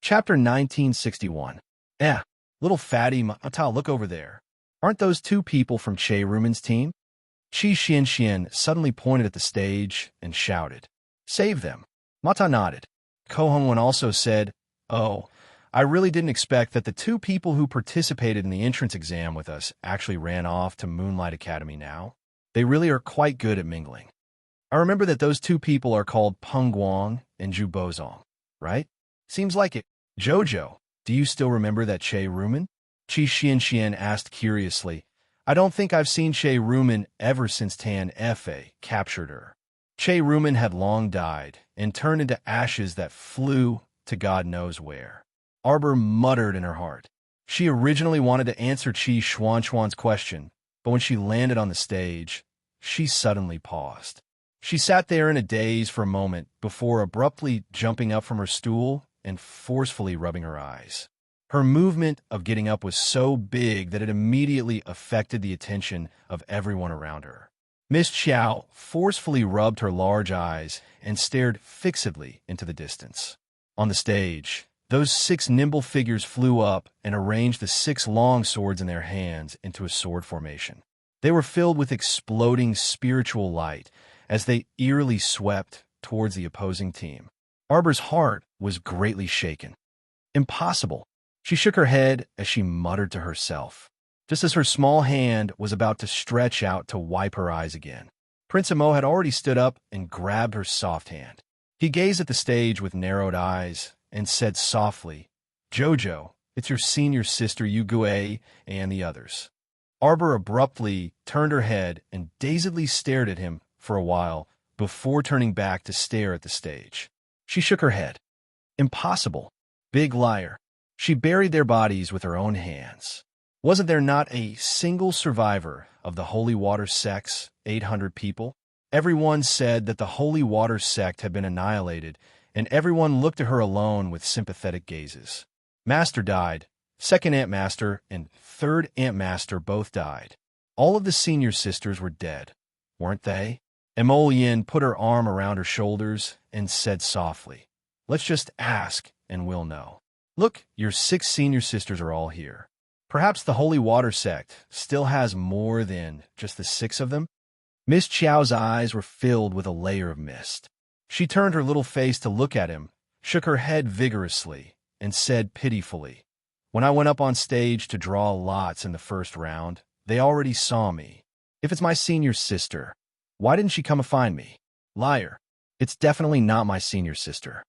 Chapter 1961. Little fatty Mata, look over there. Aren't those two people from Che Ruman's team? Chi Xian suddenly pointed at the stage and shouted, "Save them!" Mata nodded. Ko Hongwen also said, "Oh, I really didn't expect that the two people who participated in the entrance exam with us actually ran off to Moonlight Academy now. They really are quite good at mingling. I remember that those two people are called Peng Guang and Zhu Bozong, right? Seems like it. Jojo, do you still remember that Che Ruman?" Chi Xian asked curiously. "I don't think I've seen Che Ruman ever since Tan Fa captured her." Che Ruman had long died and turned into ashes that flew to God knows where. Arbor muttered in her heart. She originally wanted to answer Chi Xuan's question, but when she landed on the stage, she suddenly paused. She sat there in a daze for a moment before abruptly jumping up from her stool and forcefully rubbing her eyes. Her movement of getting up was so big that it immediately affected the attention of everyone around her. Miss Qiao forcefully rubbed her large eyes and stared fixedly into the distance. On the stage, those 6 nimble figures flew up and arranged the 6 long swords in their hands into a sword formation. They were filled with exploding spiritual light as they eerily swept towards the opposing team. Arbor's heart was greatly shaken. Impossible. She shook her head as she muttered to herself, just as her small hand was about to stretch out to wipe her eyes again. Prince Amo had already stood up and grabbed her soft hand. He gazed at the stage with narrowed eyes and said softly, "Jojo, it's your senior sister Yugue and the others." Arbor abruptly turned her head and dazedly stared at him for a while before turning back to stare at the stage. She shook her head. Impossible. Big liar. She buried their bodies with her own hands. Wasn't there not a single survivor of the Holy Water Sect's 800 people? Everyone said that the Holy Water Sect had been annihilated, and everyone looked at her alone with sympathetic gazes. Master died. Second Ant Master and Third Ant Master both died. All of the senior sisters were dead, weren't they? Emolien put her arm around her shoulders and said softly, "Let's just ask and we'll know. Look, your 6 senior sisters are all here. Perhaps the Holy Water Sect still has more than just the 6 of them?" Miss Qiao's eyes were filled with a layer of mist. She turned her little face to look at him, shook her head vigorously, and said pitifully, "When I went up on stage to draw lots in the first round, they already saw me. If it's my senior sister, why didn't she come and find me? Liar. It's definitely not my senior sister."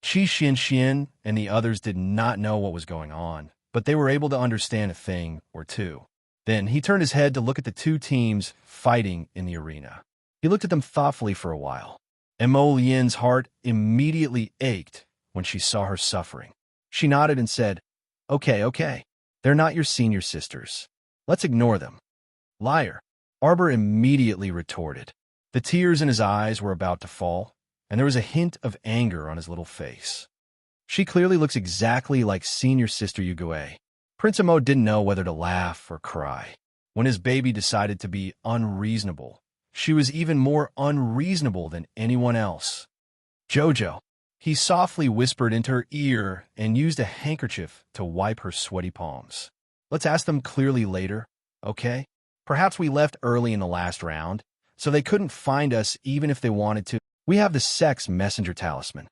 Chi Xian and the others did not know what was going on, but they were able to understand a thing or two. Then he turned his head to look at the 2 teams fighting in the arena. He looked at them thoughtfully for a while. Emolien's heart immediately ached when she saw her suffering. She nodded and said, Okay. They're not your senior sisters. Let's ignore them." "Liar." Arbor immediately retorted. The tears in his eyes were about to fall, and there was a hint of anger on his little face. "She clearly looks exactly like senior sister Yugue." Prince Amo didn't know whether to laugh or cry. When his baby decided to be unreasonable, she was even more unreasonable than anyone else. "Jojo," he softly whispered into her ear and used a handkerchief to wipe her sweaty palms. "Let's ask them clearly later, okay? Perhaps we left early in the last round, so they couldn't find us even if they wanted to. We have the Sex Messenger Talisman."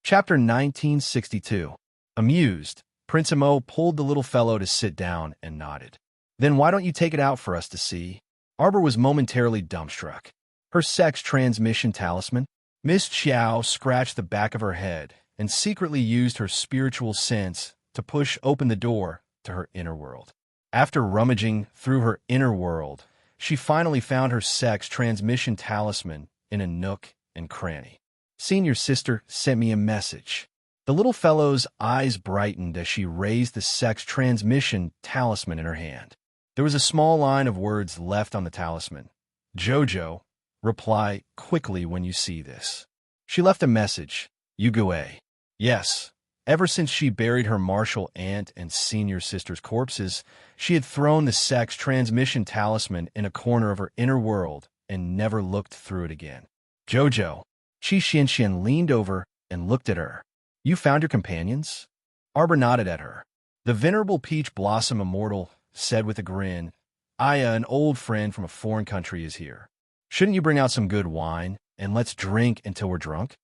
Chapter 1962. Amused, Prince Amo pulled the little fellow to sit down and nodded. "Then why don't you take it out for us to see?" Arbor was momentarily dumbstruck. Her sex transmission talisman? Miss Qiao scratched the back of her head and secretly used her spiritual sense to push open the door to her inner world. After rummaging through her inner world, she finally found her sex transmission talisman in a nook and cranny. "Senior sister sent me a message." The little fellow's eyes brightened as she raised the sex transmission talisman in her hand. There was a small line of words left on the talisman. "Jojo, reply quickly when you see this." She left a message. Yugue. Yes. Ever since she buried her martial aunt and senior sister's corpses, she had thrown the sex transmission talisman in a corner of her inner world and never looked through it again. "Jojo." Chi Xian leaned over and looked at her. You found your companions? Arbor nodded at her. The venerable Peach Blossom Immortal said with a grin, Aya, an old friend from a foreign country, is here. Shouldn't you bring out some good wine, and let's drink until we're drunk?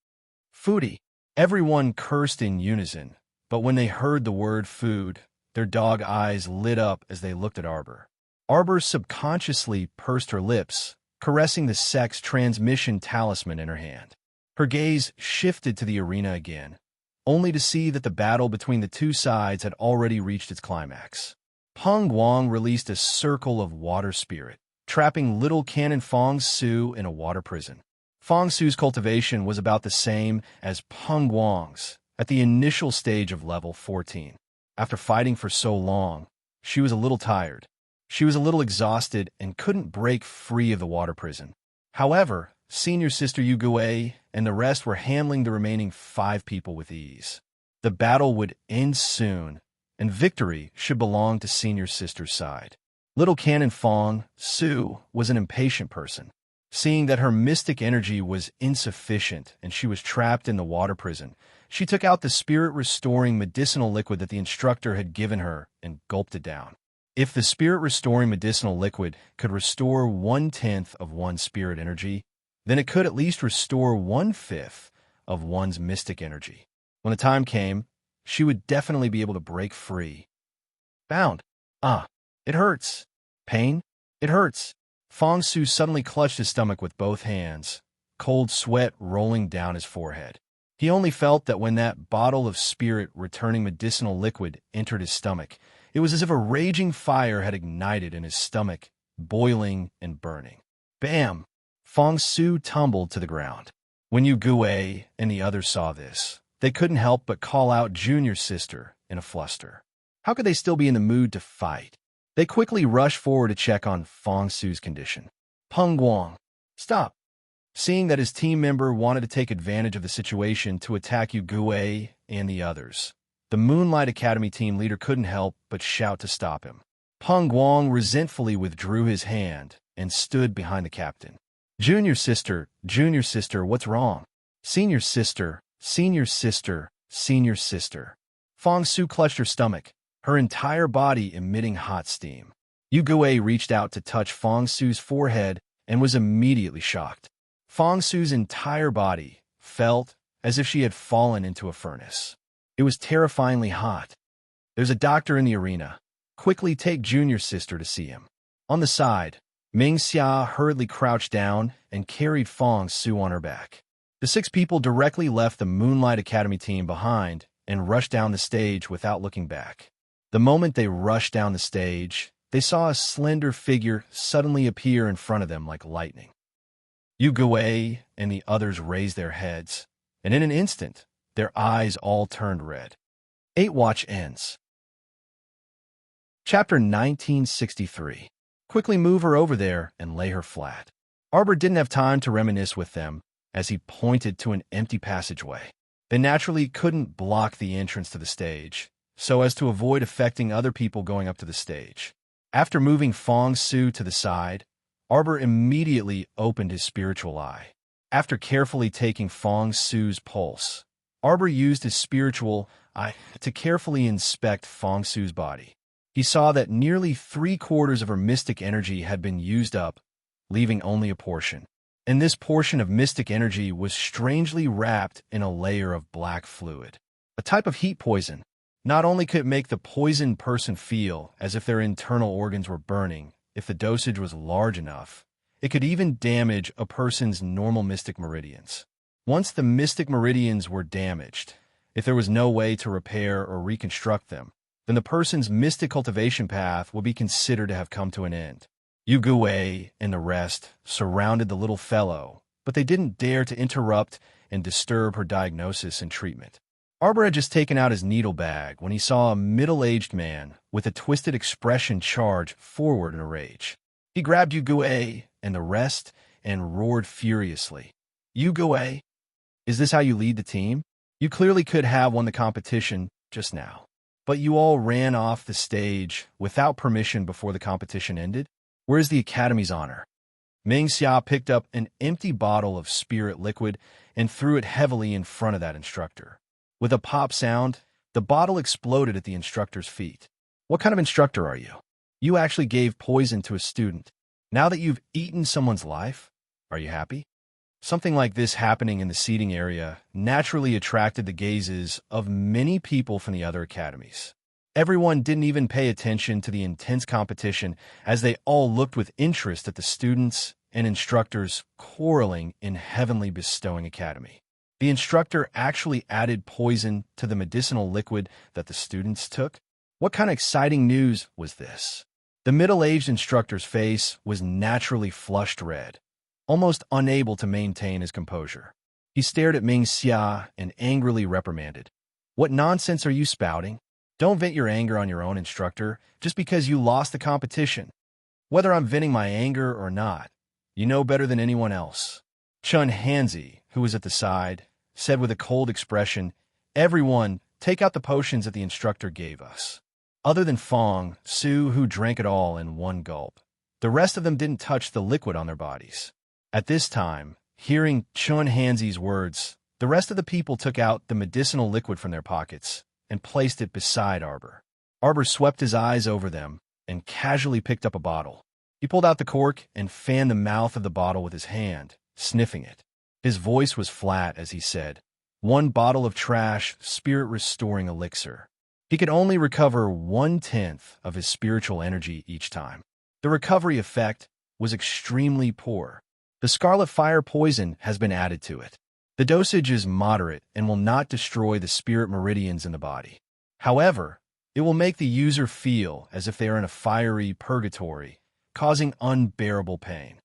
Foodie. Everyone cursed in unison, but when they heard the word food, their dog eyes lit up as they looked at Arbor. Arbor subconsciously pursed her lips, caressing the sex transmission talisman in her hand. Her gaze shifted to the arena again, only to see that the battle between the two sides had already reached its climax. Peng Guang released a circle of water spirit, trapping little Cannon Fong Su in a water prison. Fong Su's cultivation was about the same as Peng Guang's at the initial stage of level 14. After fighting for so long, she was a little tired. She was a little exhausted and couldn't break free of the water prison. However, Senior Sister Yu Gui and the rest were handling the remaining 5 people with ease. The battle would end soon, and victory should belong to Senior Sister's side. Little Cannon Fong Su was an impatient person. Seeing that her mystic energy was insufficient and she was trapped in the water prison, she took out the spirit-restoring medicinal liquid that the instructor had given her and gulped it down. If the spirit-restoring medicinal liquid could restore 1/10 of one's spirit energy, then it could at least restore 1/5 of one's mystic energy. When the time came, she would definitely be able to break free. Bound. It hurts. Pain? It hurts. Fong Su suddenly clutched his stomach with both hands, cold sweat rolling down his forehead. He only felt that when that bottle of spirit-returning medicinal liquid entered his stomach, it was as if a raging fire had ignited in his stomach, boiling and burning. Bam! Fong Su tumbled to the ground. When Yu Gui and the others saw this, they couldn't help but call out Junior Sister in a fluster. How could they still be in the mood to fight? They quickly rushed forward to check on Fong Su's condition. Peng Guang, stop! Seeing that his team member wanted to take advantage of the situation to attack Yu Gui and the others, the Moonlight Academy team leader couldn't help but shout to stop him. Peng Guang resentfully withdrew his hand and stood behind the captain. Junior Sister, what's wrong? Senior Sister, Senior Sister, Senior Sister. Fong Su clutched her stomach, her entire body emitting hot steam. Yu Gui reached out to touch Fong Su's forehead and was immediately shocked. Fong Su's entire body felt as if she had fallen into a furnace. It was terrifyingly hot. There's a doctor in the arena. Quickly take Junior Sister to see him. On the side, Ming Xia hurriedly crouched down and carried Fong Su on her back. The 6 people directly left the Moonlight Academy team behind and rushed down the stage without looking back. The moment they rushed down the stage, they saw a slender figure suddenly appear in front of them like lightning. Yu Gui and the others raised their heads, and in an instant, their eyes all turned red. 8 watch ends. Chapter 1963. Quickly move her over there and lay her flat. Arbor didn't have time to reminisce with them as he pointed to an empty passageway. They naturally couldn't block the entrance to the stage, so as to avoid affecting other people going up to the stage. After moving Fong Su to the side, Arbor immediately opened his spiritual eye. After carefully taking Fong Su's pulse, Arbor used his spiritual eye to carefully inspect Fong Su's body. He saw that nearly 3/4 of her mystic energy had been used up, leaving only a portion. And this portion of mystic energy was strangely wrapped in a layer of black fluid. A type of heat poison. Not only could it make the poisoned person feel as if their internal organs were burning, if the dosage was large enough, it could even damage a person's normal mystic meridians. Once the mystic meridians were damaged, if there was no way to repair or reconstruct them, then the person's mystic cultivation path would be considered to have come to an end. Yu Gui and the rest surrounded the little fellow, but they didn't dare to interrupt and disturb her diagnosis and treatment. Arbor had just taken out his needle bag when he saw a middle-aged man with a twisted expression charge forward in a rage. He grabbed Yu Gui and the rest and roared furiously. Yu Gui, is this how you lead the team? You clearly could have won the competition just now, but you all ran off the stage without permission before the competition ended? Where's the Academy's honor? Ming Xia picked up an empty bottle of spirit liquid and threw it heavily in front of that instructor. With a pop sound, the bottle exploded at the instructor's feet. What kind of instructor are you? You actually gave poison to a student. Now that you've eaten someone's life, are you happy? Something like this happening in the seating area naturally attracted the gazes of many people from the other academies. Everyone didn't even pay attention to the intense competition as they all looked with interest at the students and instructors quarreling in Heavenly Bestowing Academy. The instructor actually added poison to the medicinal liquid that the students took. What kind of exciting news was this? The middle-aged instructor's face was naturally flushed red, almost unable to maintain his composure. He stared at Ming Xia and angrily reprimanded. What nonsense are you spouting? Don't vent your anger on your own instructor just because you lost the competition. Whether I'm venting my anger or not, you know better than anyone else. Chun Hanzi, who was at the side, said with a cold expression, "Everyone, take out the potions that the instructor gave us." Other than Fong, Su, who drank it all in one gulp, the rest of them didn't touch the liquid on their bodies. At this time, hearing Chun Hanzi's words, the rest of the people took out the medicinal liquid from their pockets and placed it beside Arbor. Arbor swept his eyes over them and casually picked up a bottle. He pulled out the cork and fanned the mouth of the bottle with his hand, sniffing it. His voice was flat as he said, "One bottle of trash, spirit-restoring elixir." He could only recover 1/10 of his spiritual energy each time. The recovery effect was extremely poor. The scarlet fire poison has been added to it. The dosage is moderate and will not destroy the spirit meridians in the body. However, it will make the user feel as if they are in a fiery purgatory, causing unbearable pain.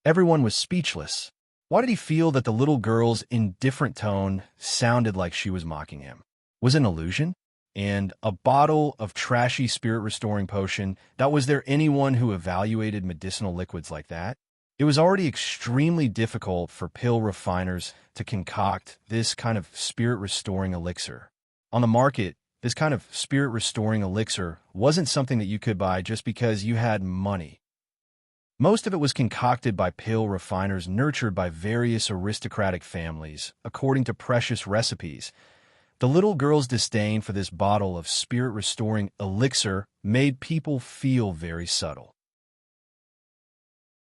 Everyone was speechless. Why did he feel that the little girl's indifferent tone sounded like she was mocking him? Was it an illusion? And a bottle of trashy spirit-restoring potion, was there anyone who evaluated medicinal liquids like that? It was already extremely difficult for pill refiners to concoct this kind of spirit-restoring elixir. On the market, this kind of spirit-restoring elixir wasn't something that you could buy just because you had money. Most of it was concocted by pill refiners nurtured by various aristocratic families, according to precious recipes. The little girl's disdain for this bottle of spirit-restoring elixir made people feel very subtle.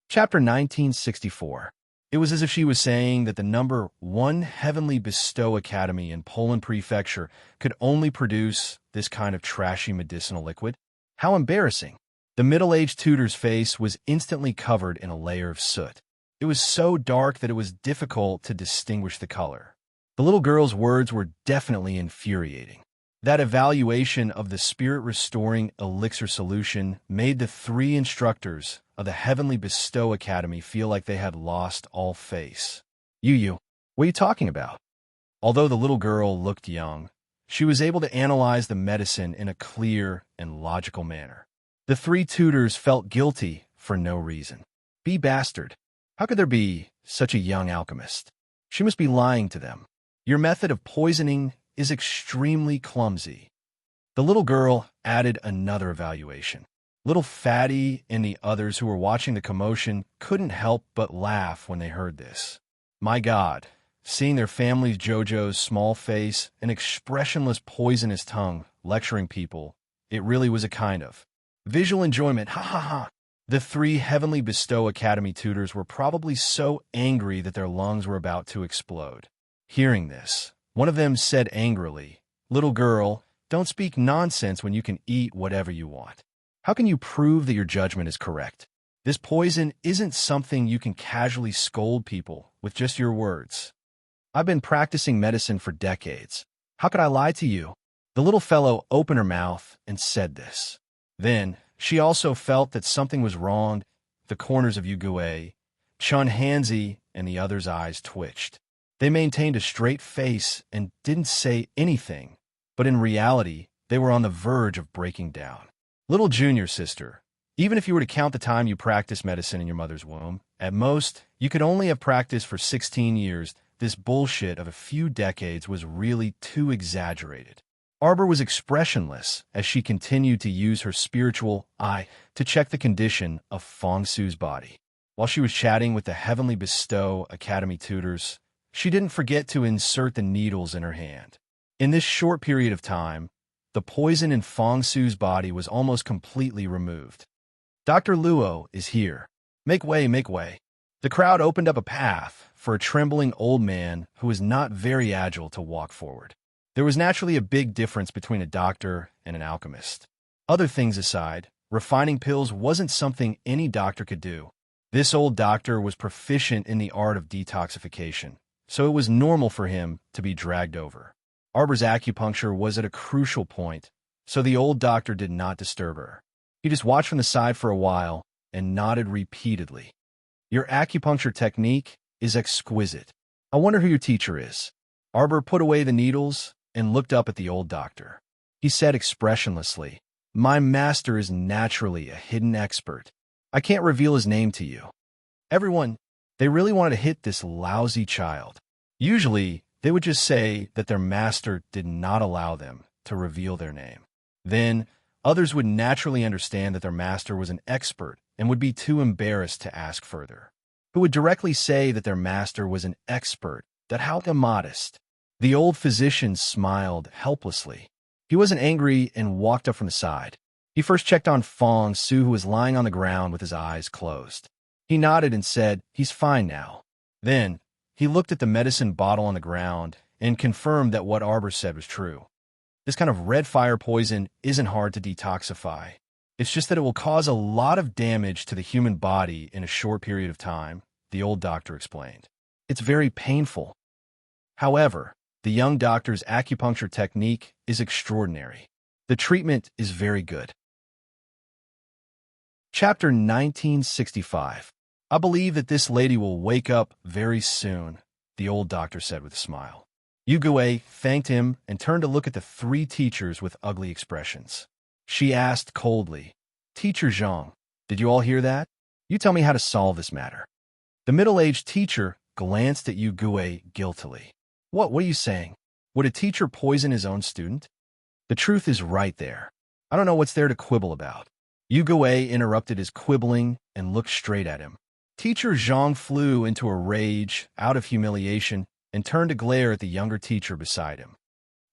Chapter 1964. It was as if she was saying that the number 1 Heavenly Bestow Academy in Poland Prefecture could only produce this kind of trashy medicinal liquid. How embarrassing. The middle-aged tutor's face was instantly covered in a layer of soot. It was so dark that it was difficult to distinguish the color. The little girl's words were definitely infuriating. That evaluation of the spirit-restoring elixir solution made the 3 instructors of the Heavenly Bestow Academy feel like they had lost all face. You, what are you talking about? Although the little girl looked young, she was able to analyze the medicine in a clear and logical manner. The 3 tutors felt guilty for no reason. Be bastard. How could there be such a young alchemist? She must be lying to them. Your method of poisoning is extremely clumsy. The little girl added another evaluation. Little Fatty and the others who were watching the commotion couldn't help but laugh when they heard this. My God, seeing their family's Jojo's small face and expressionless poisonous tongue lecturing people, it really was a kind of visual enjoyment. Ha ha ha. The 3 Heavenly Bestow Academy tutors were probably so angry that their lungs were about to explode. Hearing this, one of them said angrily, "Little girl, don't speak nonsense when you can eat whatever you want. How can you prove that your judgment is correct? This poison isn't something you can casually scold people with just your words. I've been practicing medicine for decades. How could I lie to you?" The little fellow opened her mouth and said this. Then, she also felt that something was wrong. The corners of Yugue, Chun Hanzi, and the others' eyes twitched. They maintained a straight face and didn't say anything, but in reality, they were on the verge of breaking down. Little junior sister, even if you were to count the time you practiced medicine in your mother's womb, at most, you could only have practiced for 16 years. This bullshit of a few decades was really too exaggerated. Arbor was expressionless as she continued to use her spiritual eye to check the condition of Fong Su's body. While she was chatting with the Heavenly Bestow Academy tutors, she didn't forget to insert the needles in her hand. In this short period of time, the poison in Fong Su's body was almost completely removed. Dr. Luo is here. Make way, make way. The crowd opened up a path for a trembling old man who was not very agile to walk forward. There was naturally a big difference between a doctor and an alchemist. Other things aside, refining pills wasn't something any doctor could do. This old doctor was proficient in the art of detoxification, so it was normal for him to be dragged over. Arbor's acupuncture was at a crucial point, so the old doctor did not disturb her. He just watched from the side for a while and nodded repeatedly. Your acupuncture technique is exquisite. I wonder who your teacher is. Arbor put away the needles and looked up at the old doctor. He said expressionlessly, "My master is naturally a hidden expert. I can't reveal his name to you." Everyone, they really wanted to hit this lousy child. Usually, they would just say that their master did not allow them to reveal their name. Then, others would naturally understand that their master was an expert and would be too embarrassed to ask further. Who would directly say that their master was an expert, that how immodest. The old physician smiled helplessly. He wasn't angry and walked up from the side. He first checked on Fong Su, who was lying on the ground with his eyes closed. He nodded and said, "He's fine now." Then, he looked at the medicine bottle on the ground and confirmed that what Arbor said was true. This kind of red fire poison isn't hard to detoxify. It's just that it will cause a lot of damage to the human body in a short period of time, the old doctor explained. It's very painful. However, the young doctor's acupuncture technique is extraordinary. The treatment is very good. Chapter 1965. I believe that this lady will wake up very soon, the old doctor said with a smile. Yugue thanked him and turned to look at the three teachers with ugly expressions. She asked coldly, "Teacher Zhang, did you all hear that? You tell me how to solve this matter." The middle-aged teacher glanced at Yugue guiltily. What are you saying? Would a teacher poison his own student? The truth is right there. I don't know what's there to quibble about. Yugue interrupted his quibbling and looked straight at him. Teacher Zhang flew into a rage out of humiliation and turned to glare at the younger teacher beside him.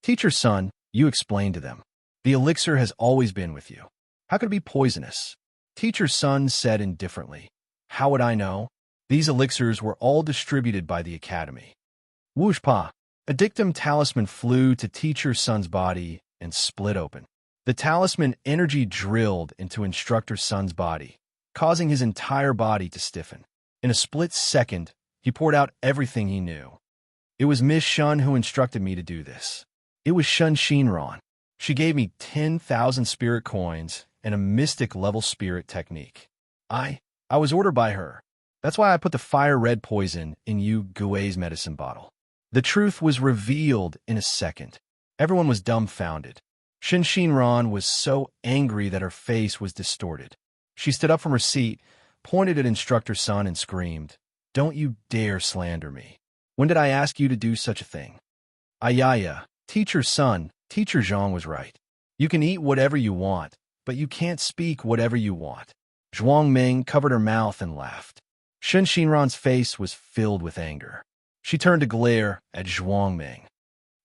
"Teacher Sun, you explained to them. The elixir has always been with you. How could it be poisonous?" Teacher Sun said indifferently, "How would I know? These elixirs were all distributed by the academy." Whoosh-pa! A dictum talisman flew to Teacher Sun's body and split open. The talisman energy drilled into Instructor Sun's body, causing his entire body to stiffen. In a split second, he poured out everything he knew. It was Miss Shun who instructed me to do this. It was Shun Shinran. She gave me 10,000 spirit coins and a mystic-level spirit technique. I was ordered by her. That's why I put the fire-red poison in Yu Gui's medicine bottle. The truth was revealed in a second. Everyone was dumbfounded. Shin Shinran was so angry that her face was distorted. She stood up from her seat, pointed at Instructor Sun, and screamed, "Don't you dare slander me. When did I ask you to do such a thing?" Ayaya, Teacher Sun, Teacher Zhang was right. You can eat whatever you want, but you can't speak whatever you want. Zhuang Ming covered her mouth and laughed. Shin Shinran's face was filled with anger. She turned to glare at Zhuang Ming.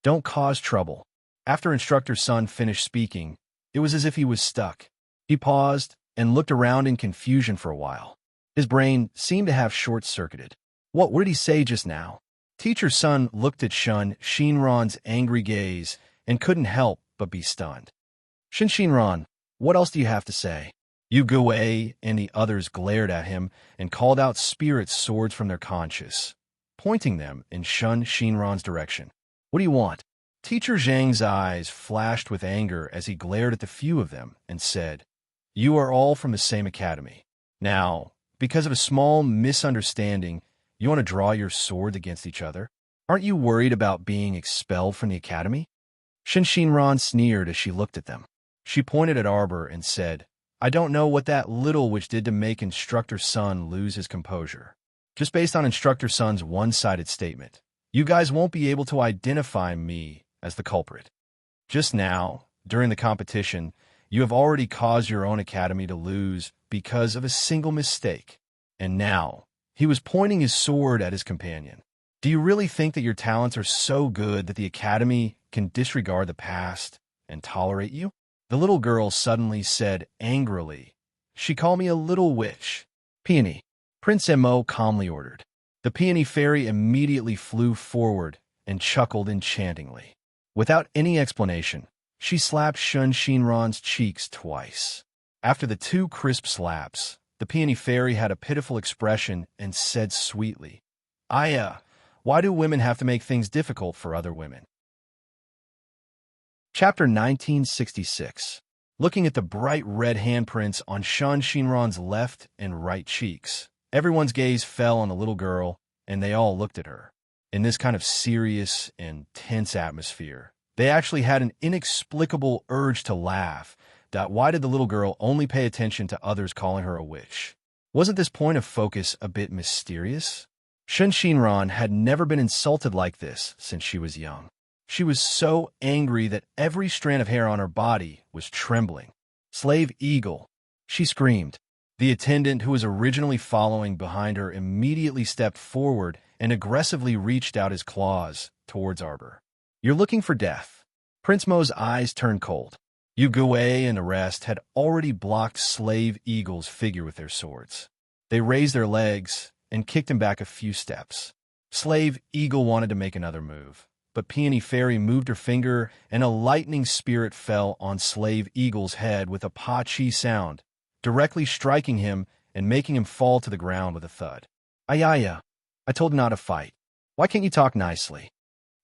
"Don't cause trouble." After Instructor Sun finished speaking, it was as if he was stuck. He paused and looked around in confusion for a while. His brain seemed to have short-circuited. What did he say just now? Teacher Sun looked at Shun Shinran's angry gaze and couldn't help but be stunned. "Shin Shinran, what else do you have to say?" Yu Gui and the others glared at him and called out spirit swords from their conscience, pointing them in Shun Shinran's direction. "What do you want?" Teacher Zhang's eyes flashed with anger as he glared at the few of them and said, "You are all from the same academy. Now, because of a small misunderstanding, you want to draw your swords against each other? Aren't you worried about being expelled from the academy?" Shin Shinran sneered as she looked at them. She pointed at Arbor and said, "I don't know what that little witch did to make Instructor Sun lose his composure. Just based on Instructor Sun's one-sided statement, you guys won't be able to identify me as the culprit. Just now, during the competition, you have already caused your own academy to lose because of a single mistake. And now, he was pointing his sword at his companion. Do you really think that your talents are so good that the academy can disregard the past and tolerate you? The little girl suddenly said angrily. She called me a little witch. Peony, Prince Mo calmly ordered. The peony fairy immediately flew forward and chuckled enchantingly. Without any explanation, she slapped Shun Shinran's cheeks twice. After the two crisp slaps, the peony fairy had a pitiful expression and said sweetly, why do women have to make things difficult for other women? Chapter 1966. Looking at the bright red handprints on Shun Shinran's left and right cheeks, everyone's gaze fell on the little girl, and they all looked at her. In this kind of serious and tense atmosphere, they actually had an inexplicable urge to laugh. Why did the little girl only pay attention to others calling her a witch? Wasn't this point of focus a bit mysterious? Shun Shinran had never been insulted like this since she was young. She was so angry that every strand of hair on her body was trembling. Slave Eagle, she screamed. The attendant who was originally following behind her immediately stepped forward and aggressively reached out his claws towards Arbor. You're looking for death. Prince Mo's eyes turned cold. Yugue and the rest had already blocked Slave Eagle's figure with their swords. They raised their legs and kicked him back a few steps. Slave Eagle wanted to make another move, but Peony Fairy moved her finger and a lightning spirit fell on Slave Eagle's head with a pa-chi sound, directly striking him and making him fall to the ground with a thud. Ayaya, I told you not to fight. Why can't you talk nicely?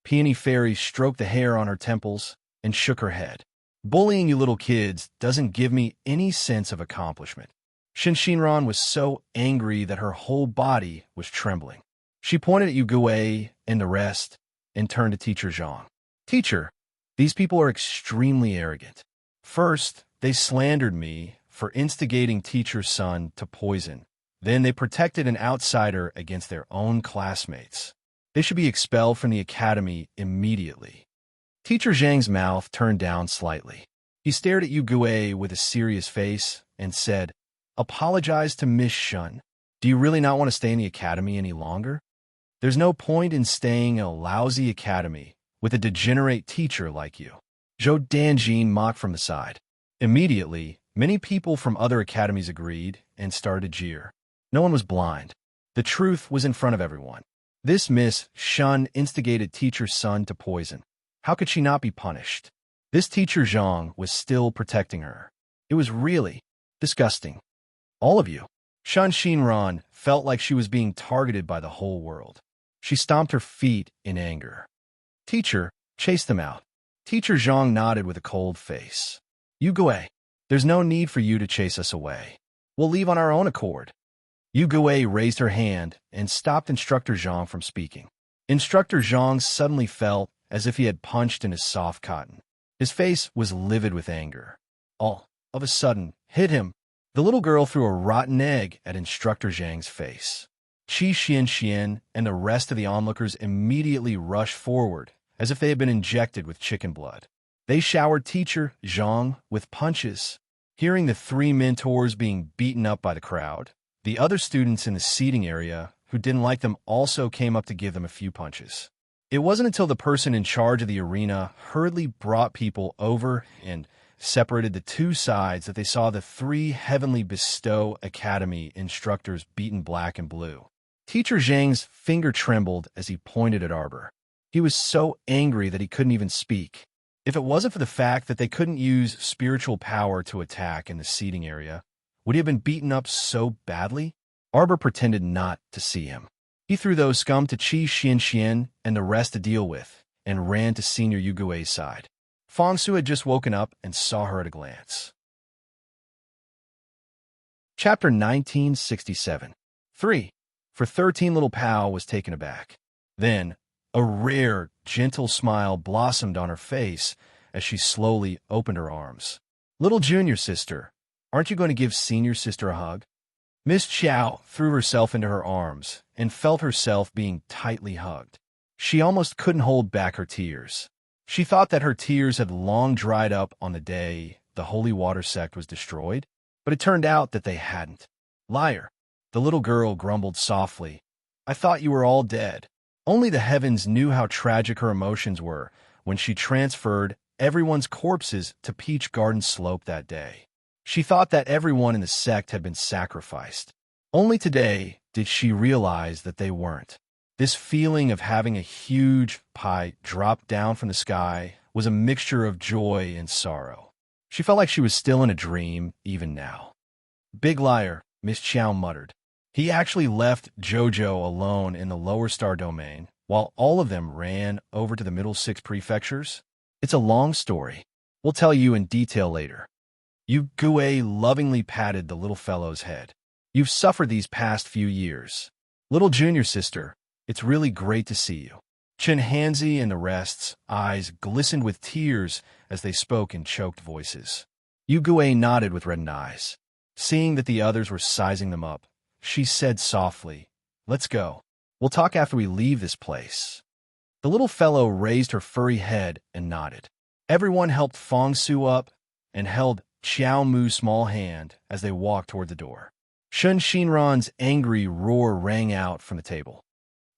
Peony Fairy stroked the hair on her temples and shook her head. Bullying you little kids doesn't give me any sense of accomplishment. Shinran was so angry that her whole body was trembling. She pointed at Yugue and the rest and turned to Teacher Zhang. Teacher, these people are extremely arrogant. First, they slandered me for instigating Teacher's son to poison. Then they protected an outsider against their own classmates. They should be expelled from the academy immediately. Teacher Zhang's mouth turned down slightly. He stared at Yugue with a serious face and said, Apologize to Miss Shun. Do you really not want to stay in the academy any longer? There's no point in staying in a lousy academy with a degenerate teacher like you. Zhou Danjin mocked from the side. Immediately, many people from other academies agreed and started to jeer. No one was blind. The truth was in front of everyone. This Miss Shun instigated Teacher's son to poison. How could she not be punished? This Teacher Zhang was still protecting her. It was really disgusting. All of you. Shun Shinran felt like she was being targeted by the whole world. She stomped her feet in anger. Teacher, chase them out. Teacher Zhang nodded with a cold face. Yugue, there's no need for you to chase us away. We'll leave on our own accord. Yugue raised her hand and stopped Instructor Zhang from speaking. Instructor Zhang suddenly felt as if he had punched in his soft cotton. His face was livid with anger. All of a sudden, hit him. The little girl threw a rotten egg at Instructor Zhang's face. Qi Xian and the rest of the onlookers immediately rushed forward as if they had been injected with chicken blood. They showered Teacher Zhang with punches. Hearing the three mentors being beaten up by the crowd, the other students in the seating area who didn't like them also came up to give them a few punches. It wasn't until the person in charge of the arena hurriedly brought people over and separated the two sides that they saw the three Heavenly Bestow Academy instructors beaten black and blue. Teacher Zhang's finger trembled as he pointed at Arbor. He was so angry that he couldn't even speak. If it wasn't for the fact that they couldn't use spiritual power to attack in the seating area, would he have been beaten up so badly? Arbor pretended not to see him. He threw those scum to Qi Xian and the rest to deal with, and ran to Senior Yugue's side. Fangsu had just woken up and saw her at a glance. Chapter 1967. 3. For 13 little Pao was taken aback. Then, a rare, gentle smile blossomed on her face as she slowly opened her arms. Little junior sister, aren't you going to give senior sister a hug? Miss Chow threw herself into her arms and felt herself being tightly hugged. She almost couldn't hold back her tears. She thought that her tears had long dried up on the day the holy water sect was destroyed, but it turned out that they hadn't. Liar, the little girl grumbled softly. I thought you were all dead. Only the heavens knew how tragic her emotions were when she transferred everyone's corpses to Peach Garden Slope that day. She thought that everyone in the sect had been sacrificed. Only today did she realize that they weren't. This feeling of having a huge pie drop down from the sky was a mixture of joy and sorrow. She felt like she was still in a dream, even now. "Big liar," Miss Chow muttered. He actually left Jojo alone in the lower star domain, while all of them ran over to the middle 6 prefectures. It's a long story. We'll tell you in detail later. Yu Gue lovingly patted the little fellow's head. "You've suffered these past few years. Little junior sister, it's really great to see you." Chen Hanzi and the rest's eyes glistened with tears as they spoke in choked voices. Yu Gue nodded with reddened eyes. Seeing that the others were sizing them up, she said softly, "Let's go. We'll talk after we leave this place." The little fellow raised her furry head and nodded. Everyone helped Fong Su up and held Xiao Mu's small hand as they walked toward the door. Shun Shinran's angry roar rang out from the table.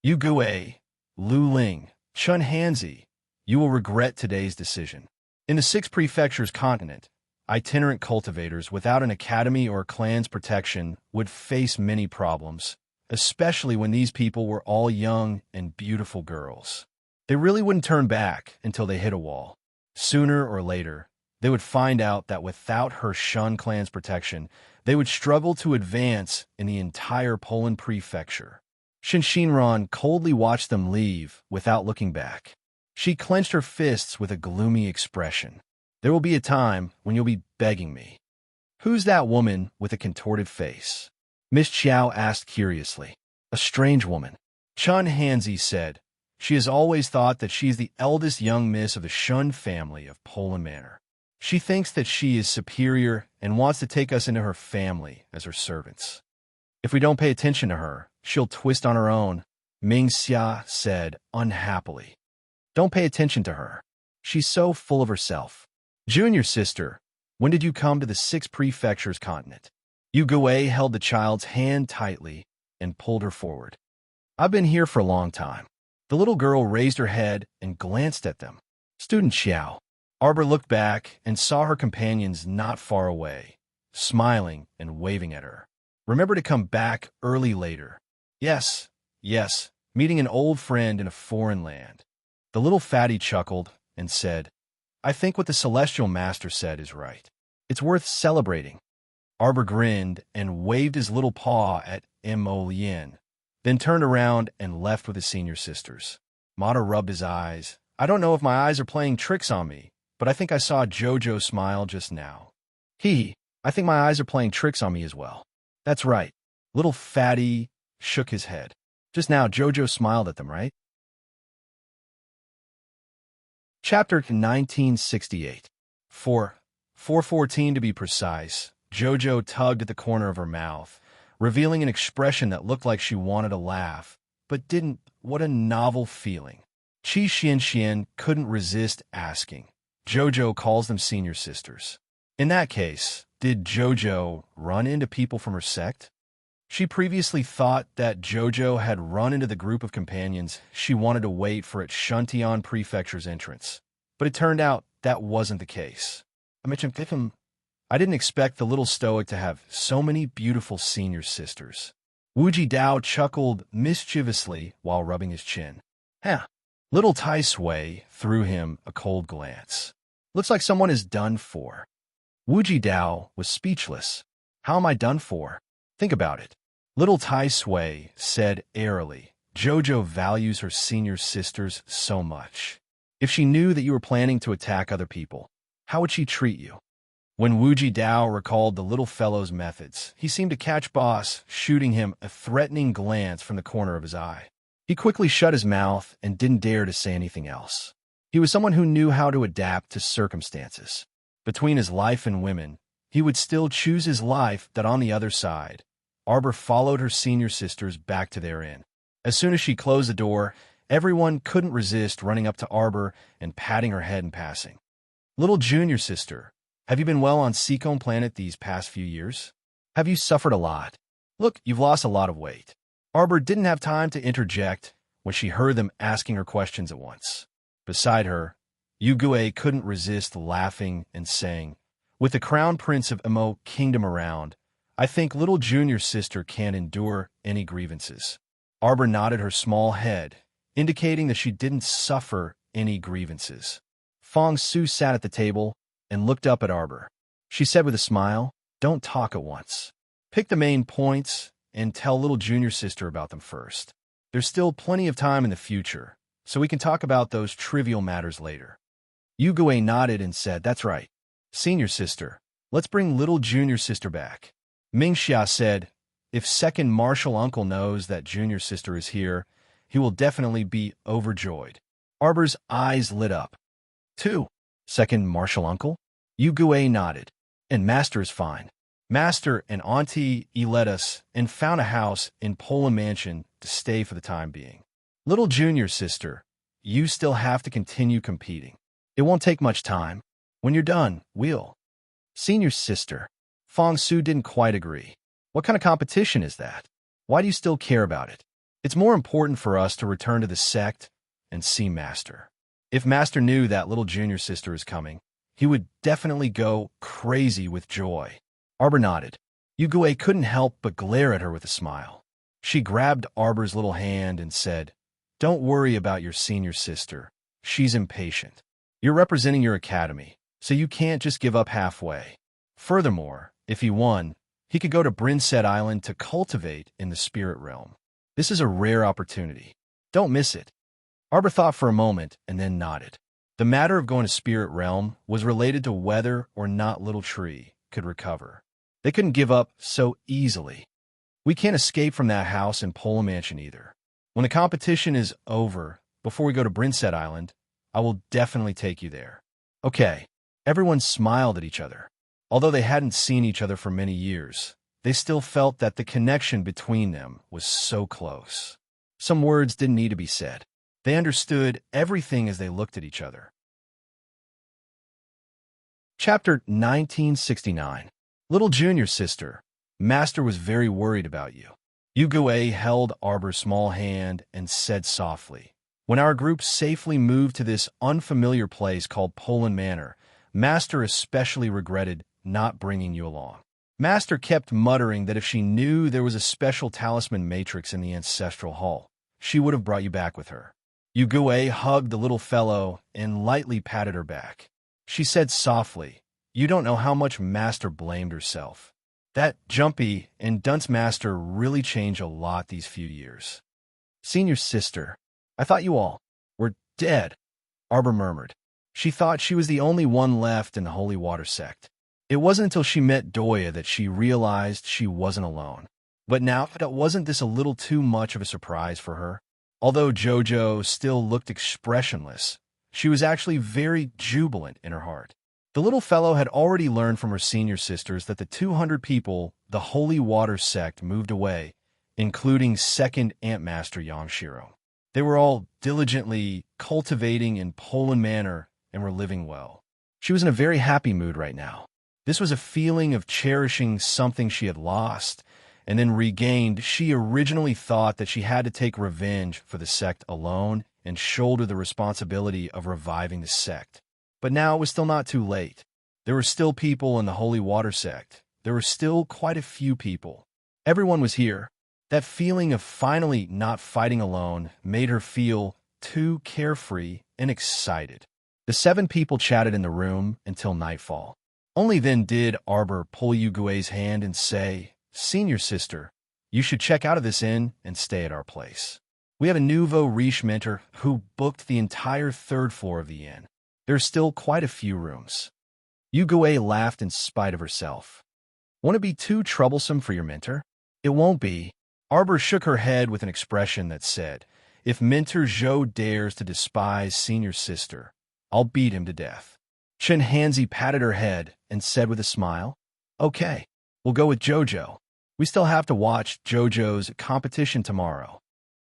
"Yu Gue, Lu Ling, Chun Hanzi, you will regret today's decision." In the 6 prefectures continent, itinerant cultivators without an academy or clan's protection would face many problems, especially when these people were all young and beautiful girls. They really wouldn't turn back until they hit a wall. Sooner or later, they would find out that without her Shun clan's protection, they would struggle to advance in the entire Poland prefecture. Shinran coldly watched them leave without looking back. She clenched her fists with a gloomy expression. "There will be a time when you'll be begging me." "Who's that woman with a contorted face?" Miss Chow asked curiously. "A strange woman," Chun Hanzi said. "She has always thought that she is the eldest young miss of the Shun family of Poland Manor. She thinks that she is superior and wants to take us into her family as her servants. If we don't pay attention to her, she'll twist on her own," Ming Xia said unhappily. "Don't pay attention to her. She's so full of herself." "Junior sister, when did you come to the 6 prefectures continent?" Yu Gue held the child's hand tightly and pulled her forward. "I've been here for a long time." The little girl raised her head and glanced at them. "Student Xiao." Arbor looked back and saw her companions not far away, smiling and waving at her. "Remember to come back early later." Yes, meeting an old friend in a foreign land." The little fatty chuckled and said, "I think what the Celestial Master said is right. It's worth celebrating." Arbor grinned and waved his little paw at Mo Lien, then turned around and left with his senior sisters. Mata rubbed his eyes. "I don't know if my eyes are playing tricks on me, but I think I saw Jojo smile just now." I think my eyes are playing tricks on me as well." "That's right." Little fatty shook his head. "Just now Jojo smiled at them, right?" Chapter 1968. 414 to be precise. Jojo tugged at the corner of her mouth, revealing an expression that looked like she wanted to laugh, but didn't. What a novel feeling. Qi Xian couldn't resist asking. Jojo calls them senior sisters. In that case, did Jojo run into people from her sect? She previously thought that Jojo had run into the group of companions she wanted to wait for at Shuntian Prefecture's entrance, but it turned out that wasn't the case. I didn't expect the little stoic to have so many beautiful senior sisters. Wuji Dao chuckled mischievously while rubbing his chin. Little Tai Sui threw him a cold glance. "Looks like someone is done for." Wuji Dao was speechless. "How am I done for?" "Think about it." Little Tai Sui said airily. "Jojo values her senior sisters so much. If she knew that you were planning to attack other people, how would she treat you?" When Wuji Dao recalled the little fellow's methods, he seemed to catch Boss shooting him a threatening glance from the corner of his eye. He quickly shut his mouth and didn't dare to say anything else. He was someone who knew how to adapt to circumstances. Between his life and women, he would still choose his life that on the other side. Arbor followed her senior sisters back to their inn. As soon as she closed the door, everyone couldn't resist running up to Arbor and patting her head in passing. "Little junior sister, have you been well on Seacombe Planet these past few years? Have you suffered a lot? Look, you've lost a lot of weight." Arbor didn't have time to interject when she heard them asking her questions at once. Beside her, Yugue couldn't resist laughing and saying, "With the crown prince of Emo Kingdom around, I think little junior sister can't endure any grievances." Arbor nodded her small head, indicating that she didn't suffer any grievances. Fong Su sat at the table and looked up at Arbor. She said with a smile, "Don't talk at once. Pick the main points and tell little junior sister about them first. There's still plenty of time in the future, so we can talk about those trivial matters later." Yugue nodded and said, "That's right. Senior sister, let's bring little junior sister back." Mingxia said, "If second martial uncle knows that junior sister is here, he will definitely be overjoyed." Arbor's eyes lit up. "Two, second martial uncle?" Yugue nodded. "And master is fine. Master and Auntie let us and found a house in Poland Mansion to stay for the time being. Little junior sister, you still have to continue competing. It won't take much time. When you're done, we'll." Senior sister. Fong Su didn't quite agree. "What kind of competition is that? Why do you still care about it? It's more important for us to return to the sect and see Master. If Master knew that little junior sister is coming, he would definitely go crazy with joy." Arbor nodded. Yugue couldn't help but glare at her with a smile. She grabbed Arbor's little hand and said, "Don't worry about your senior sister. She's impatient. You're representing your academy, so you can't just give up halfway. Furthermore, if he won, he could go to Brinset Island to cultivate in the spirit realm. This is a rare opportunity. Don't miss it." Arbor thought for a moment and then nodded. The matter of going to spirit realm was related to whether or not Little Tree could recover. They couldn't give up so easily. "We can't escape from that house in Pola Mansion either. When the competition is over, before we go to Brinset Island, I will definitely take you there." "Okay." Everyone smiled at each other. Although they hadn't seen each other for many years, they still felt that the connection between them was so close. Some words didn't need to be said. They understood everything as they looked at each other. Chapter 1969. Little junior sister, Master was very worried about you. Yugue held Arbor's small hand and said softly, "When our group safely moved to this unfamiliar place called Poland Manor, Master especially regretted not bringing you along. Master kept muttering that if she knew there was a special talisman matrix in the ancestral hall, she would have brought you back with her." Yugue hugged the little fellow and lightly patted her back. She said softly, "You don't know how much Master blamed herself. That jumpy and dunce Master really changed a lot these few years." "Senior sister, I thought you all were dead," Arbor murmured. She thought she was the only one left in the Holy Water sect. It wasn't until she met Doya that she realized she wasn't alone. But now, wasn't this a little too much of a surprise for her? Although Jojo still looked expressionless, she was actually very jubilant in her heart. The little fellow had already learned from her senior sisters that the 200 people the Holy Water sect moved away, including second Ant Master Yangshiro. They were all diligently cultivating in Poland Manor and were living well. She was in a very happy mood right now. This was a feeling of cherishing something she had lost and then regained. She originally thought that she had to take revenge for the sect alone and shoulder the responsibility of reviving the sect. But now it was still not too late. There were still people in the Holy Water sect. There were still quite a few people. Everyone was here. That feeling of finally not fighting alone made her feel too carefree and excited. The 7 people chatted in the room until nightfall. Only then did Arbor pull Yugue's hand and say, "Senior sister, you should check out of this inn and stay at our place. We have a nouveau riche mentor who booked the entire 3rd floor of the inn. There's still quite a few rooms." Yugue laughed in spite of herself. "Won't it be too troublesome for your mentor?" "It won't be." Arbor shook her head with an expression that said, "If Mentor Zhou dares to despise senior sister, I'll beat him to death." Chen Hanzi patted her head and said with a smile, "Okay, we'll go with Jojo. We still have to watch Jojo's competition tomorrow."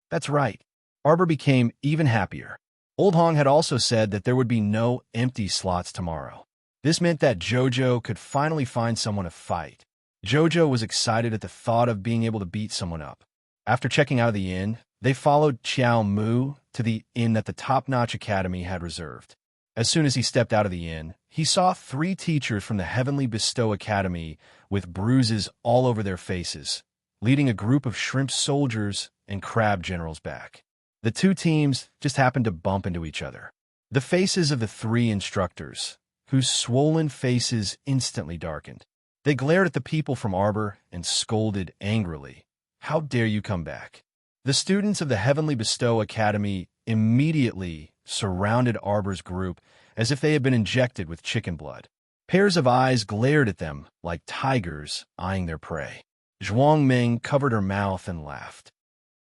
"That's right." Arbor became even happier. Old Hong had also said that there would be no empty slots tomorrow. This meant that Jojo could finally find someone to fight. Jojo was excited at the thought of being able to beat someone up. After checking out of the inn, they followed Xiao Mu to the inn that the top-notch academy had reserved. As soon as he stepped out of the inn, he saw 3 teachers from the Heavenly Bestow Academy with bruises all over their faces, leading a group of shrimp soldiers and crab generals back. The 2 teams just happened to bump into each other. The faces of the 3 instructors, whose swollen faces instantly darkened. They glared at the people from Arbor and scolded angrily. "How dare you come back?" The students of the Heavenly Bestow Academy immediately surrounded Arbor's group as if they had been injected with chicken blood. Pairs of eyes glared at them like tigers eyeing their prey. Zhuang Ming covered her mouth and laughed.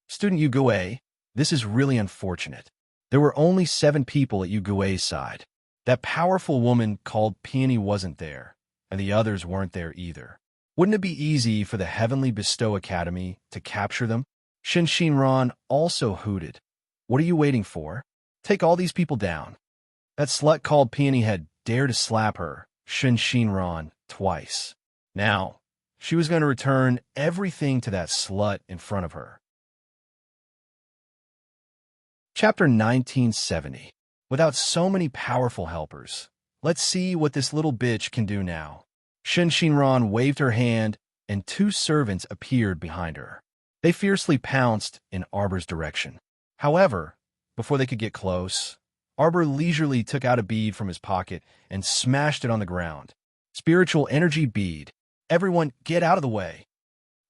"Student Yuguei, this is really unfortunate. There were only 7 people at Yuguei's side. That powerful woman called Peony wasn't there, and the others weren't there either. Wouldn't it be easy for the Heavenly Bestow Academy to capture them?" Shen Xinran also hooted. "What are you waiting for? Take all these people down." That slut called Peony had dared to slap her, Shen Xinran, twice. Now, she was going to return everything to that slut in front of her. Chapter 1970. Without so many powerful helpers, let's see what this little bitch can do now. Shen Xinran waved her hand, and 2 servants appeared behind her. They fiercely pounced in Arbor's direction. However, before they could get close, Arbor leisurely took out a bead from his pocket and smashed it on the ground. "Spiritual energy bead. Everyone get out of the way."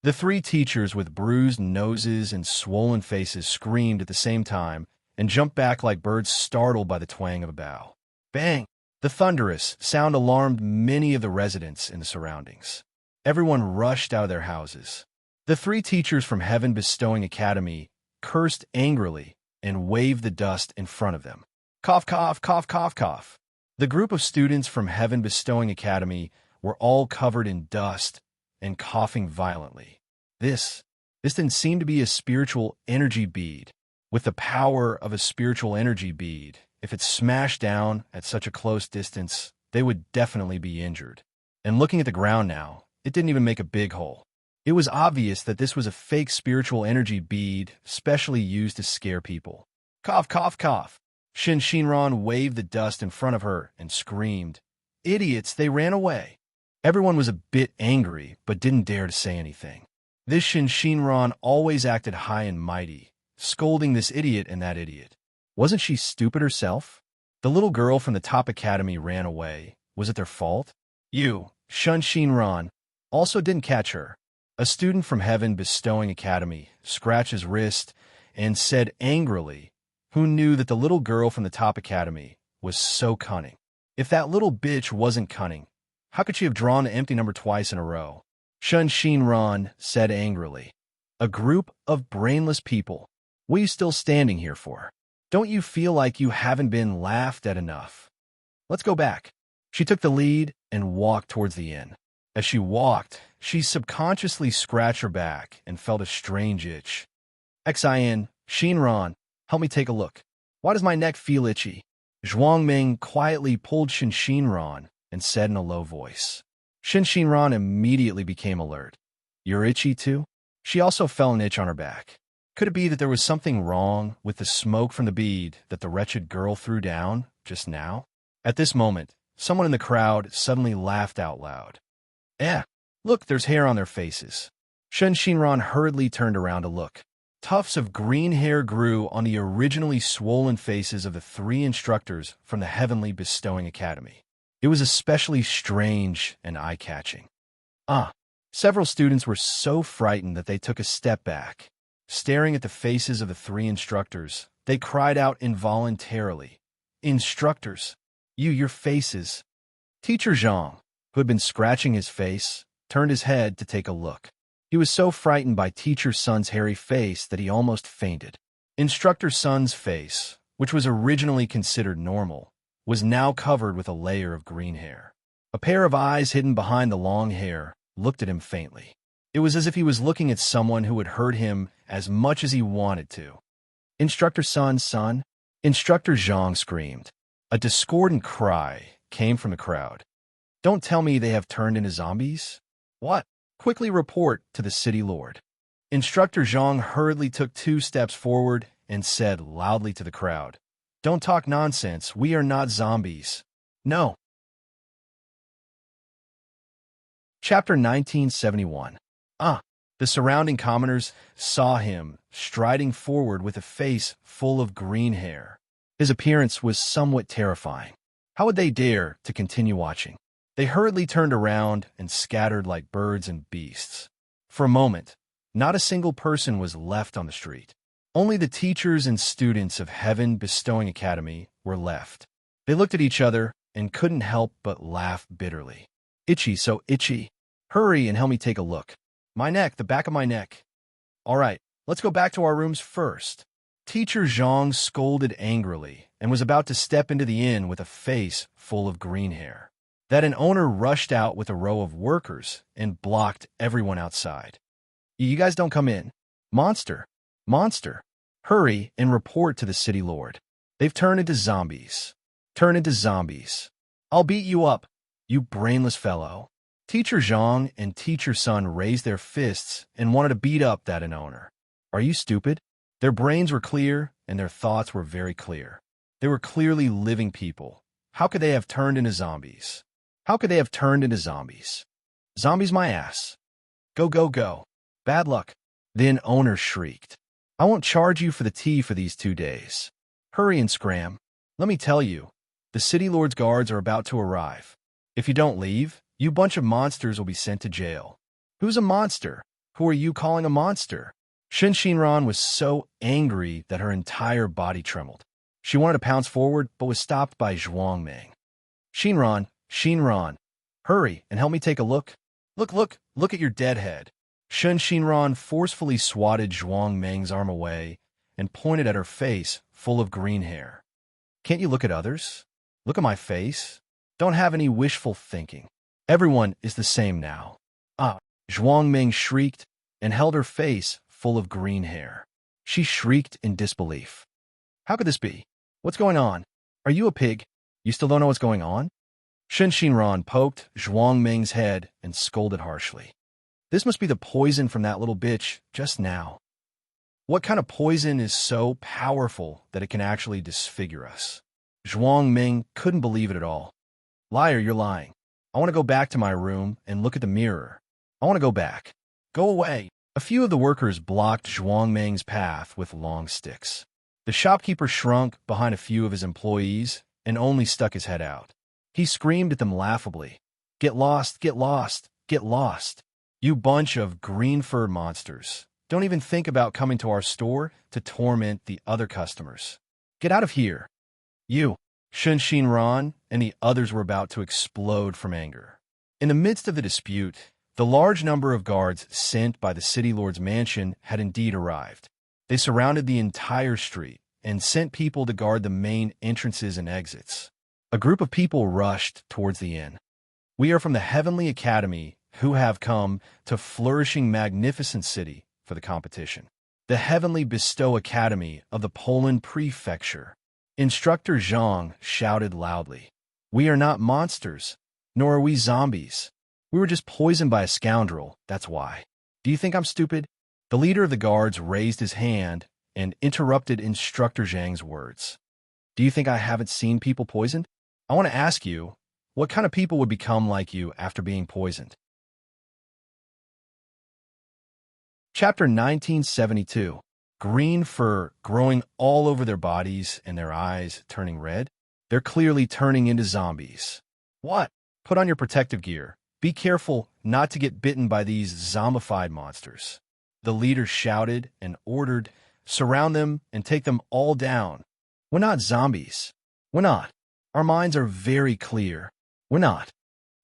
The 3 teachers with bruised noses and swollen faces screamed at the same time and jumped back like birds startled by the twang of a bow. Bang! The thunderous sound alarmed many of the residents in the surroundings. Everyone rushed out of their houses. The 3 teachers from Heaven Bestowing Academy cursed angrily and waved the dust in front of them. Cough, cough, cough, cough, cough. The group of students from Heaven Bestowing Academy were all covered in dust and coughing violently. This didn't seem to be a spiritual energy bead. With the power of a spiritual energy bead, if it smashed down at such a close distance, they would definitely be injured. And looking at the ground now, it didn't even make a big hole. It was obvious that this was a fake spiritual energy bead specially used to scare people. Cough, cough, cough. Shen Xinran waved the dust in front of her and screamed. "Idiots, they ran away." Everyone was a bit angry, but didn't dare to say anything. This Shen Xinran always acted high and mighty, scolding this idiot and that idiot. Wasn't she stupid herself? The little girl from the top academy ran away. Was it their fault? You, Shen Xinran, also didn't catch her. A student from Heaven Bestowing Academy scratched his wrist and said angrily, who knew that the little girl from the top academy was so cunning. If that little bitch wasn't cunning, how could she have drawn the empty number twice in a row? Shen Xinran said angrily. "A group of brainless people. What are you still standing here for? Don't you feel like you haven't been laughed at enough? Let's go back." She took the lead and walked towards the inn. As she walked, she subconsciously scratched her back and felt a strange itch. "Xin, Xinran, help me take a look. Why does my neck feel itchy?" Zhuang Ming quietly pulled Shen Xinran and said in a low voice. Shen Xinran immediately became alert. "You're itchy too?" She also felt an itch on her back. Could it be that there was something wrong with the smoke from the bead that the wretched girl threw down just now? At this moment, someone in the crowd suddenly laughed out loud. Look, there's hair on their faces." Shen Xinran hurriedly turned around to look. Tufts of green hair grew on the originally swollen faces of the 3 instructors from the Heavenly Bestowing Academy. It was especially strange and eye-catching. Several students were so frightened that they took a step back. Staring at the faces of the 3 instructors, they cried out involuntarily, "Instructors, your faces." Teacher Zhang, who had been scratching his face, turned his head to take a look. He was so frightened by Teacher Sun's hairy face that he almost fainted. Instructor Sun's face, which was originally considered normal, was now covered with a layer of green hair. A pair of eyes hidden behind the long hair looked at him faintly. It was as if he was looking at someone who had hurt him as much as he wanted to. "Instructor Sun's son?" Instructor Zhang screamed. A discordant cry came from the crowd. "Don't tell me they have turned into zombies?" "What?" "Quickly report to the city lord." Instructor Zhang hurriedly took 2 steps forward and said loudly to the crowd, Don't talk nonsense. We are not zombies. No. Chapter 1971. The surrounding commoners saw him striding forward with a face full of green hair. His appearance was somewhat terrifying. How would they dare to continue watching? They hurriedly turned around and scattered like birds and beasts. For a moment, not a single person was left on the street. Only the teachers and students of Heaven Bestowing Academy were left. They looked at each other and couldn't help but laugh bitterly. Itchy, so itchy. Hurry and help me take a look. My neck, the back of my neck. All right, let's go back to our rooms first. Teacher Zhang scolded angrily and was about to step into the inn with a face full of green hair. That an owner rushed out with a row of workers and blocked everyone outside. You guys don't come in. Monster. Monster. Hurry and report to the city lord. They've turned into zombies. Turn into zombies. I'll beat you up, you brainless fellow. Teacher Zhang and Teacher Sun raised their fists and wanted to beat up that an owner. Are you stupid? Their brains were clear and their thoughts were very clear. They were clearly living people. How could they have turned into zombies? How could they have turned into zombies? Zombies my ass. Go, go, go. Bad luck. Then owner shrieked. I won't charge you for the tea for these 2 days. Hurry and scram. Let me tell you, the city lord's guards are about to arrive. If you don't leave, you bunch of monsters will be sent to jail. Who's a monster? Who are you calling a monster? Shinran was so angry that her entire body trembled. She wanted to pounce forward, but was stopped by Zhuangming. Shinran, hurry and help me take a look. Look at your dead head. Shinran forcefully swatted Zhuangming's arm away and pointed at her face full of green hair. Can't you look at others? Look at my face. Don't have any wishful thinking. Everyone is the same now. Zhuangming shrieked and held her face full of green hair. She shrieked in disbelief. How could this be? What's going on? Are you a pig? You still don't know what's going on? Shinran poked Zhuangming's head and scolded harshly. This must be the poison from that little bitch just now. What kind of poison is so powerful that it can actually disfigure us? Zhuangming couldn't believe it at all. Liar, you're lying. I want to go back to my room and look at the mirror. I want to go back. Go away. A few of the workers blocked Zhuangming's path with long sticks. The shopkeeper shrunk behind a few of his employees and only stuck his head out. He screamed at them laughably. Get lost, get lost, get lost. You bunch of green fur monsters. Don't even think about coming to our store to torment the other customers. Get out of here. You, Shinran, and the others were about to explode from anger. In the midst of the dispute, the large number of guards sent by the city lord's mansion had indeed arrived. They surrounded the entire street and sent people to guard the main entrances and exits. A group of people rushed towards the inn. We are from the Heavenly Academy who have come to Flourishing Magnificent City for the competition. The Heavenly Bestow Academy of the Poland Prefecture. Instructor Zhang shouted loudly. We are not monsters, nor are we zombies. We were just poisoned by a scoundrel, that's why. Do you think I'm stupid? The leader of the guards raised his hand and interrupted Instructor Zhang's words. Do you think I haven't seen people poisoned? I want to ask you, what kind of people would become like you after being poisoned? Chapter 1972. Green fur growing all over their bodies and their eyes turning red. They're clearly turning into zombies. What? Put on your protective gear. Be careful not to get bitten by these zombified monsters. The leader shouted and ordered, surround them and take them all down. We're not zombies. We're not. Our minds are very clear. We're not.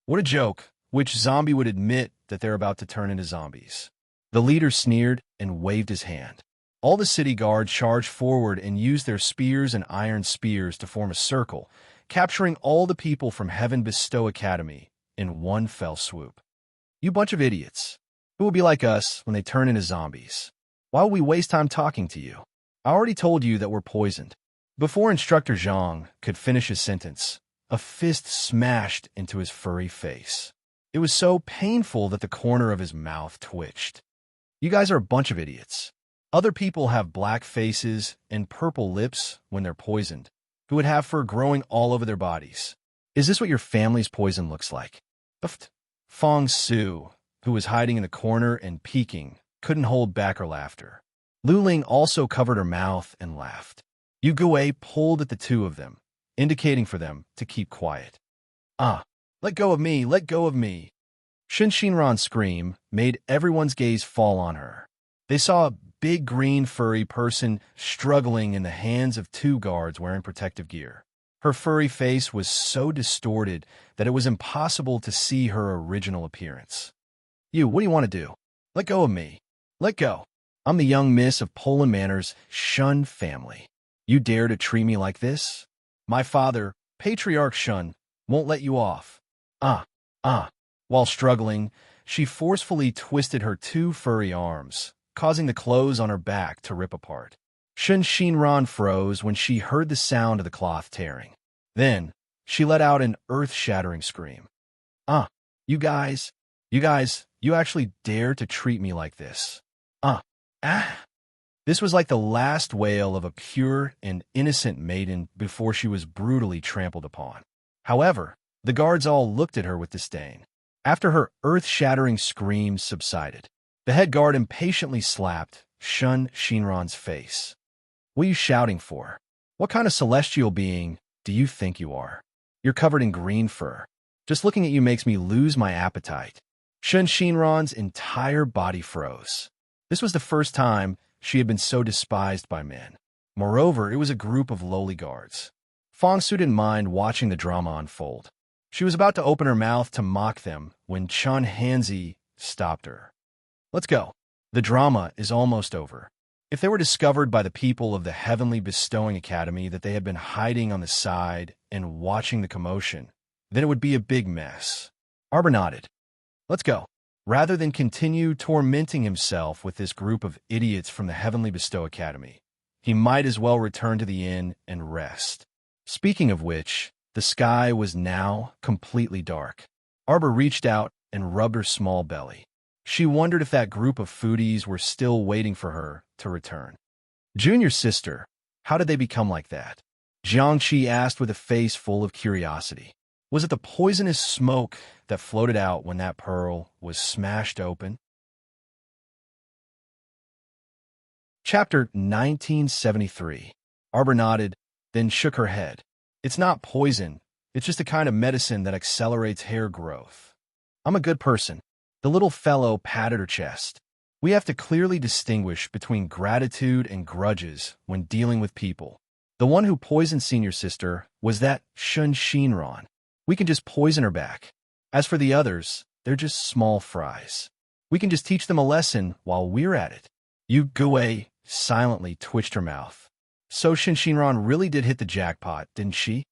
What a joke. Which zombie would admit that they're about to turn into zombies? The leader sneered and waved his hand. All the city guards charged forward and used their spears and iron spears to form a circle, capturing all the people from Heaven Bestow Academy in one fell swoop. You bunch of idiots. Who will be like us when they turn into zombies? Why will we waste time talking to you? I already told you that we're poisoned. Before Instructor Zhang could finish his sentence, a fist smashed into his furry face. It was so painful that the corner of his mouth twitched. You guys are a bunch of idiots. Other people have black faces and purple lips when they're poisoned, who would have fur growing all over their bodies. Is this what your family's poison looks like? Uffed. Fong Su, who was hiding in the corner and peeking, couldn't hold back her laughter. Lu Ling also covered her mouth and laughed. Yu Gui pulled at the two of them, indicating for them to keep quiet. Ah, let go of me, let go of me. Shen Xinran's scream made everyone's gaze fall on her. They saw a big green furry person struggling in the hands of two guards wearing protective gear. Her furry face was so distorted that it was impossible to see her original appearance. You, what do you want to do? Let go of me. Let go. I'm the young miss of Poland Manor's Shun family. You dare to treat me like this? My father, Patriarch Shun, won't let you off. While struggling, she forcefully twisted her two furry arms, causing the clothes on her back to rip apart. Shen Xinran froze when she heard the sound of the cloth tearing. Then, she let out an earth-shattering scream. You guys, you actually dare to treat me like this. This was like the last wail of a pure and innocent maiden before she was brutally trampled upon. However, the guards all looked at her with disdain. After her earth-shattering screams subsided, the head guard impatiently slapped Shun Xinran's face. What are you shouting for? What kind of celestial being do you think you are? You're covered in green fur. Just looking at you makes me lose my appetite. Shun Xinran's entire body froze. This was the first time she had been so despised by men. Moreover, it was a group of lowly guards. Fong Su didn't mind watching the drama unfold. She was about to open her mouth to mock them when Chun Hanzi stopped her. Let's go. The drama is almost over. If they were discovered by the people of the Heavenly Bestowing Academy that they had been hiding on the side and watching the commotion, then it would be a big mess. Arbor nodded. Let's go. Rather than continue tormenting himself with this group of idiots from the Heavenly Bestow Academy, he might as well return to the inn and rest. Speaking of which, the sky was now completely dark. Arbor reached out and rubbed her small belly. She wondered if that group of foodies were still waiting for her to return. Junior sister, how did they become like that? Jiangqi asked with a face full of curiosity. Was it the poisonous smoke that floated out when that pearl was smashed open? Chapter 1973. Arbor nodded, then shook her head. It's not poison. It's just a kind of medicine that accelerates hair growth. I'm a good person. The little fellow patted her chest. We have to clearly distinguish between gratitude and grudges when dealing with people. The one who poisoned senior sister was that Shun Xinran. We can just poison her back. As for the others, they're just small fries. We can just teach them a lesson while we're at it. Yu Gui silently twitched her mouth. So Shen Xinran really did hit the jackpot, didn't she?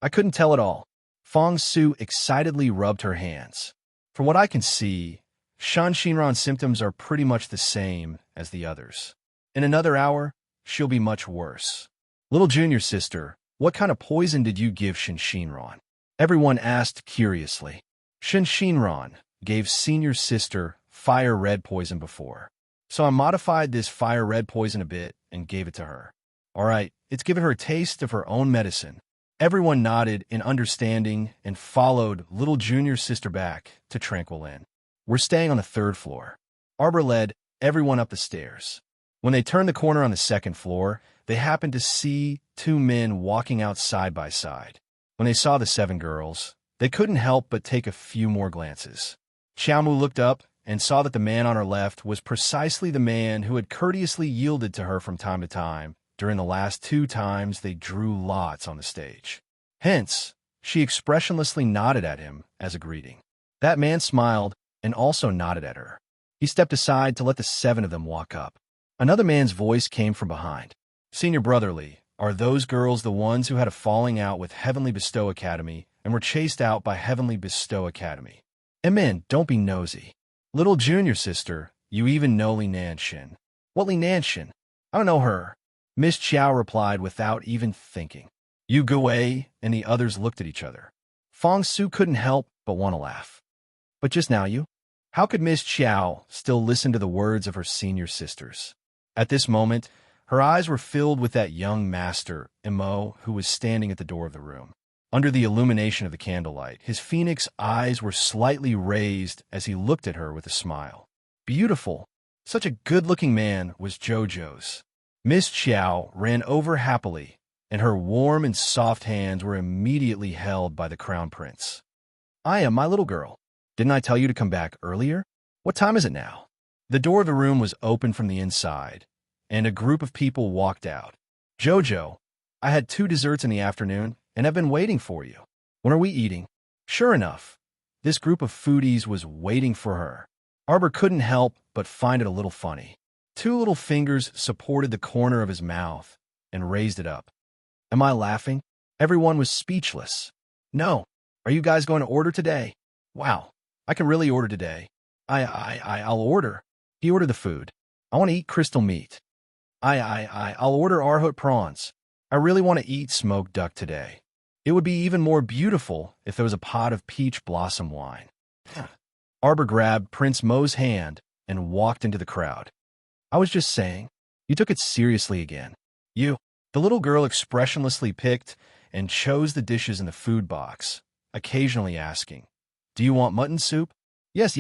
I couldn't tell at all. Fong Su excitedly rubbed her hands. From what I can see, Shan Xinran's symptoms are pretty much the same as the others. In another hour, she'll be much worse. Little junior sister, what kind of poison did you give Shen Xinran? Everyone asked curiously. Shen Xinran gave senior sister fire red poison before, so I modified this fire red poison a bit and gave it to her. All right, it's given her a taste of her own medicine. Everyone nodded in understanding and followed little junior sister back to Tranquil Inn. We're staying on the 3rd floor. Arbor led everyone up the stairs. When they turned the corner on the 2nd floor, they happened to see 2 men walking out side by side. When they saw the 7 girls, they couldn't help but take a few more glances. Xiaomu looked up and saw that the man on her left was precisely the man who had courteously yielded to her from time to time during the last 2 times they drew lots on the stage. Hence, she expressionlessly nodded at him as a greeting. That man smiled and also nodded at her. He stepped aside to let the 7 of them walk up. Another man's voice came from behind. Senior Brotherly, are those girls the ones who had a falling out with Heavenly Bestow Academy and were chased out by Heavenly Bestow Academy? Men, don't be nosy. Little junior sister, you even know Li Nanshin. What Li Nanshin? I don't know her. Miss Chow replied without even thinking. Yu Gui and the others looked at each other. Fong Su couldn't help but want to laugh. But just now how could Miss Chow still listen to the words of her senior sisters? At this moment, Her eyes were filled with that young master, Imo, who was standing at the door of the room. Under the illumination of the candlelight, his phoenix eyes were slightly raised as he looked at her with a smile. Beautiful. Such a good-looking man was Jojo's. Miss Chiao ran over happily, and her warm and soft hands were immediately held by the crown prince. I am my little girl. Didn't I tell you to come back earlier? What time is it now? The door of the room was open from the inside, and a group of people walked out. Jojo, I had 2 desserts in the afternoon, and have been waiting for you. When are we eating? Sure enough, this group of foodies was waiting for her. Arbor couldn't help but find it a little funny. 2 little fingers supported the corner of his mouth and raised it up. Am I laughing? Everyone was speechless. No. Are you guys going to order today? Wow, I can really order today. I'll order. He ordered the food. I want to eat crystal meat. I'll order arhot prawns. I really want to eat smoked duck today. It would be even more beautiful if there was a pot of peach blossom wine. Arbor grabbed Prince Mo's hand and walked into the crowd. I was just saying, you took it seriously again. You. The little girl expressionlessly picked and chose the dishes in the food box, occasionally asking, do you want mutton soup? Yes.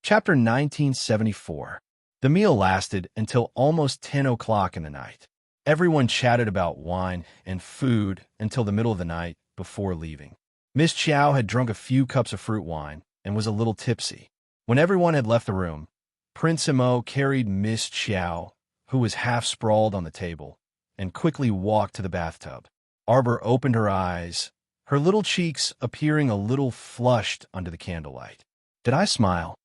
Chapter 1974. The meal lasted until almost 10 o'clock in the night. Everyone chatted about wine and food until the middle of the night before leaving. Miss Chiao had drunk a few cups of fruit wine and was a little tipsy. When everyone had left the room, Prince Imo carried Miss Chiao, who was half sprawled on the table, and quickly walked to the bathtub. Arbor opened her eyes, her little cheeks appearing a little flushed under the candlelight. Did I smile?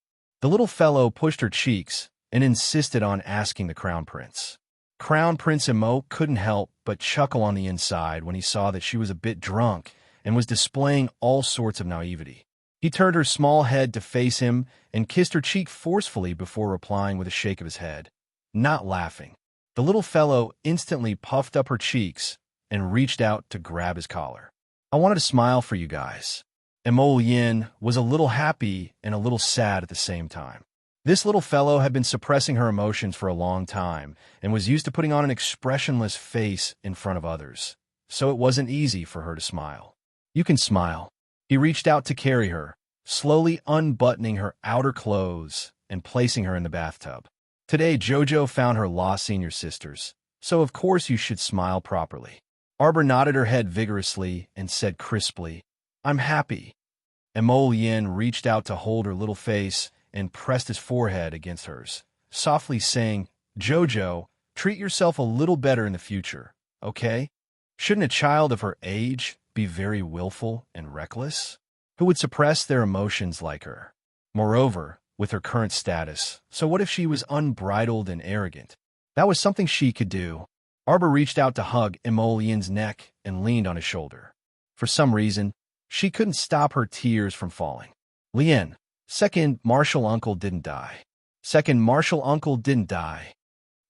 The little fellow pushed her cheeks and insisted on asking the Crown Prince. Crown Prince Imo couldn't help but chuckle on the inside when he saw that she was a bit drunk and was displaying all sorts of naivety. He turned her small head to face him and kissed her cheek forcefully before replying with a shake of his head, not laughing. The little fellow instantly puffed up her cheeks and reached out to grab his collar. I wanted to smile for you guys. Imo Yin was a little happy and a little sad at the same time. This little fellow had been suppressing her emotions for a long time and was used to putting on an expressionless face in front of others, so it wasn't easy for her to smile. You can smile. He reached out to carry her, slowly unbuttoning her outer clothes and placing her in the bathtub. Today, Jojo found her lost senior sisters, so of course you should smile properly. Arbor nodded her head vigorously and said crisply, I'm happy. Imo Yin reached out to hold her little face and pressed his forehead against hers, softly saying, Jojo, treat yourself a little better in the future, okay? Shouldn't a child of her age be very willful and reckless? Who would suppress their emotions like her? Moreover, with her current status, so what if she was unbridled and arrogant? That was something she could do. Arbor reached out to hug Imo Yin's neck and leaned on his shoulder. For some reason, she couldn't stop her tears from falling. Lien, second Marshal Uncle didn't die. Second Marshal Uncle didn't die.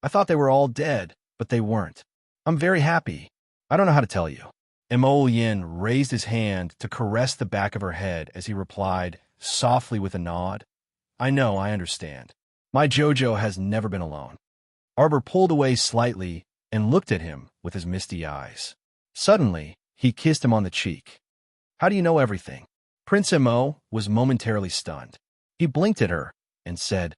I thought they were all dead, but they weren't. I'm very happy. I don't know how to tell you. Imo Yin raised his hand to caress the back of her head as he replied, softly with a nod. I know, I understand. My Jojo has never been alone. Arbor pulled away slightly and looked at him with his misty eyes. Suddenly, he kissed him on the cheek. How do you know everything? Prince Imo was momentarily stunned. He blinked at her and said,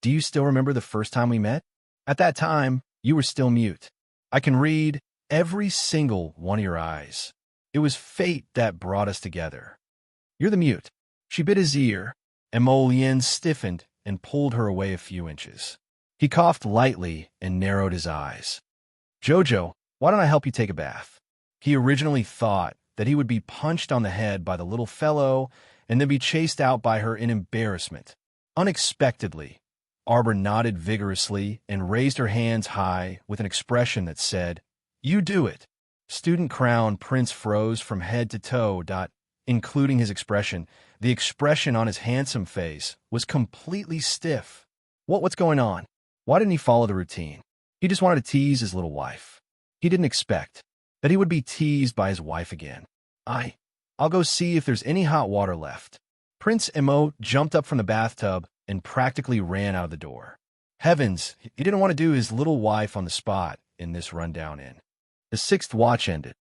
Do you still remember the first time we met? At that time, you were still mute. I can read every single one of your eyes. It was fate that brought us together. You're the mute. She bit his ear. Imo Yin stiffened and pulled her away a few inches. He coughed lightly and narrowed his eyes. Jojo, why don't I help you take a bath? He originally thought that he would be punched on the head by the little fellow and then be chased out by her in embarrassment. Unexpectedly, Arbor nodded vigorously and raised her hands high with an expression that said, You do it. Student Crown Prince froze from head to toe, including his expression. The expression on his handsome face was completely stiff. What's going on? Why didn't he follow the routine? He just wanted to tease his little wife. He didn't expect that he would be teased by his wife again. I'll go see if there's any hot water left. Prince Imo jumped up from the bathtub and practically ran out of the door. Heavens, he didn't want to do his little wife on the spot in this rundown inn. The sixth watch ended.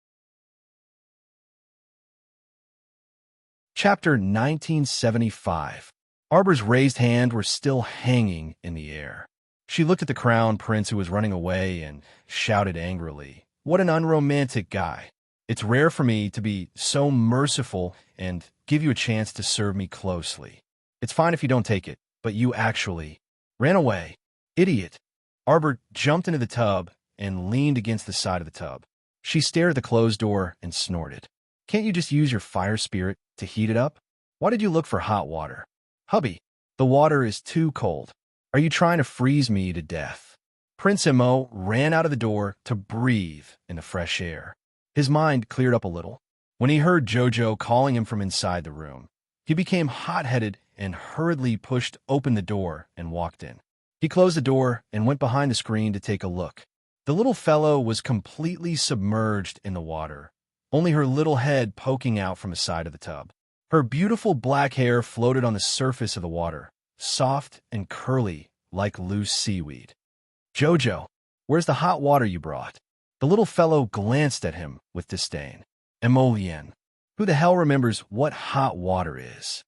Chapter 1975. Arbor's raised hand were still hanging in the air. She looked at the crown prince who was running away and shouted angrily, "What an unromantic guy. It's rare for me to be so merciful and give you a chance to serve me closely. It's fine if you don't take it, but you actually ran away. Idiot." Arbor jumped into the tub and leaned against the side of the tub. She stared at the closed door and snorted. "Can't you just use your fire spirit to heat it up? Why did you look for hot water? Hubby, the water is too cold. Are you trying to freeze me to death?" Prince Mo ran out of the door to breathe in the fresh air. His mind cleared up a little. When he heard Jojo calling him from inside the room, he became hot-headed and hurriedly pushed open the door and walked in. He closed the door and went behind the screen to take a look. The little fellow was completely submerged in the water, only her little head poking out from the side of the tub. Her beautiful black hair floated on the surface of the water, soft and curly like loose seaweed. "Jojo, where's the hot water you brought?" The little fellow glanced at him with disdain. "Emolien, who the hell remembers what hot water is?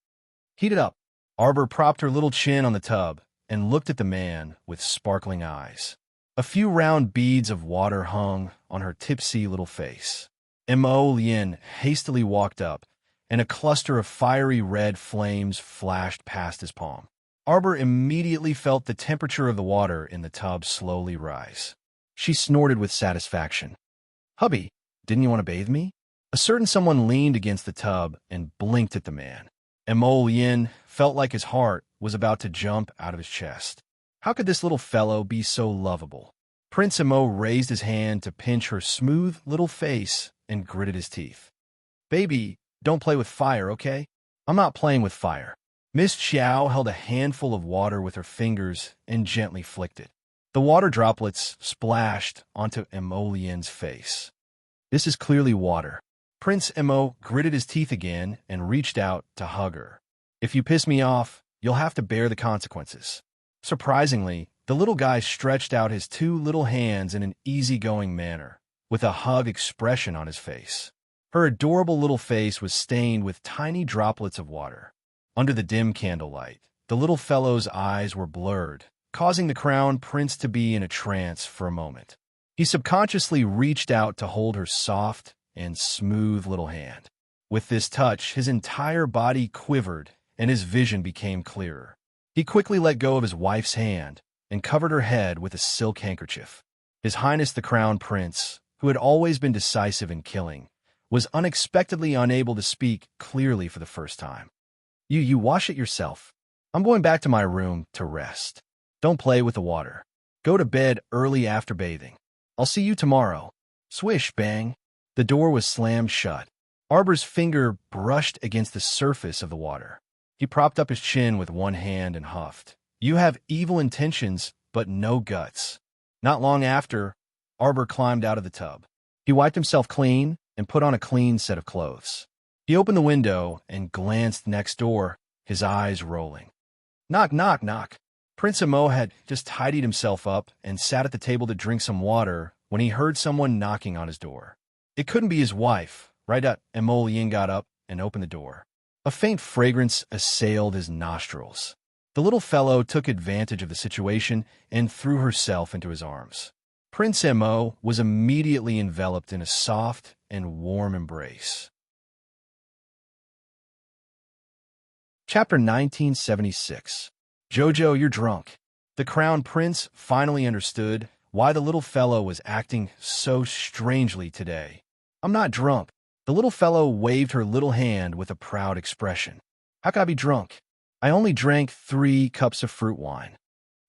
Heat it up." Arbor propped her little chin on the tub and looked at the man with sparkling eyes. A few round beads of water hung on her tipsy little face. Emolien hastily walked up, and a cluster of fiery red flames flashed past his palm. Arbor immediately felt the temperature of the water in the tub slowly rise. She snorted with satisfaction. "Hubby, didn't you want to bathe me?" A certain someone leaned against the tub and blinked at the man. Emolien felt like his heart was about to jump out of his chest. How could this little fellow be so lovable? Prince Mo raised his hand to pinch her smooth little face and gritted his teeth. "Baby, don't play with fire, okay?" "I'm not playing with fire." Miss Xiao held a handful of water with her fingers and gently flicked it. The water droplets splashed onto Emolien's face. "This is clearly water." Prince Mo gritted his teeth again and reached out to hug her. "If you piss me off, you'll have to bear the consequences." Surprisingly, the little guy stretched out his two little hands in an easygoing manner, with a hug expression on his face. Her adorable little face was stained with tiny droplets of water. Under the dim candlelight, the little fellow's eyes were blurred, causing the crown prince to be in a trance for a moment. He subconsciously reached out to hold her soft and smooth little hand. With this touch, his entire body quivered and his vision became clearer. He quickly let go of his wife's hand and covered her head with a silk handkerchief. His Highness the Crown Prince, who had always been decisive in killing, was unexpectedly unable to speak clearly for the first time. You wash it yourself. I'm going back to my room to rest. Don't play with the water. Go to bed early after bathing. I'll see you tomorrow." Swish, bang. The door was slammed shut. Arbor's finger brushed against the surface of the water. He propped up his chin with one hand and huffed. "You have evil intentions, but no guts." Not long after, Arbor climbed out of the tub. He wiped himself clean and put on a clean set of clothes. He opened the window and glanced next door, his eyes rolling. Knock, knock, knock. Prince Mo had just tidied himself up and sat at the table to drink some water when he heard someone knocking on his door. It couldn't be his wife. Right at Emolien got up and opened the door. A faint fragrance assailed his nostrils. The little fellow took advantage of the situation and threw herself into his arms. Prince Mo was immediately enveloped in a soft and warm embrace. Chapter 1976. Jojo, you're drunk. The Crown Prince finally understood why the little fellow was acting so strangely today. I'm not drunk. The little fellow waved her little hand with a proud expression. How could I be drunk? I only drank 3 cups of fruit wine.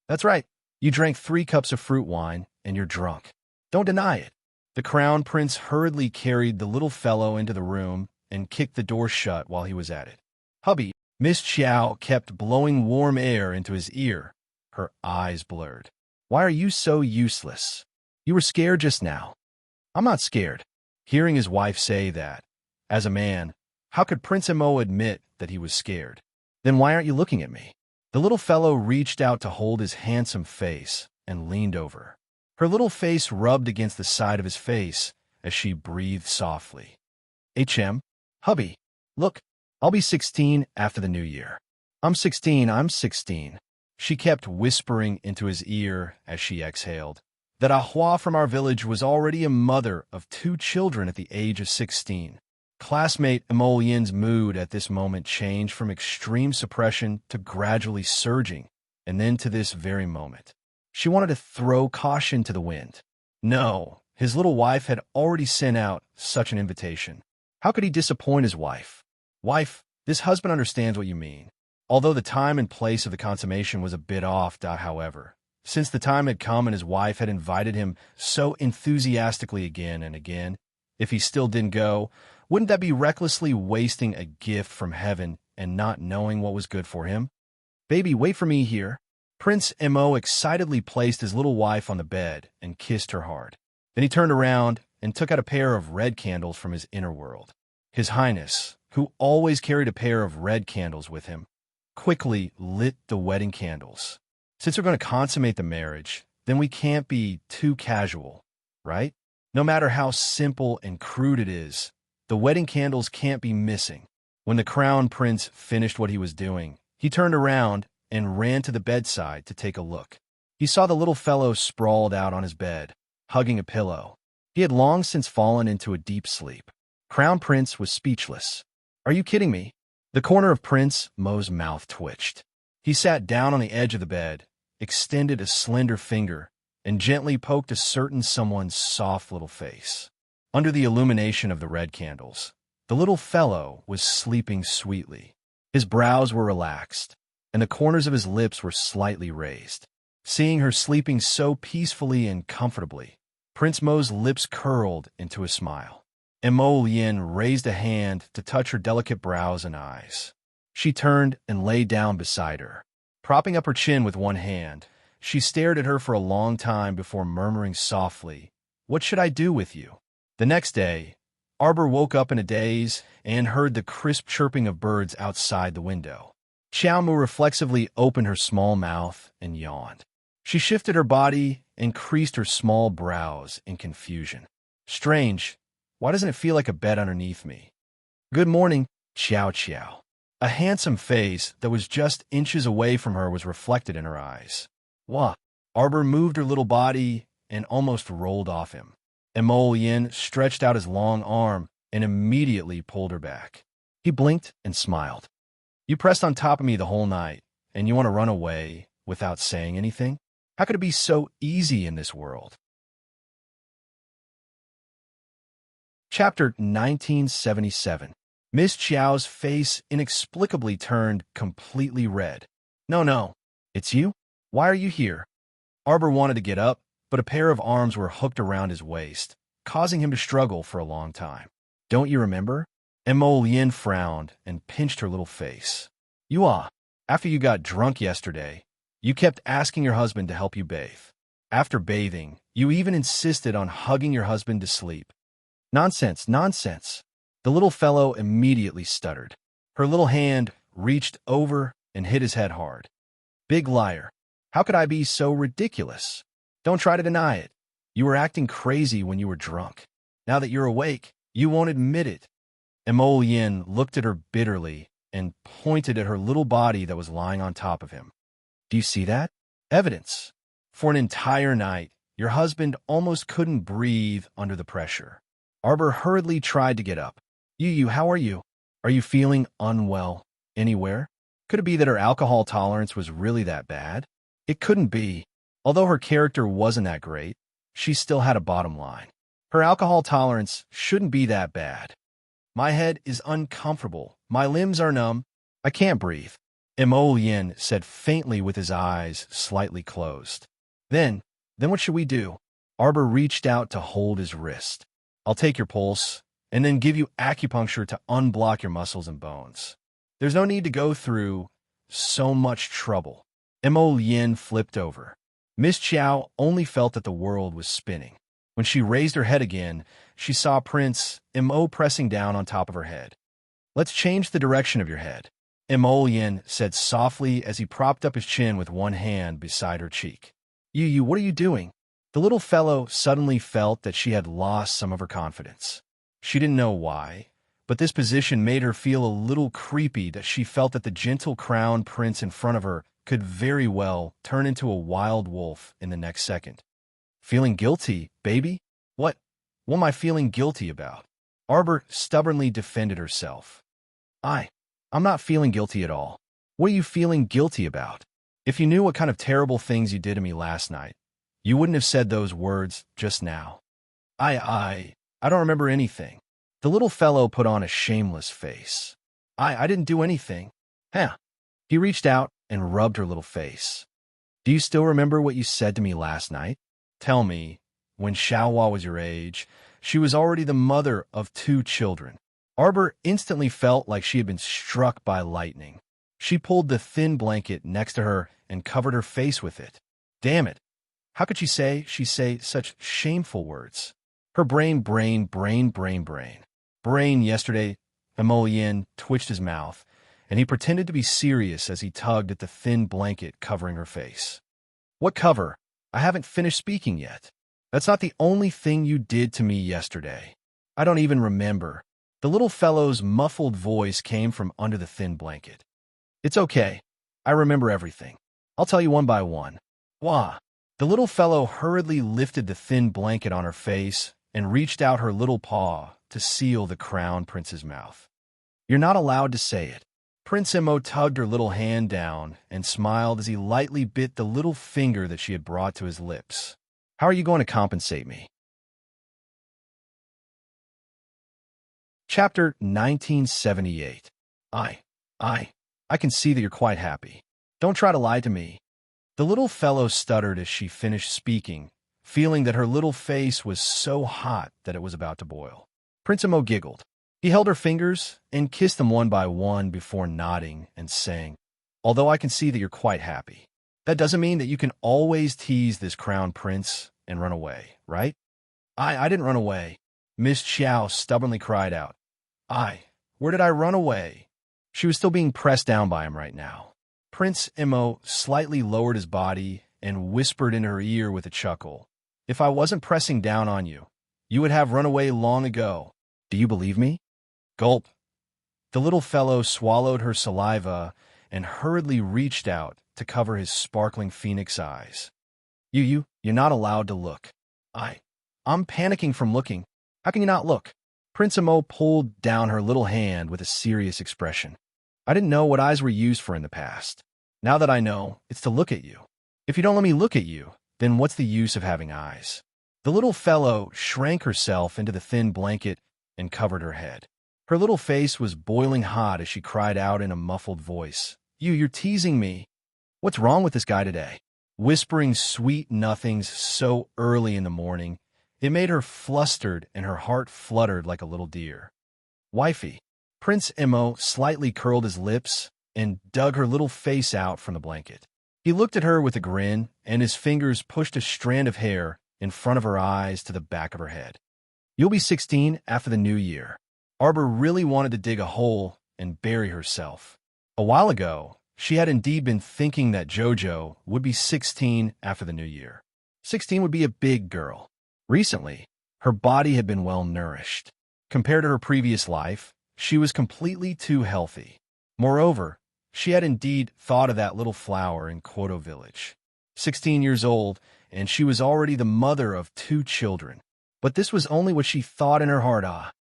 That's right. You drank 3 cups of fruit wine, and you're drunk. Don't deny it. The Crown Prince hurriedly carried the little fellow into the room and kicked the door shut while he was at it. Hubby, Miss Xiao kept blowing warm air into his ear, her eyes blurred. Why are you so useless? You were scared just now. I'm not scared. Hearing his wife say that, as a man, how could Prince Mo admit that he was scared? Then why aren't you looking at me? The little fellow reached out to hold his handsome face and leaned over. Her little face rubbed against the side of his face as she breathed softly. HM, hubby, look, I'll be 16 after the new year. I'm 16. She kept whispering into his ear as she exhaled. That Ahua from our village was already a mother of 2 children at the age of 16. Classmate Emolyen's mood at this moment changed from extreme suppression to gradually surging, and then to this very moment. She wanted to throw caution to the wind. No, his little wife had already sent out such an invitation. How could he disappoint his wife? Wife, this husband understands what you mean. Although the time and place of the consummation was a bit off, however, since the time had come and his wife had invited him so enthusiastically again and again, if he still didn't go, wouldn't that be recklessly wasting a gift from heaven and not knowing what was good for him? Baby, wait for me here. Prince Mo excitedly placed his little wife on the bed and kissed her hard. Then he turned around and took out a pair of red candles from his inner world. His Highness, who always carried a pair of red candles with him, quickly lit the wedding candles. Since we're going to consummate the marriage, then we can't be too casual, right? No matter how simple and crude it is, the wedding candles can't be missing. When the crown prince finished what he was doing, he turned around and ran to the bedside to take a look. He saw the little fellow sprawled out on his bed, hugging a pillow. He had long since fallen into a deep sleep. Crown Prince was speechless. Are you kidding me? The corner of Prince Mo's mouth twitched. He sat down on the edge of the bed, extended a slender finger, and gently poked a certain someone's soft little face. Under the illumination of the red candles, the little fellow was sleeping sweetly. His brows were relaxed, and the corners of his lips were slightly raised. Seeing her sleeping so peacefully and comfortably, Prince Mo's lips curled into a smile. Emolyen raised a hand to touch her delicate brows and eyes. She turned and lay down beside her. Propping up her chin with one hand, she stared at her for a long time before murmuring softly, "What should I do with you?" The next day, Arbor woke up in a daze and heard the crisp chirping of birds outside the window. Xiaomu reflexively opened her small mouth and yawned. She shifted her body and creased her small brows in confusion. Strange, why doesn't it feel like a bed underneath me? Good morning, Xiao Xiao. A handsome face that was just inches away from her was reflected in her eyes. Wah! Arbor moved her little body and almost rolled off him. Emolyen stretched out his long arm and immediately pulled her back. He blinked and smiled. You pressed on top of me the whole night, and you want to run away without saying anything? How could it be so easy in this world? Chapter 1977. Miss Chiao's face inexplicably turned completely red. No, it's you? Why are you here? Arbor wanted to get up, but a pair of arms were hooked around his waist, causing him to struggle for a long time. Don't you remember? Emolyen frowned and pinched her little face. After you got drunk yesterday, you kept asking your husband to help you bathe. After bathing, you even insisted on hugging your husband to sleep. Nonsense. The little fellow immediately stuttered. Her little hand reached over and hit his head hard. Big liar. How could I be so ridiculous? Don't try to deny it. You were acting crazy when you were drunk. Now that you're awake, you won't admit it. Emolyen looked at her bitterly and pointed at her little body that was lying on top of him. Do you see that? Evidence. For an entire night, your husband almost couldn't breathe under the pressure. Arbor hurriedly tried to get up. You, how are you? Are you feeling unwell anywhere? Could it be that her alcohol tolerance was really that bad? It couldn't be. Although her character wasn't that great, she still had a bottom line. Her alcohol tolerance shouldn't be that bad. My head is uncomfortable. My limbs are numb. I can't breathe. Emolyen said faintly with his eyes slightly closed. Then what should we do? Arbor reached out to hold his wrist. I'll take your pulse and then give you acupuncture to unblock your muscles and bones. There's no need to go through so much trouble. Emolyen flipped over. Miss Chiao only felt that the world was spinning. When she raised her head again, she saw Prince Mo pressing down on top of her head. Let's change the direction of your head. Emollion said softly as he propped up his chin with one hand beside her cheek. You, what are you doing? The little fellow suddenly felt that she had lost some of her confidence. She didn't know why, but this position made her feel a little creepy that she felt that the gentle crown prince in front of her could very well turn into a wild wolf in the next second. Feeling guilty, baby? What am I feeling guilty about? Arbor stubbornly defended herself. I'm not feeling guilty at all. What are you feeling guilty about? If you knew what kind of terrible things you did to me last night, you wouldn't have said those words just now. I don't remember anything. The little fellow put on a shameless face. I didn't do anything. Huh. He reached out and rubbed her little face. Do you still remember what you said to me last night? Tell me, when Xiaohua was your age, she was already the mother of 2 children. Arbor instantly felt like she had been struck by lightning. She pulled the thin blanket next to her and covered her face with it. Damn it. How could she say such shameful words? Her brain yesterday, Emollion twitched his mouth, and he pretended to be serious as he tugged at the thin blanket covering her face. What cover? I haven't finished speaking yet. That's not the only thing you did to me yesterday. I don't even remember. The little fellow's muffled voice came from under the thin blanket. It's okay. I remember everything. I'll tell you one by one. Wah. The little fellow hurriedly lifted the thin blanket on her face and reached out her little paw to seal the crown prince's mouth. You're not allowed to say it. Prince Emo tugged her little hand down and smiled as he lightly bit the little finger that she had brought to his lips. How are you going to compensate me? Chapter 1978. I can see that you're quite happy. Don't try to lie to me. The little fellow stuttered as she finished speaking, feeling that her little face was so hot that it was about to boil. Prince Emo giggled. He held her fingers and kissed them one by one before nodding and saying, although I can see that you're quite happy, that doesn't mean that you can always tease this crown prince and run away, right? I didn't run away. Miss Xiao stubbornly cried out. Where did I run away? She was still being pressed down by him right now. Prince Emo slightly lowered his body and whispered in her ear with a chuckle. If I wasn't pressing down on you, you would have run away long ago. Do you believe me? Gulp. The little fellow swallowed her saliva and hurriedly reached out to cover his sparkling phoenix eyes. You're not allowed to look. I'm panicking from looking. How can you not look? Prince Emo pulled down her little hand with a serious expression. I didn't know what eyes were used for in the past. Now that I know, it's to look at you. If you don't let me look at you, then what's the use of having eyes? The little fellow shrank herself into the thin blanket and covered her head. Her little face was boiling hot as she cried out in a muffled voice. You're teasing me. What's wrong with this guy today? Whispering sweet nothings so early in the morning, it made her flustered and her heart fluttered like a little deer. Wifey. Prince Emo slightly curled his lips and dug her little face out from the blanket. He looked at her with a grin, and his fingers pushed a strand of hair in front of her eyes to the back of her head. You'll be 16 after the new year. Arbor really wanted to dig a hole and bury herself. A while ago, she had indeed been thinking that JoJo would be 16 after the new year. 16 would be a big girl. Recently, her body had been well nourished. Compared to her previous life, she was completely too healthy. Moreover, she had indeed thought of that little flower in Kyoto Village. 16 years old, and she was already the mother of 2 children. But this was only what she thought in her heart.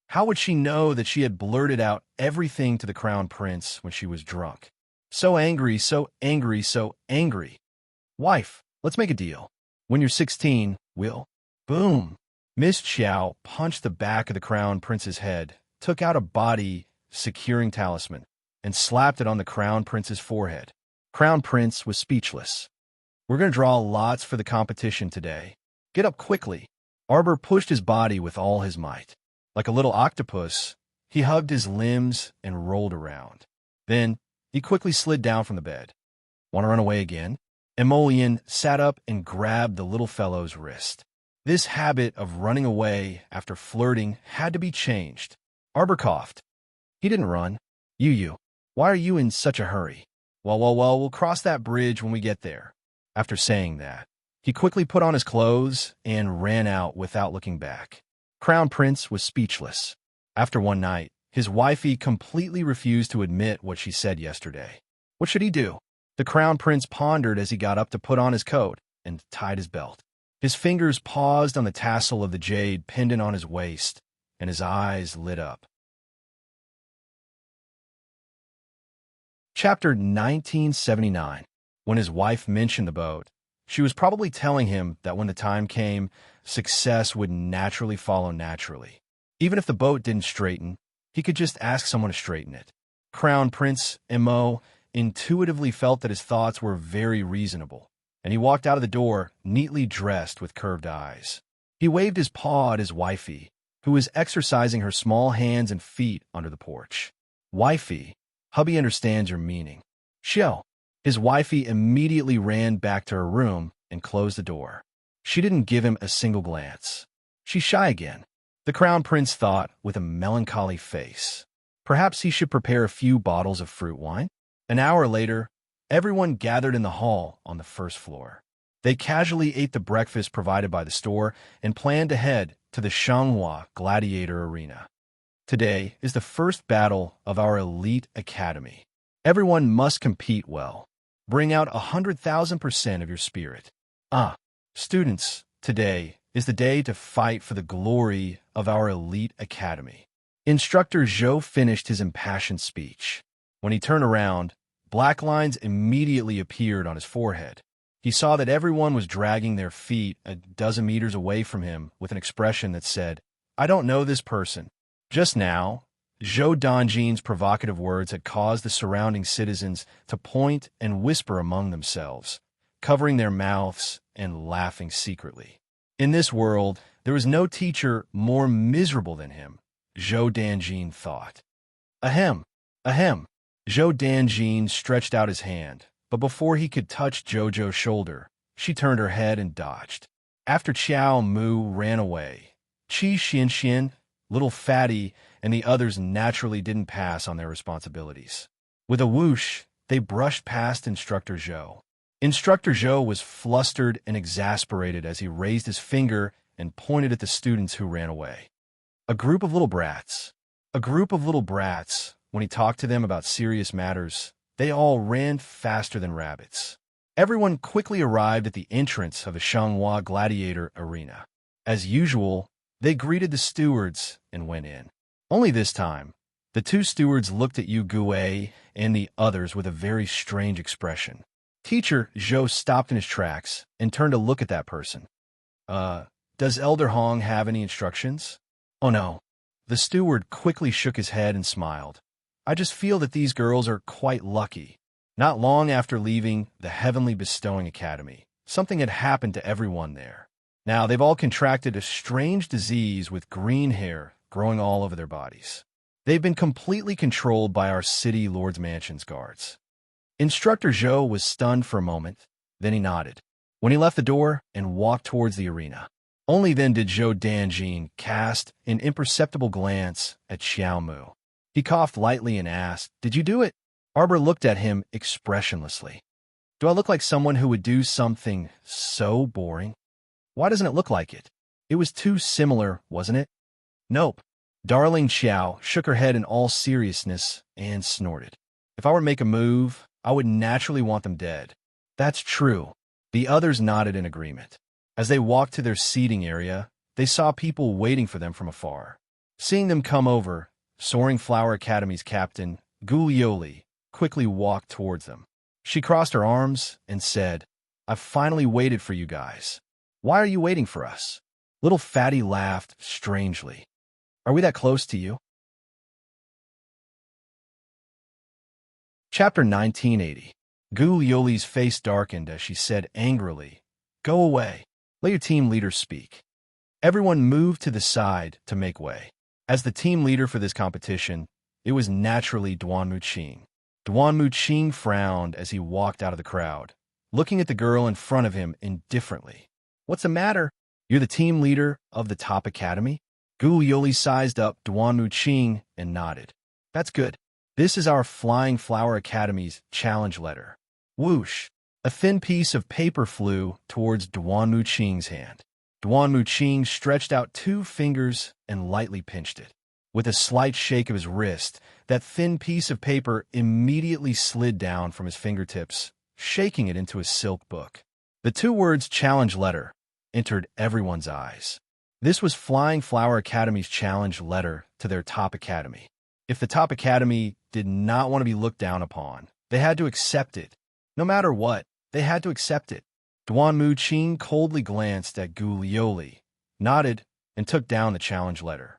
How would she know that she had blurted out everything to the crown prince when she was drunk? So angry, so angry, so angry. Wife, let's make a deal. When you're 16, we'll... Boom! Miss Xiao punched the back of the crown prince's head, took out a body securing talisman, and slapped it on the crown prince's forehead. Crown prince was speechless. We're going to draw lots for the competition today. Get up quickly. Arbor pushed his body with all his might. Like a little octopus, he hugged his limbs and rolled around. Then, he quickly slid down from the bed. Want to run away again? Emollion sat up and grabbed the little fellow's wrist. This habit of running away after flirting had to be changed. Arbor coughed. He didn't run. You. Why are you in such a hurry? Well, we'll cross that bridge when we get there. After saying that, he quickly put on his clothes and ran out without looking back. Crown Prince was speechless. After one night, his wifey completely refused to admit what she said yesterday. What should he do? The Crown Prince pondered as he got up to put on his coat and tied his belt. His fingers paused on the tassel of the jade pendant on his waist, and his eyes lit up. Chapter 1979. When his wife mentioned the boat, she was probably telling him that when the time came, success would naturally follow naturally. Even if the boat didn't straighten, he could just ask someone to straighten it. Crown Prince Mo intuitively felt that his thoughts were very reasonable, and he walked out of the door, neatly dressed with curved eyes. He waved his paw at his wifey, who was exercising her small hands and feet under the porch. Wifey, hubby understands your meaning. Shell. His wifey immediately ran back to her room and closed the door. She didn't give him a single glance. She's shy again, the Crown Prince thought with a melancholy face. Perhaps he should prepare a few bottles of fruit wine? An hour later, everyone gathered in the hall on the first floor. They casually ate the breakfast provided by the store and planned to head to the Shanghua Gladiator Arena. Today is the first battle of our elite academy. Everyone must compete well. Bring out 100,000% of your spirit. Students, today is the day to fight for the glory of our elite academy. Instructor Zhou finished his impassioned speech. When he turned around, black lines immediately appeared on his forehead. He saw that everyone was dragging their feet a dozen meters away from him with an expression that said, "I don't know this person." Just now, Zhou Donjin's provocative words had caused the surrounding citizens to point and whisper among themselves, covering their mouths and laughing secretly. In this world, there was no teacher more miserable than him, Zhou Donjin thought. Ahem, ahem. Zhou Donjin stretched out his hand, but before he could touch Jojo's shoulder, she turned her head and dodged. After Qiao Mu ran away, Qi Xianxian, Little Fatty, and the others naturally didn't pass on their responsibilities. With a whoosh, they brushed past Instructor Zhou. Instructor Zhou was flustered and exasperated as he raised his finger and pointed at the students who ran away. A group of little brats. When he talked to them about serious matters, they all ran faster than rabbits. Everyone quickly arrived at the entrance of the Shanghua Gladiator Arena. As usual, they greeted the stewards and went in. Only this time, the two stewards looked at Yu Gue and the others with a very strange expression. Teacher Zhou stopped in his tracks and turned to look at that person. Does Elder Hong have any instructions? Oh no. The steward quickly shook his head and smiled. I just feel that these girls are quite lucky. Not long after leaving the Heavenly Bestowing Academy, something had happened to everyone there. Now they've all contracted a strange disease with green hair growing all over their bodies. They've been completely controlled by our city Lord's Mansion's guards. Instructor Zhou was stunned for a moment, then he nodded. When he left the door and walked towards the arena, only then did Zhou Donjin cast an imperceptible glance at Qiao Mu. He coughed lightly and asked, "Did you do it?" Arbor looked at him expressionlessly. "Do I look like someone who would do something so boring? Why doesn't it look like it? It was too similar, wasn't it?" "Nope." Darling Qiao shook her head in all seriousness and snorted. "If I were to make a move, I would naturally want them dead." "That's true." The others nodded in agreement. As they walked to their seating area, they saw people waiting for them from afar. Seeing them come over, Soaring Flower Academy's captain, Gulioli, quickly walked towards them. She crossed her arms and said, "I've finally waited for you guys. Why are you waiting for us?" Little Fatty laughed strangely. "Are we that close to you?" Chapter 1980. Gulioli's face darkened as she said angrily, "Go away. Let your team leader speak." Everyone moved to the side to make way. As the team leader for this competition, it was naturally Duan Muqing. Duan Muqing frowned as he walked out of the crowd, looking at the girl in front of him indifferently. "What's the matter? You're the team leader of the top academy?" Gulioli sized up Duan Muqing and nodded. "That's good. This is our Flying Flower Academy's challenge letter. Whoosh! A thin piece of paper flew towards Duan Muqing's hand. Duan Muqing stretched out 2 fingers and lightly pinched it. With a slight shake of his wrist, that thin piece of paper immediately slid down from his fingertips, shaking it into a silk book. The 2 words challenge letter entered everyone's eyes. This was Flying Flower Academy's challenge letter to their top academy. If the top academy did not want to be looked down upon, they had to accept it. No matter what, they had to accept it. Duan Muqing coldly glanced at Gu Lioli, nodded, and took down the challenge letter.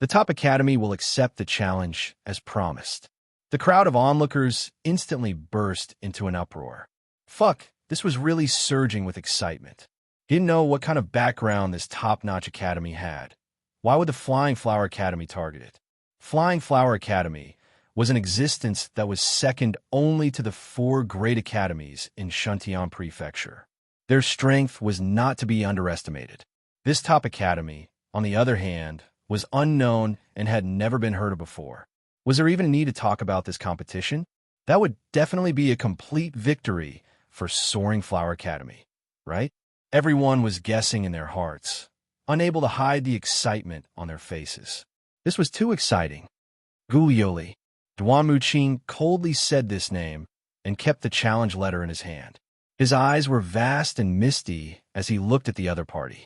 The top academy will accept the challenge as promised. The crowd of onlookers instantly burst into an uproar. Fuck, this was really surging with excitement. He didn't know what kind of background this top-notch academy had. Why would the Flying Flower Academy target it? Flying Flower Academy was an existence that was second only to the 4 great academies in Shuntian Prefecture. Their strength was not to be underestimated. This top academy, on the other hand, was unknown and had never been heard of before. Was there even a need to talk about this competition? That would definitely be a complete victory for Soaring Flower Academy, right? Everyone was guessing in their hearts, unable to hide the excitement on their faces. This was too exciting. Gulioli. Duan Muqing coldly said this name and kept the challenge letter in his hand. His eyes were vast and misty as he looked at the other party.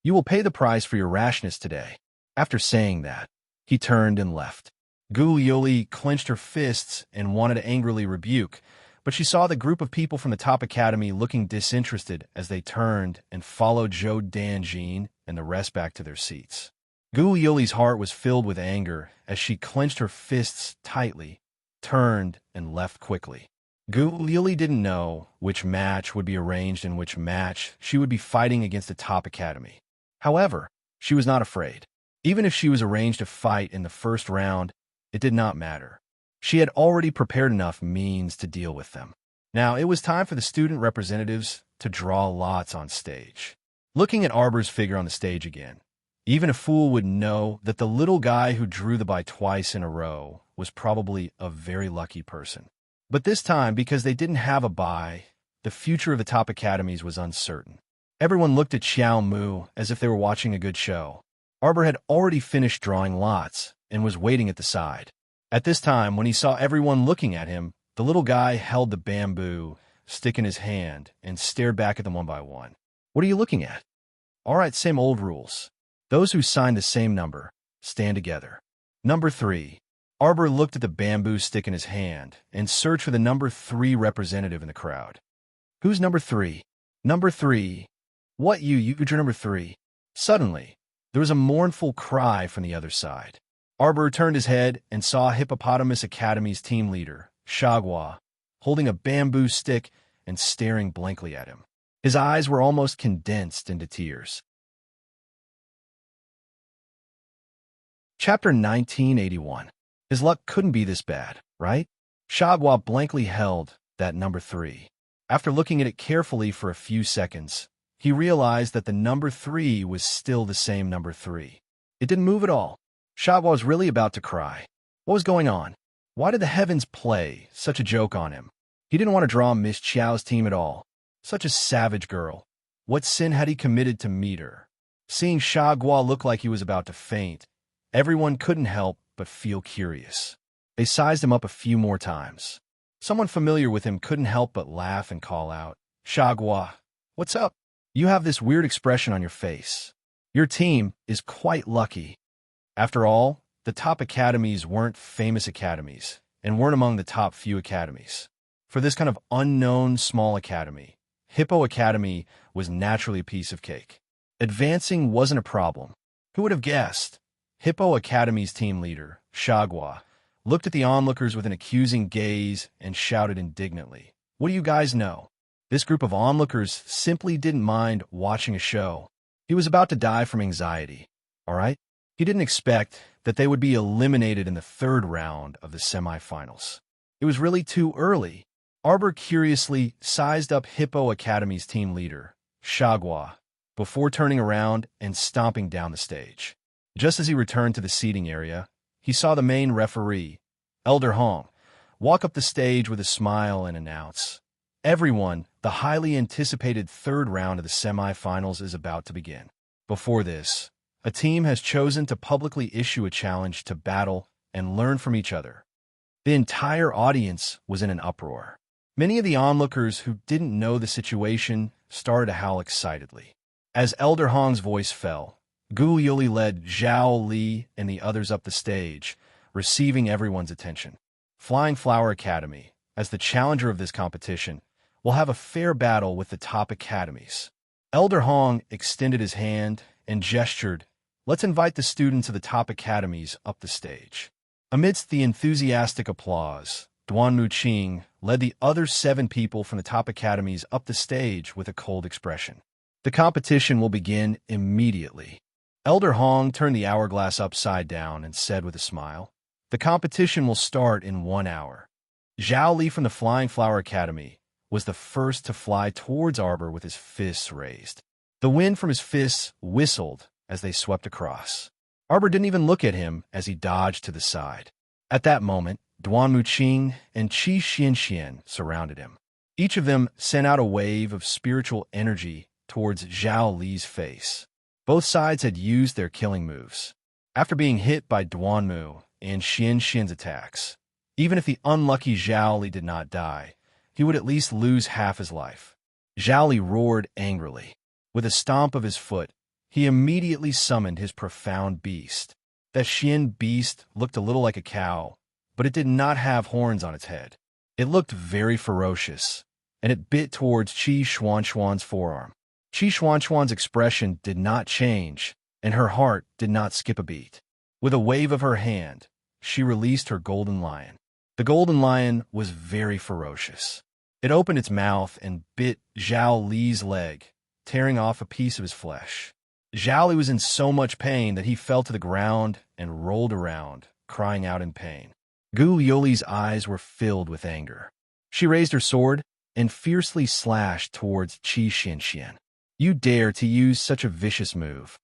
You will pay the price for your rashness today. After saying that, he turned and left. Gulioli clenched her fists and wanted to angrily rebuke, but she saw the group of people from the top academy looking disinterested as they turned and followed Zhou Danjin and the rest back to their seats. Gulioli's heart was filled with anger as she clenched her fists tightly, turned, and left quickly. Gulioli didn't know which match would be arranged and which match she would be fighting against the top academy. However, she was not afraid. Even if she was arranged to fight in the first round, it did not matter. She had already prepared enough means to deal with them. Now, it was time for the student representatives to draw lots on stage. Looking at Arbor's figure on the stage again, even a fool would know that the little guy who drew the bye twice in a row was probably a very lucky person. But this time, because they didn't have a bye, the future of the top academies was uncertain. Everyone looked at Xiao Mu as if they were watching a good show. Arbor had already finished drawing lots and was waiting at the side. At this time, when he saw everyone looking at him, the little guy held the bamboo stick in his hand and stared back at them one by one. What are you looking at? All right, same old rules. Those who sign the same number stand together. Number 3. Arbor looked at the bamboo stick in his hand and searched for the number 3 representative in the crowd. Who's number 3? Number 3. What, you're number 3? Suddenly, there was a mournful cry from the other side. Arbor turned his head and saw Hippopotamus Academy's team leader, Shagwa, holding a bamboo stick and staring blankly at him. His eyes were almost condensed into tears. Chapter 1981. His luck couldn't be this bad, right? Shagwa blankly held that number 3. After looking at it carefully for a few seconds, he realized that the number 3 was still the same number 3. It didn't move at all. Shagwa was really about to cry. What was going on? Why did the heavens play such a joke on him? He didn't want to draw Miss Chiao's team at all. Such a savage girl. What sin had he committed to meet her? Seeing Shagwa look like he was about to faint, everyone couldn't help but feel curious. They sized him up a few more times. Someone familiar with him couldn't help but laugh and call out, "Shagwa, what's up? You have this weird expression on your face. Your team is quite lucky." After all, the top academies weren't famous academies and weren't among the top few academies. For this kind of unknown small academy, Hippo Academy was naturally a piece of cake. Advancing wasn't a problem. Who would have guessed? Hippo Academy's team leader, Shagwa, looked at the onlookers with an accusing gaze and shouted indignantly, "What do you guys know?" This group of onlookers simply didn't mind watching a show. He was about to die from anxiety, all right? He didn't expect that they would be eliminated in the 3rd round of the semifinals. It was really too early. Arbor curiously sized up Hippo Academy's team leader, Shagwa, before turning around and stomping down the stage. Just as he returned to the seating area, he saw the main referee, Elder Hong, walk up the stage with a smile and announce, "Everyone, the highly anticipated third round of the semi-finals is about to begin." Before this, a team has chosen to publicly issue a challenge to battle and learn from each other. The entire audience was in an uproar. Many of the onlookers who didn't know the situation started to howl excitedly. As Elder Hong's voice fell, Gu Yuli led Zhao Li and the others up the stage, receiving everyone's attention. Flying Flower Academy, as the challenger of this competition, will have a fair battle with the top academies. Elder Hong extended his hand and gestured, "Let's invite the students of the top academies up the stage." Amidst the enthusiastic applause, Duan Muqing led the other 7 people from the top academies up the stage with a cold expression. The competition will begin immediately. Elder Hong turned the hourglass upside down and said with a smile, "The competition will start in 1 hour." Zhao Li from the Flying Flower Academy was the first to fly towards Arbor with his fists raised. The wind from his fists whistled as they swept across. Arbor didn't even look at him as he dodged to the side. At that moment, Duan Muqing and Qi Xianxian surrounded him. Each of them sent out a wave of spiritual energy towards Zhao Li's face. Both sides had used their killing moves. After being hit by Duanmu and Xianxian's attacks, even if the unlucky Zhao Li did not die, he would at least lose half his life. Zhao Li roared angrily. With a stomp of his foot, he immediately summoned his profound beast. That Xian beast looked a little like a cow, but it did not have horns on its head. It looked very ferocious, and it bit towards Qi Xuanxuan's forearm. Qi Xuanxuan's expression did not change, and her heart did not skip a beat. With a wave of her hand, she released her golden lion. The golden lion was very ferocious. It opened its mouth and bit Zhao Li's leg, tearing off a piece of his flesh. Zhao Li was in so much pain that he fell to the ground and rolled around, crying out in pain. Gu Yoli's eyes were filled with anger. She raised her sword and fiercely slashed towards Qi Xianxian. "You dare to use such a vicious move."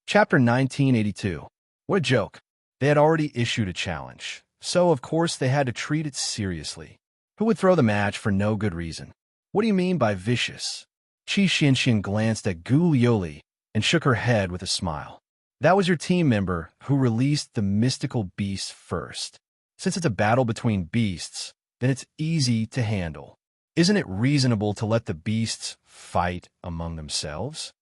Chapter 1982. What a joke. They had already issued a challenge, so of course they had to treat it seriously. Who would throw the match for no good reason? "What do you mean by vicious?" Qi Xianxian glanced at Gu Yoli and shook her head with a smile. "That was your team member who released the mystical beast first. Since it's a battle between beasts, then it's easy to handle. Isn't it reasonable to let the beasts fight among themselves?"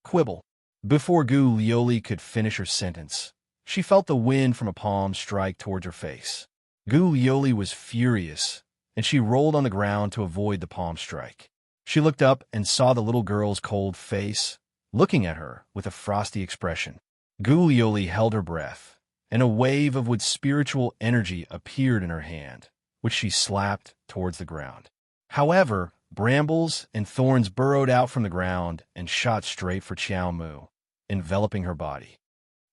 Quibble. Before Gu Yoli could finish her sentence, she felt the wind from a palm strike towards her face. Gu Yoli was furious, and she rolled on the ground to avoid the palm strike. She looked up and saw the little girl's cold face, looking at her with a frosty expression. Gu Yoli held her breath, and a wave of wood spiritual energy appeared in her hand, which she slapped towards the ground. However, brambles and thorns burrowed out from the ground and shot straight for Qiao Mu, enveloping her body.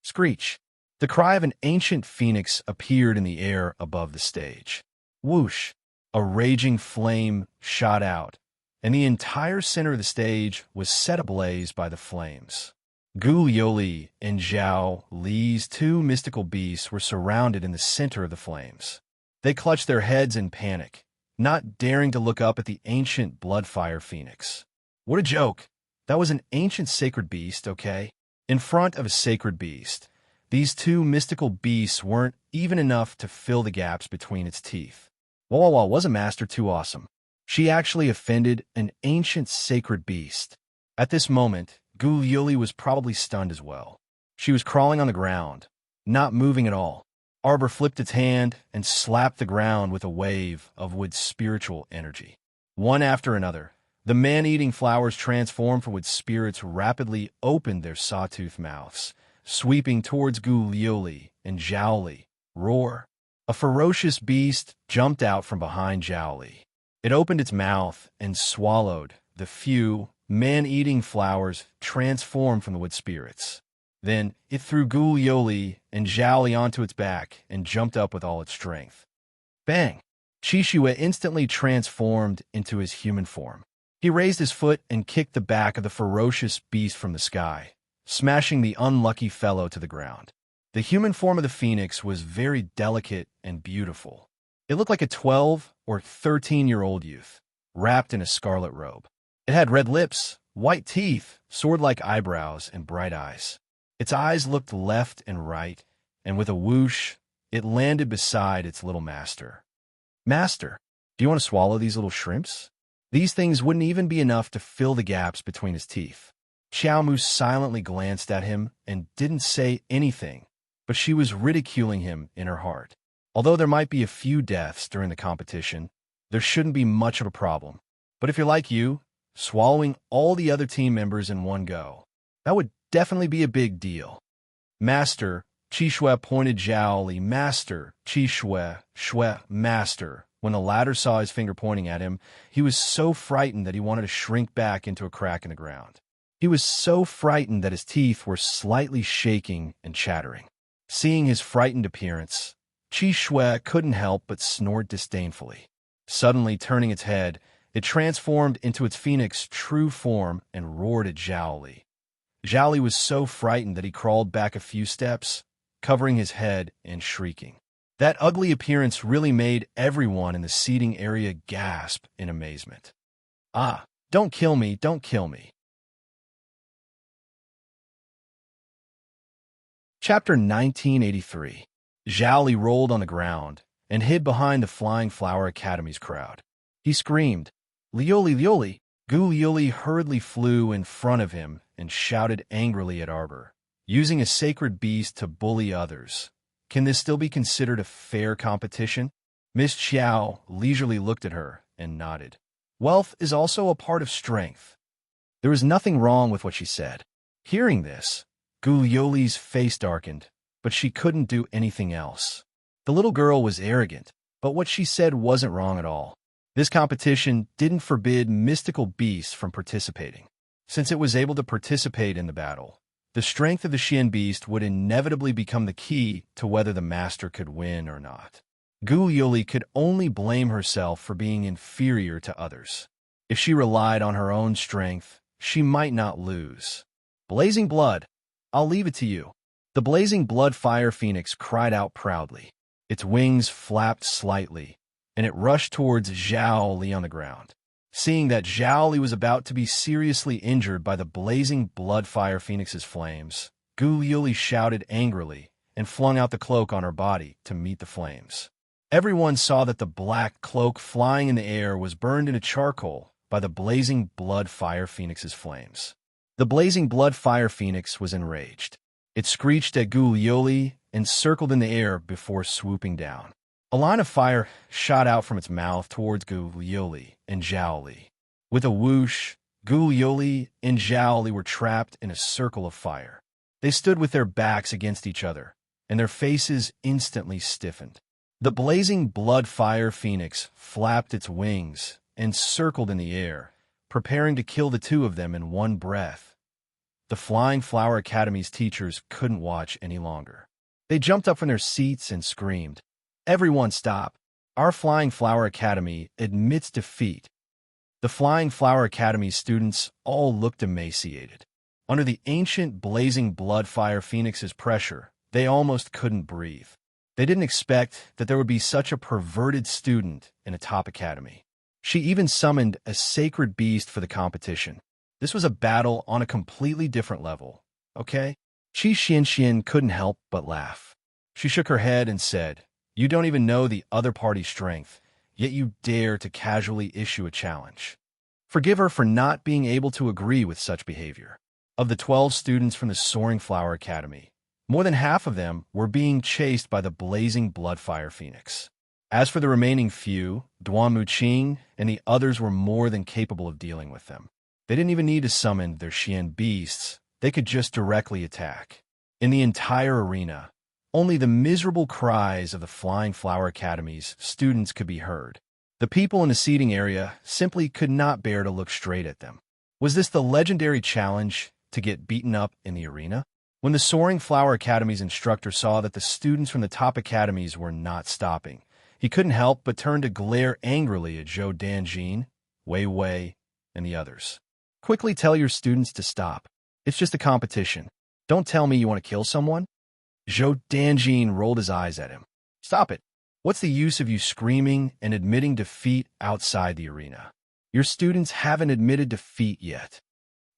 Screech! The cry of an ancient phoenix appeared in the air above the stage. Whoosh! A raging flame shot out, and the entire center of the stage was set ablaze by the flames. Gu Yoli and Zhao Li's 2 mystical beasts were surrounded in the center of the flames. They clutched their heads in panic, not daring to look up at the ancient bloodfire phoenix. What a joke! That was an ancient sacred beast, okay? In front of a sacred beast, these 2 mystical beasts weren't even enough to fill the gaps between its teeth. Wah, was a master too awesome. She actually offended an ancient sacred beast. At this moment, Gu Yuli was probably stunned as well. She was crawling on the ground, not moving at all. Arbor flipped its hand and slapped the ground with a wave of wood spiritual energy. One after another, the man-eating flowers transformed from wood spirits rapidly opened their sawtooth mouths, sweeping towards Gu Yuli and Zhao Li. Roar! A ferocious beast jumped out from behind Zhao Li. It opened its mouth and swallowed the few man-eating flowers transformed from the wood spirits. Then it threw Gu Yoli and Zhao Li onto its back and jumped up with all its strength. Bang! Qishue instantly transformed into his human form. He raised his foot and kicked the back of the ferocious beast from the sky, smashing the unlucky fellow to the ground. The human form of the phoenix was very delicate and beautiful. It looked like a 12 or 13-year-old youth, wrapped in a scarlet robe. It had red lips, white teeth, sword-like eyebrows, and bright eyes. Its eyes looked left and right, and with a whoosh, it landed beside its little master. Master, do you want to swallow these little shrimps? These things wouldn't even be enough to fill the gaps between his teeth. Xiao Mu silently glanced at him and didn't say anything, but she was ridiculing him in her heart. Although there might be a few deaths during the competition, there shouldn't be much of a problem. But if you're like you, swallowing all the other team members in one go, that would definitely be a big deal. Master, Qi Shui pointed Zhao Li. Master, Qi Shui, Master. When the latter saw his finger pointing at him, he was so frightened that he wanted to shrink back into a crack in the ground. He was so frightened that his teeth were slightly shaking and chattering. Seeing his frightened appearance, Qi Shui couldn't help but snort disdainfully. Suddenly turning its head, it transformed into its phoenix true form and roared at Zhao Li. Zhao Li was so frightened that he crawled back a few steps, covering his head and shrieking. That ugly appearance really made everyone in the seating area gasp in amazement. Ah, don't kill me, don't kill me. Chapter 1983. Zhao Li rolled on the ground and hid behind the Flying Flower Academy's crowd. He screamed, Lioli, Lioli! Gu Lioli hurriedly flew in front of him and shouted angrily at Arbor, using a sacred beast to bully others. Can this still be considered a fair competition? Miss Xiao leisurely looked at her and nodded. Wealth is also a part of strength. There was nothing wrong with what she said. Hearing this, Gu Lioli's face darkened, but she couldn't do anything else. The little girl was arrogant, but what she said wasn't wrong at all. This competition didn't forbid mystical beasts from participating. Since it was able to participate in the battle, the strength of the Xian beast would inevitably become the key to whether the master could win or not. Gu Lioli could only blame herself for being inferior to others. If she relied on her own strength, she might not lose. Blazing blood, I'll leave it to you. The blazing blood fire phoenix cried out proudly. Its wings flapped slightly, and it rushed towards Zhao Li on the ground. Seeing that Zhao Li was about to be seriously injured by the blazing blood fire phoenix's flames, Gu Lioli shouted angrily and flung out the cloak on her body to meet the flames. Everyone saw that the black cloak flying in the air was burned into charcoal by the blazing blood fire phoenix's flames. The blazing blood fire phoenix was enraged. It screeched at Gu Lioli and circled in the air before swooping down. A line of fire shot out from its mouth towards Gu Lioli and Zhao Li. With a whoosh, Gu Lioli and Zhao Li were trapped in a circle of fire. They stood with their backs against each other, and their faces instantly stiffened. The blazing blood fire phoenix flapped its wings and circled in the air, preparing to kill the two of them in one breath. The Flying Flower Academy's teachers couldn't watch any longer. They jumped up from their seats and screamed, Everyone stop! Our Flying Flower Academy admits defeat. The Flying Flower Academy's students all looked emaciated. Under the ancient blazing blood fire phoenix's pressure, they almost couldn't breathe. They didn't expect that there would be such a perverted student in a top academy. She even summoned a sacred beast for the competition. This was a battle on a completely different level, okay? Qi Xianxian couldn't help but laugh. She shook her head and said, You don't even know the other party's strength, yet you dare to casually issue a challenge. Forgive her for not being able to agree with such behavior. Of the 12 students from the Soaring Flower Academy, more than half of them were being chased by the blazing bloodfire phoenix. As for the remaining few, Duan Muqing and the others were more than capable of dealing with them. They didn't even need to summon their Xian beasts, they could just directly attack. In the entire arena, only the miserable cries of the Flying Flower Academy's students could be heard. The people in the seating area simply could not bear to look straight at them. Was this the legendary challenge to get beaten up in the arena? When the Soaring Flower Academy's instructor saw that the students from the top academies were not stopping, he couldn't help but turn to glare angrily at Zhou Danjin, Wei Wei, and the others. Quickly tell your students to stop. It's just a competition. Don't tell me you want to kill someone. Zhou Danjin rolled his eyes at him. Stop it. What's the use of you screaming and admitting defeat outside the arena? Your students haven't admitted defeat yet.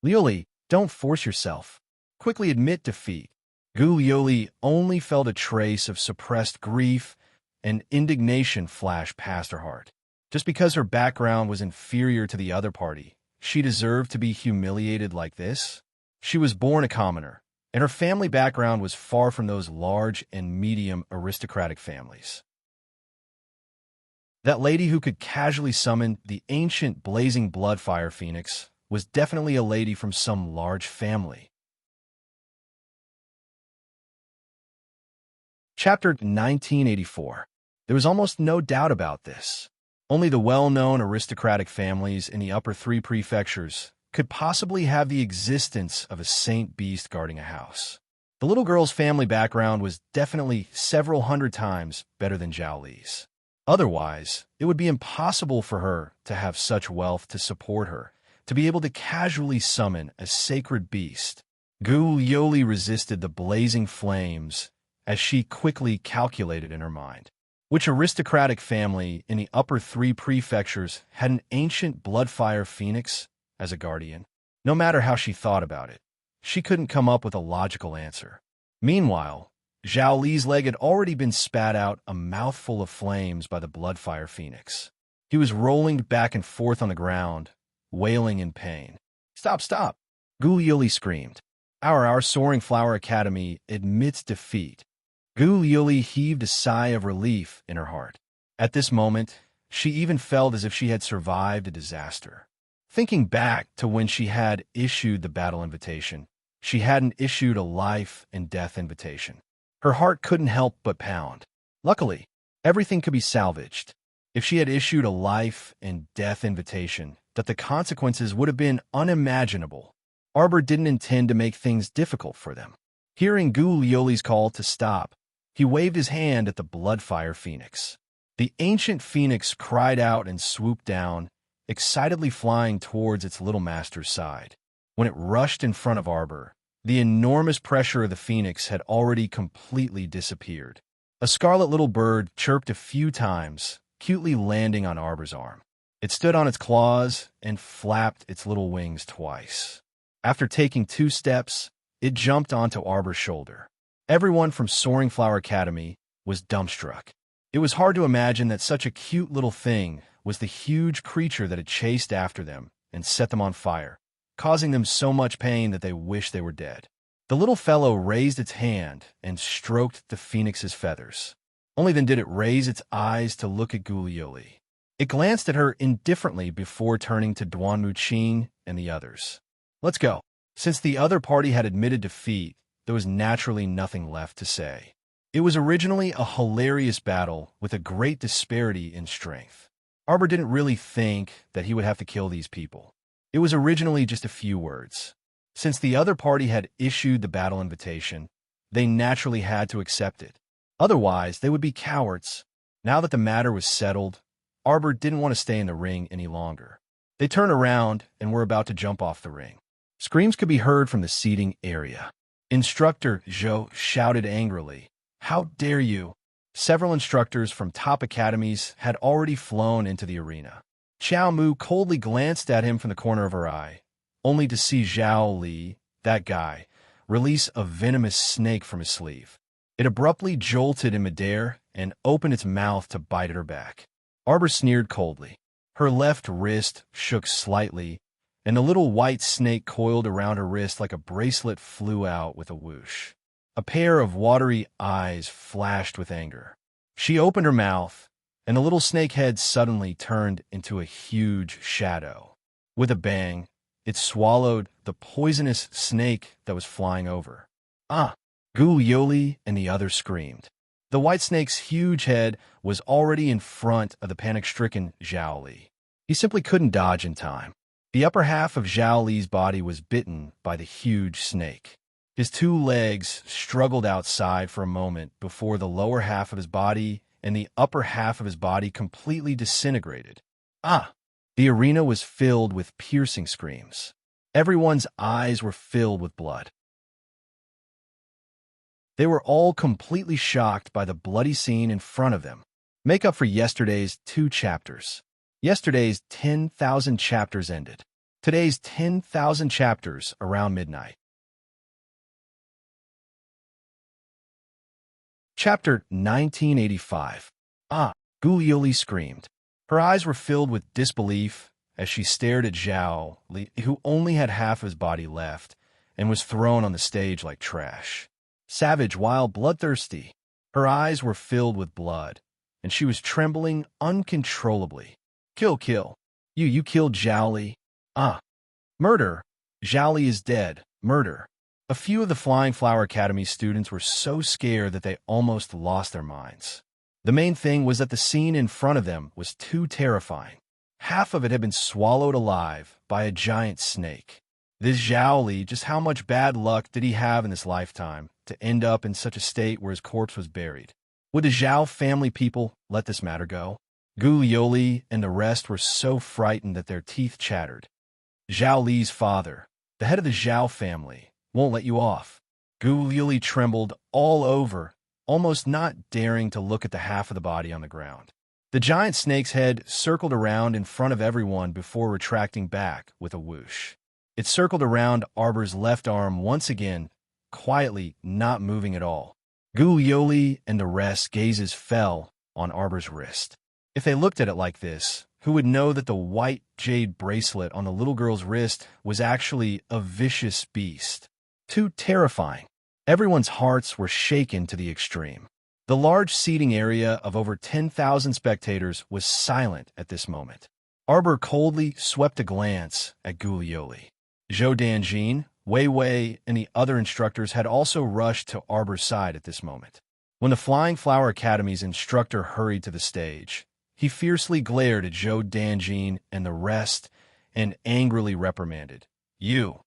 Liuli, don't force yourself. Quickly admit defeat. Gu Liuli only felt a trace of suppressed grief and indignation flash past her heart. Just because her background was inferior to the other party, she deserved to be humiliated like this? She was born a commoner, and her family background was far from those large and medium aristocratic families. That lady who could casually summon the ancient blazing bloodfire phoenix was definitely a lady from some large family. Chapter 1984. There was almost no doubt about this. Only the well-known aristocratic families in the upper three prefectures could possibly have the existence of a saint beast guarding a house. The little girl's family background was definitely several hundred times better than Zhao Li's. Otherwise, it would be impossible for her to have such wealth to support her, to be able to casually summon a sacred beast. Gu Yoli resisted the blazing flames as she quickly calculated in her mind. Which aristocratic family in the upper three prefectures had an ancient bloodfire phoenix as a guardian? No matter how she thought about it, she couldn't come up with a logical answer. Meanwhile, Zhao Li's leg had already been spat out a mouthful of flames by the bloodfire phoenix. He was rolling back and forth on the ground, wailing in pain. Stop, stop! Gu Yuli screamed. Our Soaring Flower Academy admits defeat. Gu Yuli heaved a sigh of relief in her heart. At this moment, she even felt as if she had survived a disaster. Thinking back to when she had issued the battle invitation, she hadn't issued a life and death invitation. Her heart couldn't help but pound. Luckily, everything could be salvaged. If she had issued a life and death invitation, that the consequences would have been unimaginable. Arbor didn't intend to make things difficult for them. Hearing Gu Lioli's call to stop, he waved his hand at the bloodfire phoenix. The ancient phoenix cried out and swooped down, excitedly flying towards its little master's side. When it rushed in front of Arbor, the enormous pressure of the phoenix had already completely disappeared. A scarlet little bird chirped a few times, cutely landing on Arbor's arm. It stood on its claws and flapped its little wings twice. After taking 2 steps, it jumped onto Arbor's shoulder. Everyone from Soaring Flower Academy was dumbstruck. It was hard to imagine that such a cute little thing was the huge creature that had chased after them and set them on fire, causing them so much pain that they wished they were dead. The little fellow raised its hand and stroked the phoenix's feathers. Only then did it raise its eyes to look at Gulioli. It glanced at her indifferently before turning to Duanmu Qing and the others. Let's go. Since the other party had admitted defeat, there was naturally nothing left to say. It was originally a hilarious battle with a great disparity in strength. Arbor didn't really think that he would have to kill these people. It was originally just a few words. Since the other party had issued the battle invitation, they naturally had to accept it. Otherwise, they would be cowards. Now that the matter was settled, Arbor didn't want to stay in the ring any longer. They turned around and were about to jump off the ring. Screams could be heard from the seating area. Instructor Zhou shouted angrily, "How dare you!" Several instructors from top academies had already flown into the arena. Xiao Mu coldly glanced at him from the corner of her eye, only to see Zhao Li, that guy, release a venomous snake from his sleeve. It abruptly jolted in midair and opened its mouth to bite at her back. Arbor sneered coldly. Her left wrist shook slightly, and the little white snake coiled around her wrist like a bracelet flew out with a whoosh. A pair of watery eyes flashed with anger. She opened her mouth, and the little snake head suddenly turned into a huge shadow. With a bang, it swallowed the poisonous snake that was flying over. Ah! Gu Yoli and the others screamed. The white snake's huge head was already in front of the panic-stricken Zhao Li. He simply couldn't dodge in time. The upper half of Zhao Li's body was bitten by the huge snake. His 2 legs struggled outside for a moment before the lower half of his body and the upper half of his body completely disintegrated. Ah! The arena was filled with piercing screams. Everyone's eyes were filled with blood. They were all completely shocked by the bloody scene in front of them. Make up for yesterday's 2 chapters. Yesterday's 10,000 chapters ended. Today's 10,000 chapters around midnight. Chapter 1985. Ah, Gulioli screamed. Her eyes were filled with disbelief as she stared at Zhao Li, who only had half his body left and was thrown on the stage like trash. Savage while bloodthirsty, her eyes were filled with blood, and she was trembling uncontrollably. Kill. You killed Zhao Li. Ah. Murder. Zhao Li is dead. Murder. A few of the Flying Flower Academy students were so scared that they almost lost their minds. The main thing was that the scene in front of them was too terrifying. Half of it had been swallowed alive by a giant snake. This Zhao Li, just how much bad luck did he have in this lifetime to end up in such a state where his corpse was buried? Would the Zhao family people let this matter go? Gulioli and the rest were so frightened that their teeth chattered. Zhao Li's father, the head of the Zhao family, won't let you off. Gulioli trembled all over, almost not daring to look at the half of the body on the ground. The giant snake's head circled around in front of everyone before retracting back with a whoosh. It circled around Arbor's left arm once again, quietly not moving at all. Gulioli and the rest's gazes fell on Arbor's wrist. If they looked at it like this, who would know that the white jade bracelet on the little girl's wrist was actually a vicious beast? Too terrifying. Everyone's hearts were shaken to the extreme. The large seating area of over 10,000 spectators was silent at this moment. Arbor coldly swept a glance at Gulioli. Zhou Danjin, Wei Wei, and the other instructors had also rushed to Arbor's side at this moment. When the Flying Flower Academy's instructor hurried to the stage, he fiercely glared at Zhou Danjin and the rest and angrily reprimanded. Your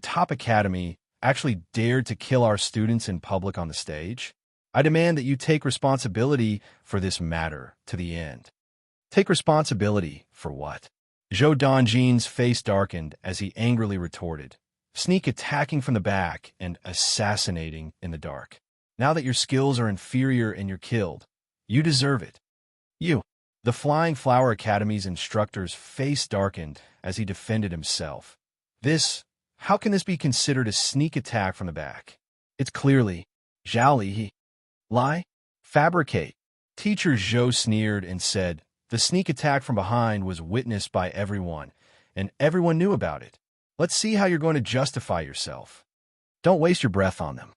top academy actually dared to kill our students in public on the stage? I demand that you take responsibility for this matter to the end. Take responsibility for what? Zhou Danjin's face darkened as he angrily retorted. Sneak attacking from the back and assassinating in the dark. Now that your skills are inferior and you're killed, you deserve it. The Flying Flower Academy's instructor's face darkened as he defended himself. How can this be considered a sneak attack from the back? It's clearly Zhao Li. Lie? Fabricate. Teacher Zhou sneered and said, the sneak attack from behind was witnessed by everyone, and everyone knew about it. Let's see how you're going to justify yourself. Don't waste your breath on them.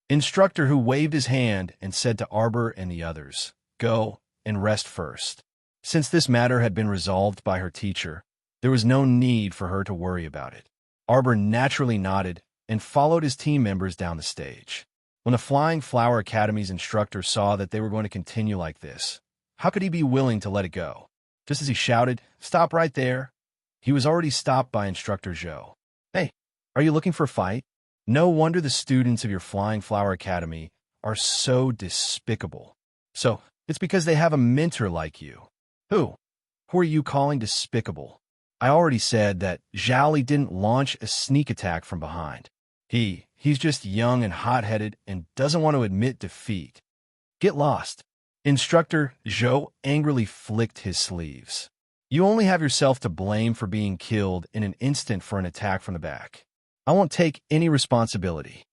Instructor who waved his hand and said to Arbor and the others, go and rest first. Since this matter had been resolved by her teacher, there was no need for her to worry about it. Arbor naturally nodded and followed his team members down the stage. When the Flying Flower Academy's instructor saw that they were going to continue like this, how could he be willing to let it go? Just as he shouted, stop right there, he was already stopped by Instructor Zhou. Hey, are you looking for a fight? No wonder the students of your Flying Flower Academy are so despicable. So, it's because they have a mentor like you. Who are you calling despicable? I already said that Zhao Li didn't launch a sneak attack from behind. He's just young and hot-headed and doesn't want to admit defeat. Get lost. Instructor Zhou angrily flicked his sleeves. You only have yourself to blame for being killed in an instant for an attack from the back. I won't take any responsibility.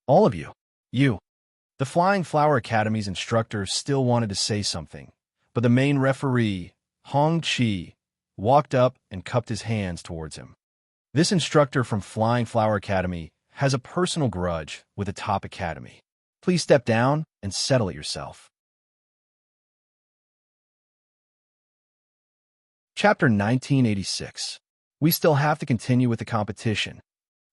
All of you. The Flying Flower Academy's instructor still wanted to say something, but the main referee, Hong Chi, walked up and cupped his hands towards him. This instructor from Flying Flower Academy has a personal grudge with the top academy. Please step down and settle it yourself. Chapter 1986. We still have to continue with the competition.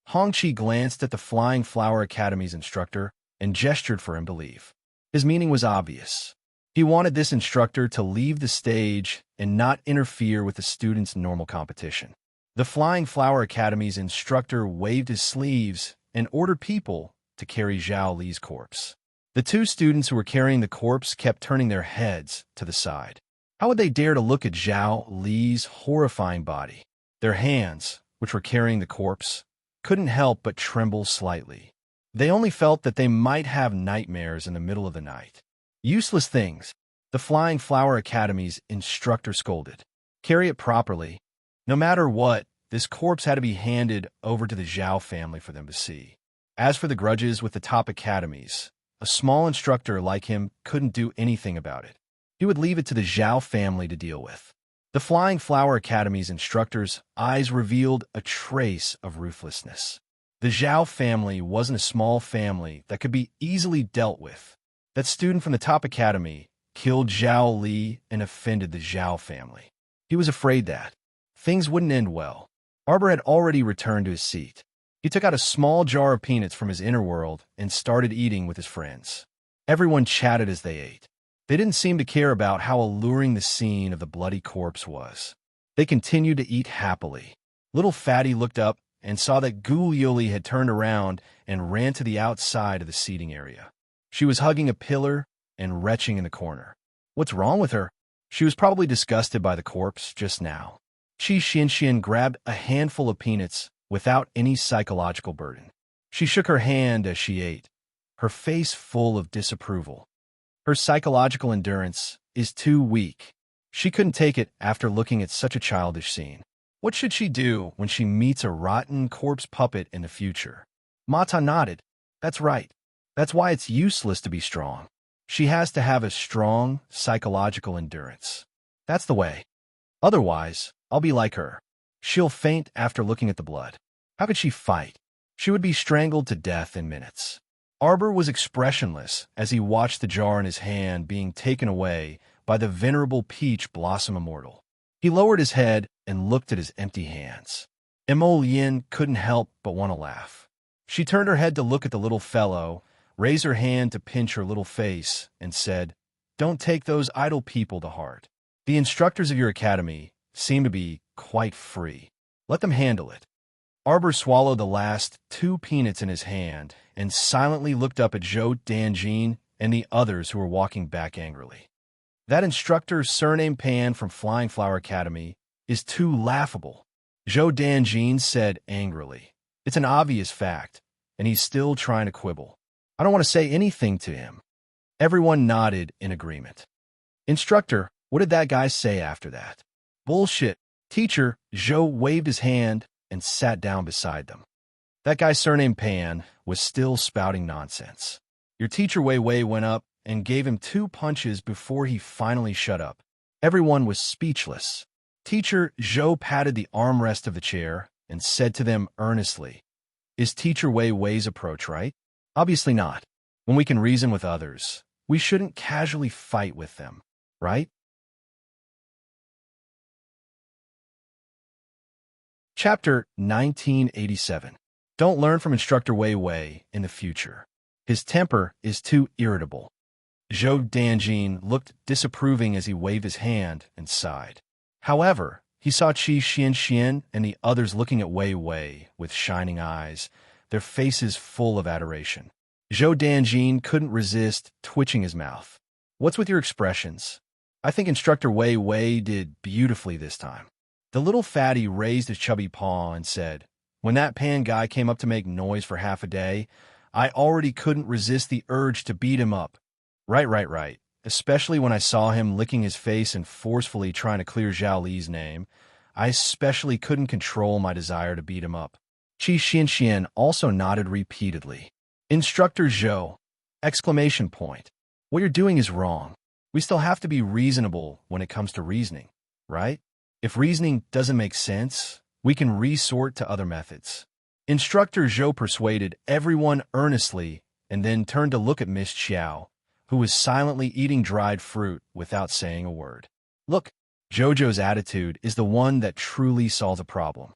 Hong Chi glanced at the Flying Flower Academy's instructor and gestured for him to leave. His meaning was obvious. He wanted this instructor to leave the stage and not interfere with the students' normal competition. The Flying Flower Academy's instructor waved his sleeves and ordered people to carry Zhao Li's corpse. The two students who were carrying the corpse kept turning their heads to the side. How would they dare to look at Zhao Li's horrifying body? Their hands, which were carrying the corpse, couldn't help but tremble slightly. They only felt that they might have nightmares in the middle of the night. Useless things. The Flying Flower Academy's instructor scolded. Carry it properly. No matter what, this corpse had to be handed over to the Zhao family for them to see. As for the grudges with the top academies, a small instructor like him couldn't do anything about it. He would leave it to the Zhao family to deal with. The Flying Flower Academy's instructor's eyes revealed a trace of ruthlessness. The Zhao family wasn't a small family that could be easily dealt with. That student from the top academy killed Zhao Li and offended the Zhao family. He was afraid that things wouldn't end well. Arbor had already returned to his seat. He took out a small jar of peanuts from his inner world and started eating with his friends. Everyone chatted as they ate. They didn't seem to care about how alluring the scene of the bloody corpse was. They continued to eat happily. Little Fatty looked up and saw that Gul Yuli had turned around and ran to the outside of the seating area. She was hugging a pillar and retching in the corner. What's wrong with her? She was probably disgusted by the corpse just now. Qi Xianxian grabbed a handful of peanuts without any psychological burden. She shook her hand as she ate, her face full of disapproval. Her psychological endurance is too weak. She couldn't take it after looking at such a childish scene. What should she do when she meets a rotten corpse puppet in the future? Mata nodded. That's right. That's why it's useless to be strong. She has to have a strong psychological endurance. That's the way. Otherwise, I'll be like her. She'll faint after looking at the blood. How could she fight? She would be strangled to death in minutes. Arbor was expressionless as he watched the jar in his hand being taken away by the venerable Peach Blossom Immortal. He lowered his head and looked at his empty hands. Emo Yin couldn't help but want to laugh. She turned her head to look at the little fellow, raised her hand to pinch her little face, and said, "Don't take those idle people to heart. The instructors of your academy seem to be quite free. Let them handle it." Arbor swallowed the last 2 peanuts in his hand and silently looked up at Zhou Danjin and the others who were walking back angrily. That instructor, surname Pan from Flying Flower Academy, is too laughable, Zhou Danjin said angrily. It's an obvious fact, and he's still trying to quibble. I don't want to say anything to him. Everyone nodded in agreement. Instructor, what did that guy say after that? Bullshit. Teacher, Zhou waved his hand and sat down beside them. That guy surnamed Pan was still spouting nonsense. Your teacher Wei Wei went up and gave him 2 punches before he finally shut up. Everyone was speechless. Teacher Zhou patted the armrest of the chair and said to them earnestly, "Is Teacher Wei Wei's approach right? Obviously not. When we can reason with others, we shouldn't casually fight with them, right?" Chapter 1987. Don't learn from Instructor Wei Wei in the future. His temper is too irritable. Zhou Danjin looked disapproving as he waved his hand and sighed. However, he saw Qi Xianxian and the others looking at Wei Wei with shining eyes, their faces full of adoration. Zhou Danjin couldn't resist twitching his mouth. What's with your expressions? I think Instructor Wei Wei did beautifully this time. The little fatty raised his chubby paw and said, "When that Pan guy came up to make noise for half a day, I already couldn't resist the urge to beat him up. Right. Especially when I saw him licking his face and forcefully trying to clear Zhao Li's name. I especially couldn't control my desire to beat him up." Qi Xianxian also nodded repeatedly. Instructor Zhou! Exclamation point. What you're doing is wrong. We still have to be reasonable when it comes to reasoning, right? If reasoning doesn't make sense, we can resort to other methods. Instructor Zhou persuaded everyone earnestly and then turned to look at Miss Qiao, who was silently eating dried fruit without saying a word. Look, Jojo's attitude is the one that truly solves a problem.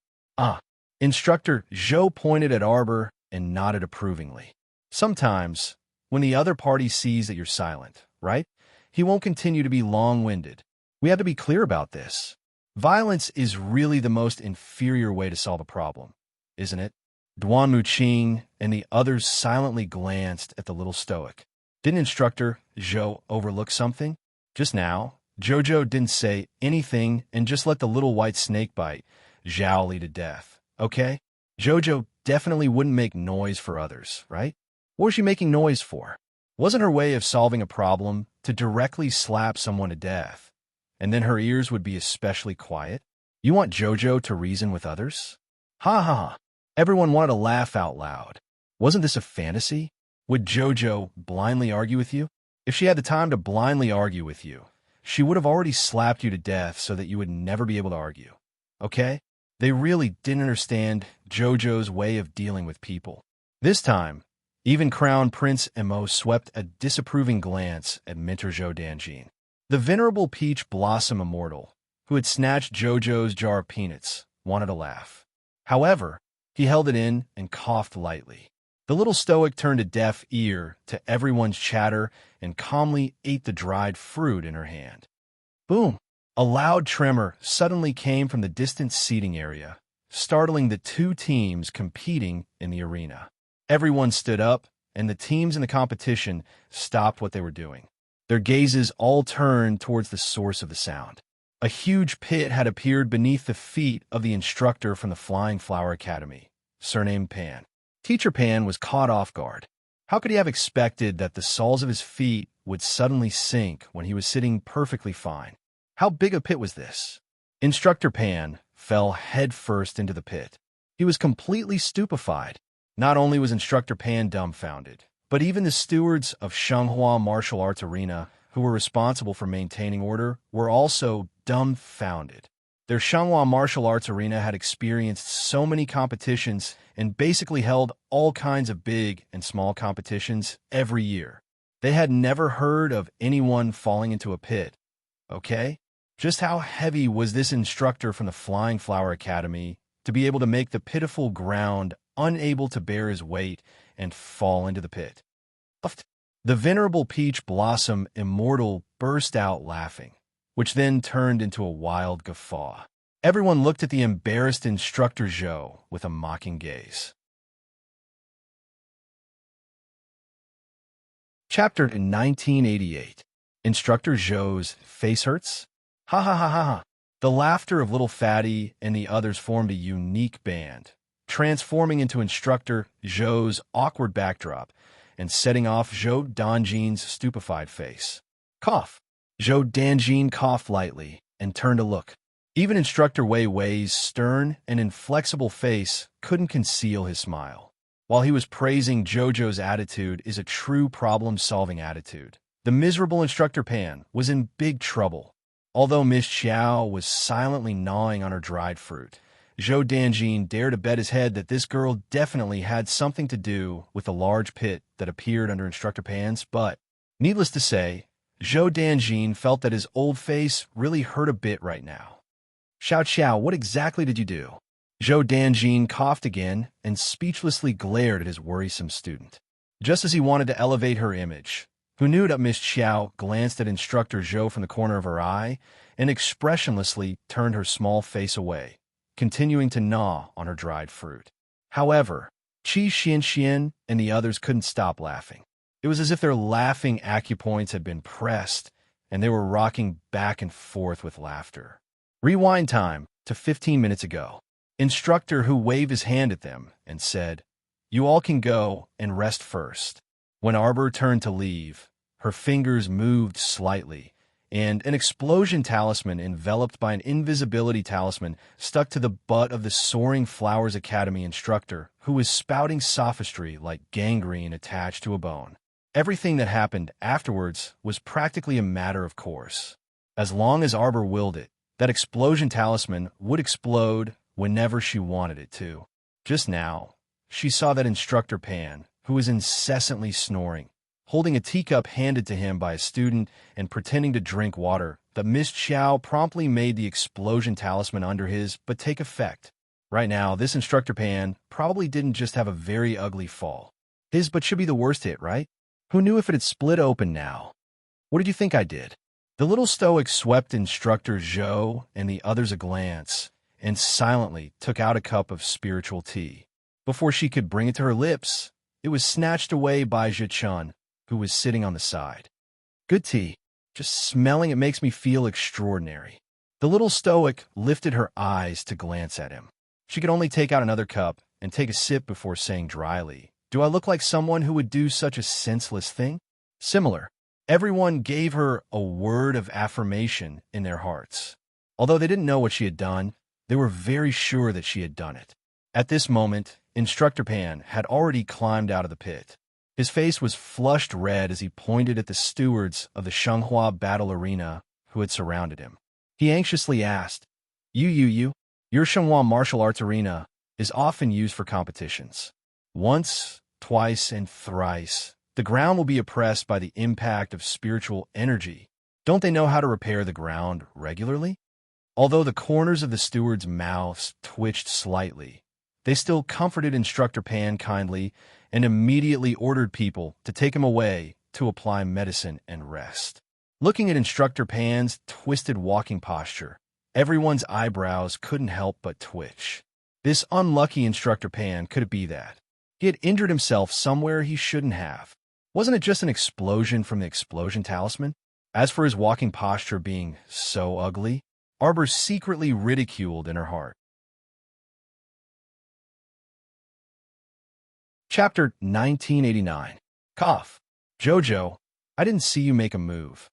Instructor Zhou pointed at Arbor and nodded approvingly. Sometimes, when the other party sees that you're silent, right, he won't continue to be long-winded. We have to be clear about this. Violence is really the most inferior way to solve a problem, isn't it? Duan Muqing and the others silently glanced at the little stoic. Didn't Instructor Zhou overlook something? Just now, Jojo didn't say anything and just let the little white snake bite Zhao Li to death, okay? Jojo definitely wouldn't make noise for others, right? What was she making noise for? Wasn't her way of solving a problem to directly slap someone to death, and then her ears would be especially quiet? You want JoJo to reason with others? Ha ha ha. Everyone wanted to laugh out loud. Wasn't this a fantasy? Would JoJo blindly argue with you? If she had the time to blindly argue with you, she would have already slapped you to death so that you would never be able to argue. Okay? They really didn't understand JoJo's way of dealing with people. This time, even Crown Prince Emo swept a disapproving glance at Mentor Zhou Danjin. The venerable peach blossom immortal, who had snatched JoJo's jar of peanuts, wanted to laugh. However, he held it in and coughed lightly. The little stoic turned a deaf ear to everyone's chatter and calmly ate the dried fruit in her hand. Boom! A loud tremor suddenly came from the distant seating area, startling the two teams competing in the arena. Everyone stood up, and the teams in the competition stopped what they were doing. Their gazes all turned towards the source of the sound. A huge pit had appeared beneath the feet of the instructor from the Flying Flower Academy, surnamed Pan. Teacher Pan was caught off guard. How could he have expected that the soles of his feet would suddenly sink when he was sitting perfectly fine? How big a pit was this? Instructor Pan fell headfirst into the pit. He was completely stupefied. Not only was Instructor Pan dumbfounded, but even the stewards of Shanghua Martial Arts Arena, who were responsible for maintaining order, were also dumbfounded. Their Shanghua Martial Arts Arena had experienced so many competitions and basically held all kinds of big and small competitions every year. They had never heard of anyone falling into a pit. Okay? Just how heavy was this instructor from the Flying Flower Academy to be able to make the pitiful ground unable to bear his weight and fall into the pit? The venerable peach blossom immortal burst out laughing, which then turned into a wild guffaw. Everyone looked at the embarrassed Instructor Zhou with a mocking gaze. Chapter in 1988. Instructor Zhou's face hurts? Ha ha ha ha ha. The laughter of Little Fatty and the others formed a unique band, transforming into Instructor Zhou's awkward backdrop and setting off Zhou Danjin's stupefied face. Cough. Zhou Danjin coughed lightly and turned to look. Even Instructor Wei Wei's stern and inflexible face couldn't conceal his smile. While he was praising JoJo's attitude is a true problem-solving attitude, the miserable Instructor Pan was in big trouble. Although Miss Xiao was silently gnawing on her dried fruit, Zhou Danjin dared to bet his head that this girl definitely had something to do with the large pit that appeared under Instructor Pan's butt. Needless to say, Zhou Danjin felt that his old face really hurt a bit right now. Xiao, what exactly did you do? Zhou Danjin coughed again and speechlessly glared at his worrisome student. Just as he wanted to elevate her image, who knew that Miss Xiao glanced at Instructor Zhou from the corner of her eye and expressionlessly turned her small face away, continuing to gnaw on her dried fruit. However, Qi Xian and the others couldn't stop laughing. It was as if their laughing acupoints had been pressed, and they were rocking back and forth with laughter. Rewind time to 15 minutes ago. Instructor who waved his hand at them and said, "You all can go and rest first." When Arbor turned to leave, her fingers moved slightly, and an explosion talisman enveloped by an invisibility talisman stuck to the butt of the Soaring Flowers Academy instructor, who was spouting sophistry like gangrene attached to a bone. Everything that happened afterwards was practically a matter of course. As long as Arbor willed it, that explosion talisman would explode whenever she wanted it to. Just now, she saw that Instructor Pan, who was incessantly snoring, holding a teacup handed to him by a student and pretending to drink water, that Miss Xiao promptly made the explosion talisman under his but take effect. Right now, this Instructor Pan probably didn't just have a very ugly fall. His but should be the worst hit, right? Who knew if it had split open now? What did you think I did? The little stoic swept Instructor Zhou and the others a glance and silently took out a cup of spiritual tea. Before she could bring it to her lips, it was snatched away by Zhichun, who was sitting on the side. Good tea. Just smelling it makes me feel extraordinary. The little stoic lifted her eyes to glance at him. She could only take out another cup and take a sip before saying dryly, Do I look like someone who would do such a senseless thing? Similar. Everyone gave her a word of affirmation in their hearts. Although they didn't know what she had done, they were very sure that she had done it. At this moment, Instructor Pan had already climbed out of the pit. His face was flushed red as he pointed at the stewards of the Shenghua battle arena who had surrounded him. He anxiously asked, Your Shenghua martial arts arena is often used for competitions. Once, twice, and thrice, the ground will be oppressed by the impact of spiritual energy. Don't they know how to repair the ground regularly? Although the corners of the stewards' mouths twitched slightly, they still comforted Instructor Pan kindly and immediately ordered people to take him away to apply medicine and rest. Looking at Instructor Pan's twisted walking posture, everyone's eyebrows couldn't help but twitch. This unlucky Instructor Pan, could it be that he had injured himself somewhere he shouldn't have? Wasn't it just an explosion from the explosion talisman? As for his walking posture being so ugly, Arbor secretly ridiculed in her heart. Chapter 1989. Cough. Jojo, I didn't see you make a move.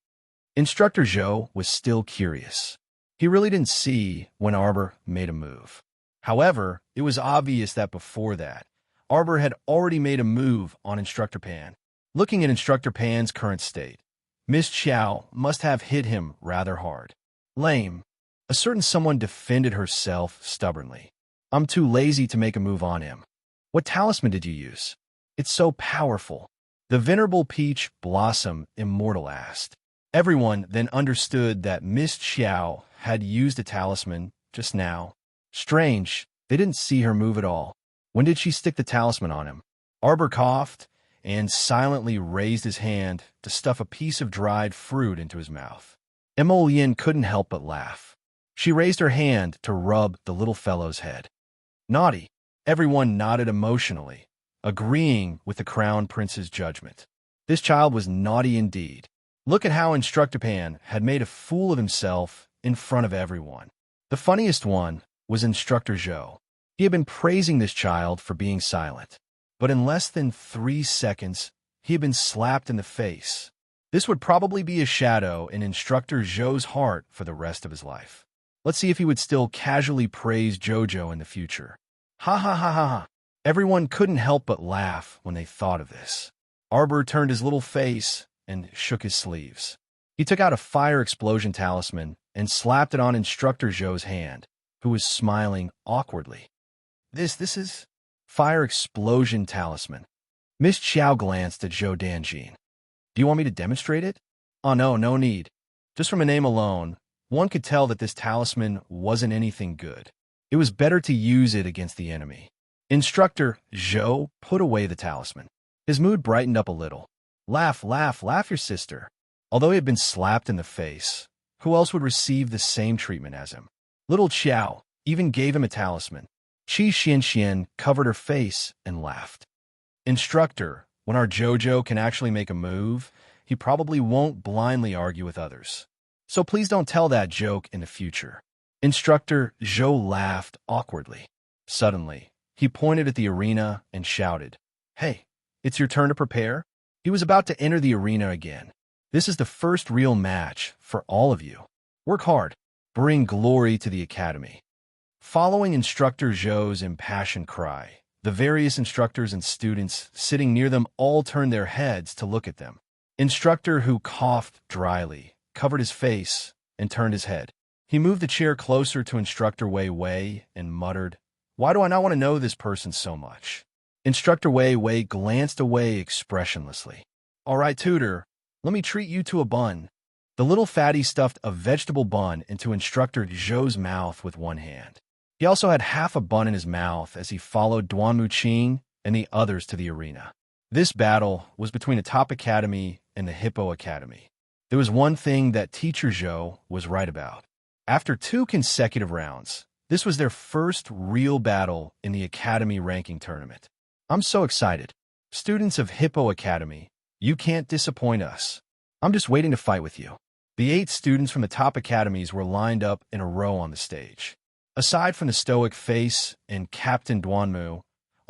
Instructor Zhou was still curious. He really didn't see when Arbor made a move. However, it was obvious that before that, Arbor had already made a move on Instructor Pan. Looking at Instructor Pan's current state, Miss Qiao must have hit him rather hard. Lame. A certain someone defended herself stubbornly. I'm too lazy to make a move on him. What talisman did you use? It's so powerful. The Venerable Peach Blossom Immortal asked. Everyone then understood that Miss Qiao had used a talisman just now. Strange, they didn't see her move at all. When did she stick the talisman on him? Arbor coughed and silently raised his hand to stuff a piece of dried fruit into his mouth. Emolien couldn't help but laugh. She raised her hand to rub the little fellow's head. Naughty. Everyone nodded emotionally, agreeing with the Crown Prince's judgment. This child was naughty indeed. Look at how Instructor Pan had made a fool of himself in front of everyone. The funniest one was Instructor Zhou. He had been praising this child for being silent, but in less than 3 seconds, he had been slapped in the face. This would probably be a shadow in Instructor Zhou's heart for the rest of his life. Let's see if he would still casually praise Jojo in the future. Ha ha ha ha ha. Everyone couldn't help but laugh when they thought of this. Arbor turned his little face and shook his sleeves. He took out a fire explosion talisman and slapped it on Instructor Zhou's hand, who was smiling awkwardly. This is fire explosion talisman. Miss Qiao glanced at Zhou Danjin. Do you want me to demonstrate it? Oh no, no need. Just from a name alone, one could tell that this talisman wasn't anything good. It was better to use it against the enemy. Instructor Zhou put away the talisman. His mood brightened up a little. Laugh, laugh, laugh, your sister. Although he had been slapped in the face, who else would receive the same treatment as him? Little Qiao even gave him a talisman. Qi Xianxian covered her face and laughed. Instructor, when our Jojo can actually make a move, he probably won't blindly argue with others. So please don't tell that joke in the future. Instructor Zhou laughed awkwardly. Suddenly, he pointed at the arena and shouted, Hey, it's your turn to prepare? He was about to enter the arena again. This is the first real match for all of you. Work hard. Bring glory to the academy. Following Instructor Zhou's impassioned cry, the various instructors and students sitting near them all turned their heads to look at them. Instructor, who coughed dryly, covered his face and turned his head. He moved the chair closer to Instructor Wei Wei and muttered, Why do I not want to know this person so much? Instructor Wei Wei glanced away expressionlessly. All right, tutor, let me treat you to a bun. The little fatty stuffed a vegetable bun into Instructor Zhou's mouth with one hand. He also had half a bun in his mouth as he followed Duan Muqing and the others to the arena. This battle was between the Top Academy and the Hippo Academy. There was one thing that Teacher Zhou was right about. After 2 consecutive rounds, this was their first real battle in the Academy ranking tournament. I'm so excited. Students of Hippo Academy, you can't disappoint us. I'm just waiting to fight with you. The 8 students from the top academies were lined up in a row on the stage. Aside from the stoic face and Captain Duanmu,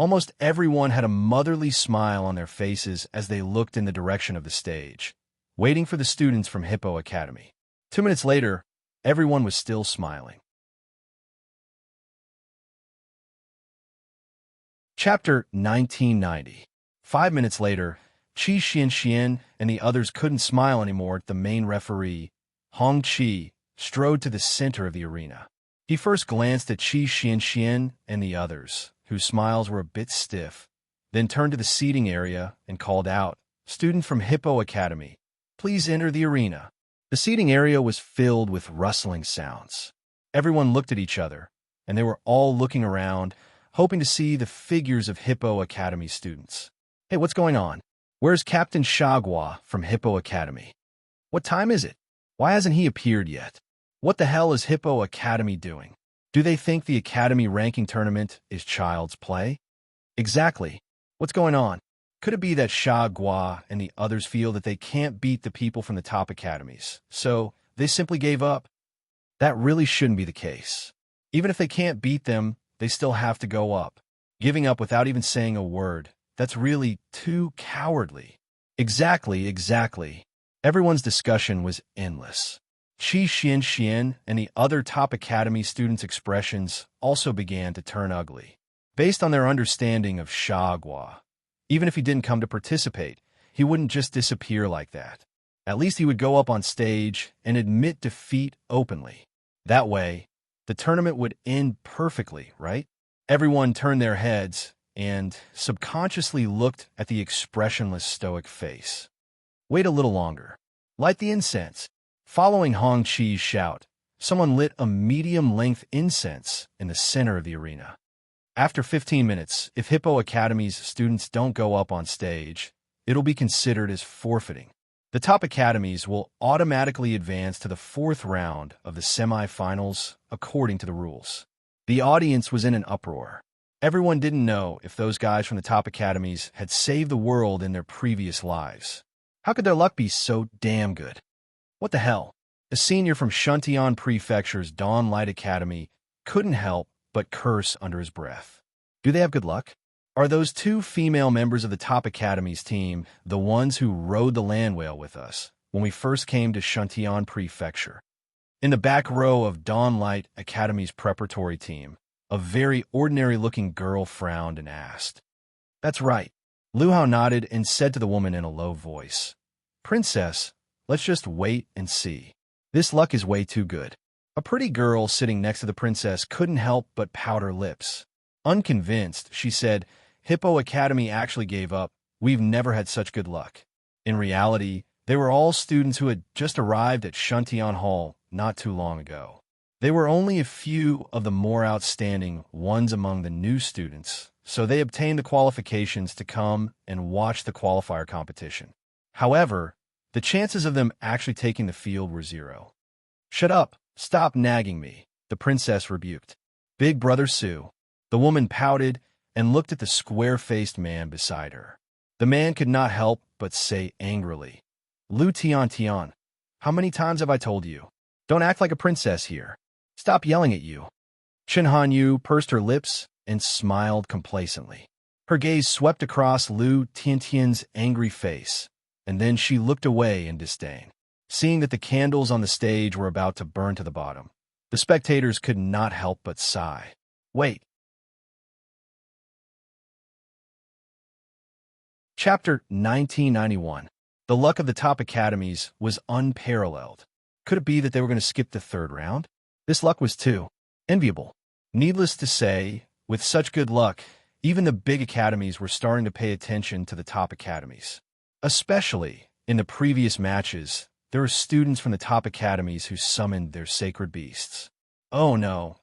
Almost everyone had a motherly smile on their faces as they looked in the direction of the stage, waiting for the students from Hippo Academy. 2 minutes later, everyone was still smiling. Chapter 1990. 5 minutes later, Qi Xianxian and the others couldn't smile anymore. The main referee, Hong Qi, strode to the center of the arena. He first glanced at Qi Xianxian and the others, whose smiles were a bit stiff, then turned to the seating area and called out, "Student from Hippo Academy, please enter the arena." The seating area was filled with rustling sounds. Everyone looked at each other, and they were all looking around, hoping to see the figures of Hippo Academy students. "Hey, what's going on? Where's Captain Shagua from Hippo Academy? What time is it? Why hasn't he appeared yet? What the hell is Hippo Academy doing? Do they think the Academy ranking tournament is child's play? Exactly. What's going on? Could it be that Shagua and the others feel that they can't beat the people from the top academies, so they simply gave up? That really shouldn't be the case. Even if they can't beat them, they still have to go up. Giving up without even saying a word, that's really too cowardly." Exactly. Everyone's discussion was endless. Qi Xianxian and the other top academy students' expressions also began to turn ugly. Based on their understanding of Shagua, even if he didn't come to participate, he wouldn't just disappear like that. At least he would go up on stage and admit defeat openly. That way, the tournament would end perfectly, right? Everyone turned their heads and subconsciously looked at the expressionless stoic face. Wait a little longer. Light the incense. Following Hong Chi's shout, someone lit a medium-length incense in the center of the arena. After 15 minutes, if Hippo Academy's students don't go up on stage, it'll be considered as forfeiting. The top academies will automatically advance to the 4th round of the semi-finals according to the rules. The audience was in an uproar. Everyone didn't know if those guys from the top academies had saved the world in their previous lives. How could their luck be so damn good? What the hell? A senior from Shuntian Prefecture's Dawn Light Academy couldn't help but curse under his breath. Do they have good luck? Are those 2 female members of the top academy's team the ones who rode the land whale with us when we first came to Shuntian Prefecture? In the back row of Dawn Light Academy's preparatory team, a very ordinary-looking girl frowned and asked. "That's right." Lu Hao nodded and said to the woman in a low voice, "Princess, let's just wait and see. This luck is way too good." A pretty girl sitting next to the princess couldn't help but pout her lips. Unconvinced, she said, "Hippo Academy actually gave up. We've never had such good luck." In reality, they were all students who had just arrived at Shuntian Hall not too long ago. They were only a few of the more outstanding ones among the new students, so they obtained the qualifications to come and watch the qualifier competition. However, the chances of them actually taking the field were 0. "Shut up! Stop nagging me," the princess rebuked. "Big Brother Sue." The woman pouted and looked at the square-faced man beside her. The man could not help but say angrily, "Lu Tian, how many times have I told you? Don't act like a princess here. Stop yelling at you." Chen Hanyu pursed her lips and smiled complacently. Her gaze swept across Lu Tiantian's angry face, and then she looked away in disdain. Seeing that the candles on the stage were about to burn to the bottom, the spectators could not help but sigh. Wait. Chapter 1991. The luck of the top academies was unparalleled. Could it be that they were going to skip the 3rd round? This luck was too enviable. Needless to say, with such good luck, even the big academies were starting to pay attention to the top academies. Especially in the previous matches, there were students from the top academies who summoned their sacred beasts. Oh no,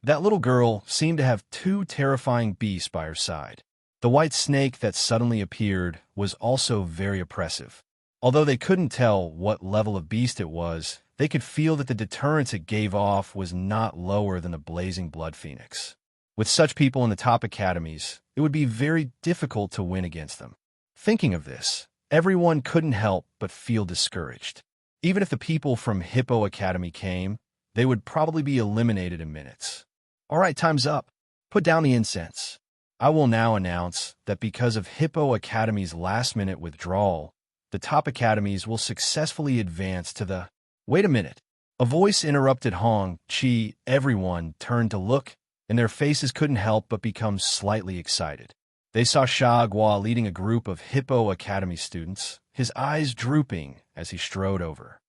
that little girl seemed to have 2 terrifying beasts by her side. The white snake that suddenly appeared was also very oppressive. Although they couldn't tell what level of beast it was, they could feel that the deterrence it gave off was not lower than the blazing blood phoenix. With such people in the top academies, it would be very difficult to win against them. Thinking of this, everyone couldn't help but feel discouraged. Even if the people from Hippo Academy came, they would probably be eliminated in minutes. "All right, time's up. Put down the incense. I will now announce that because of Hippo Academy's last-minute withdrawal, the top academies will successfully advance to the— Wait a minute. A voice interrupted Hong Chi. Everyone turned to look, and their faces couldn't help but become slightly excited. They saw Sha Gua leading a group of Hippo Academy students, his eyes drooping as he strode over.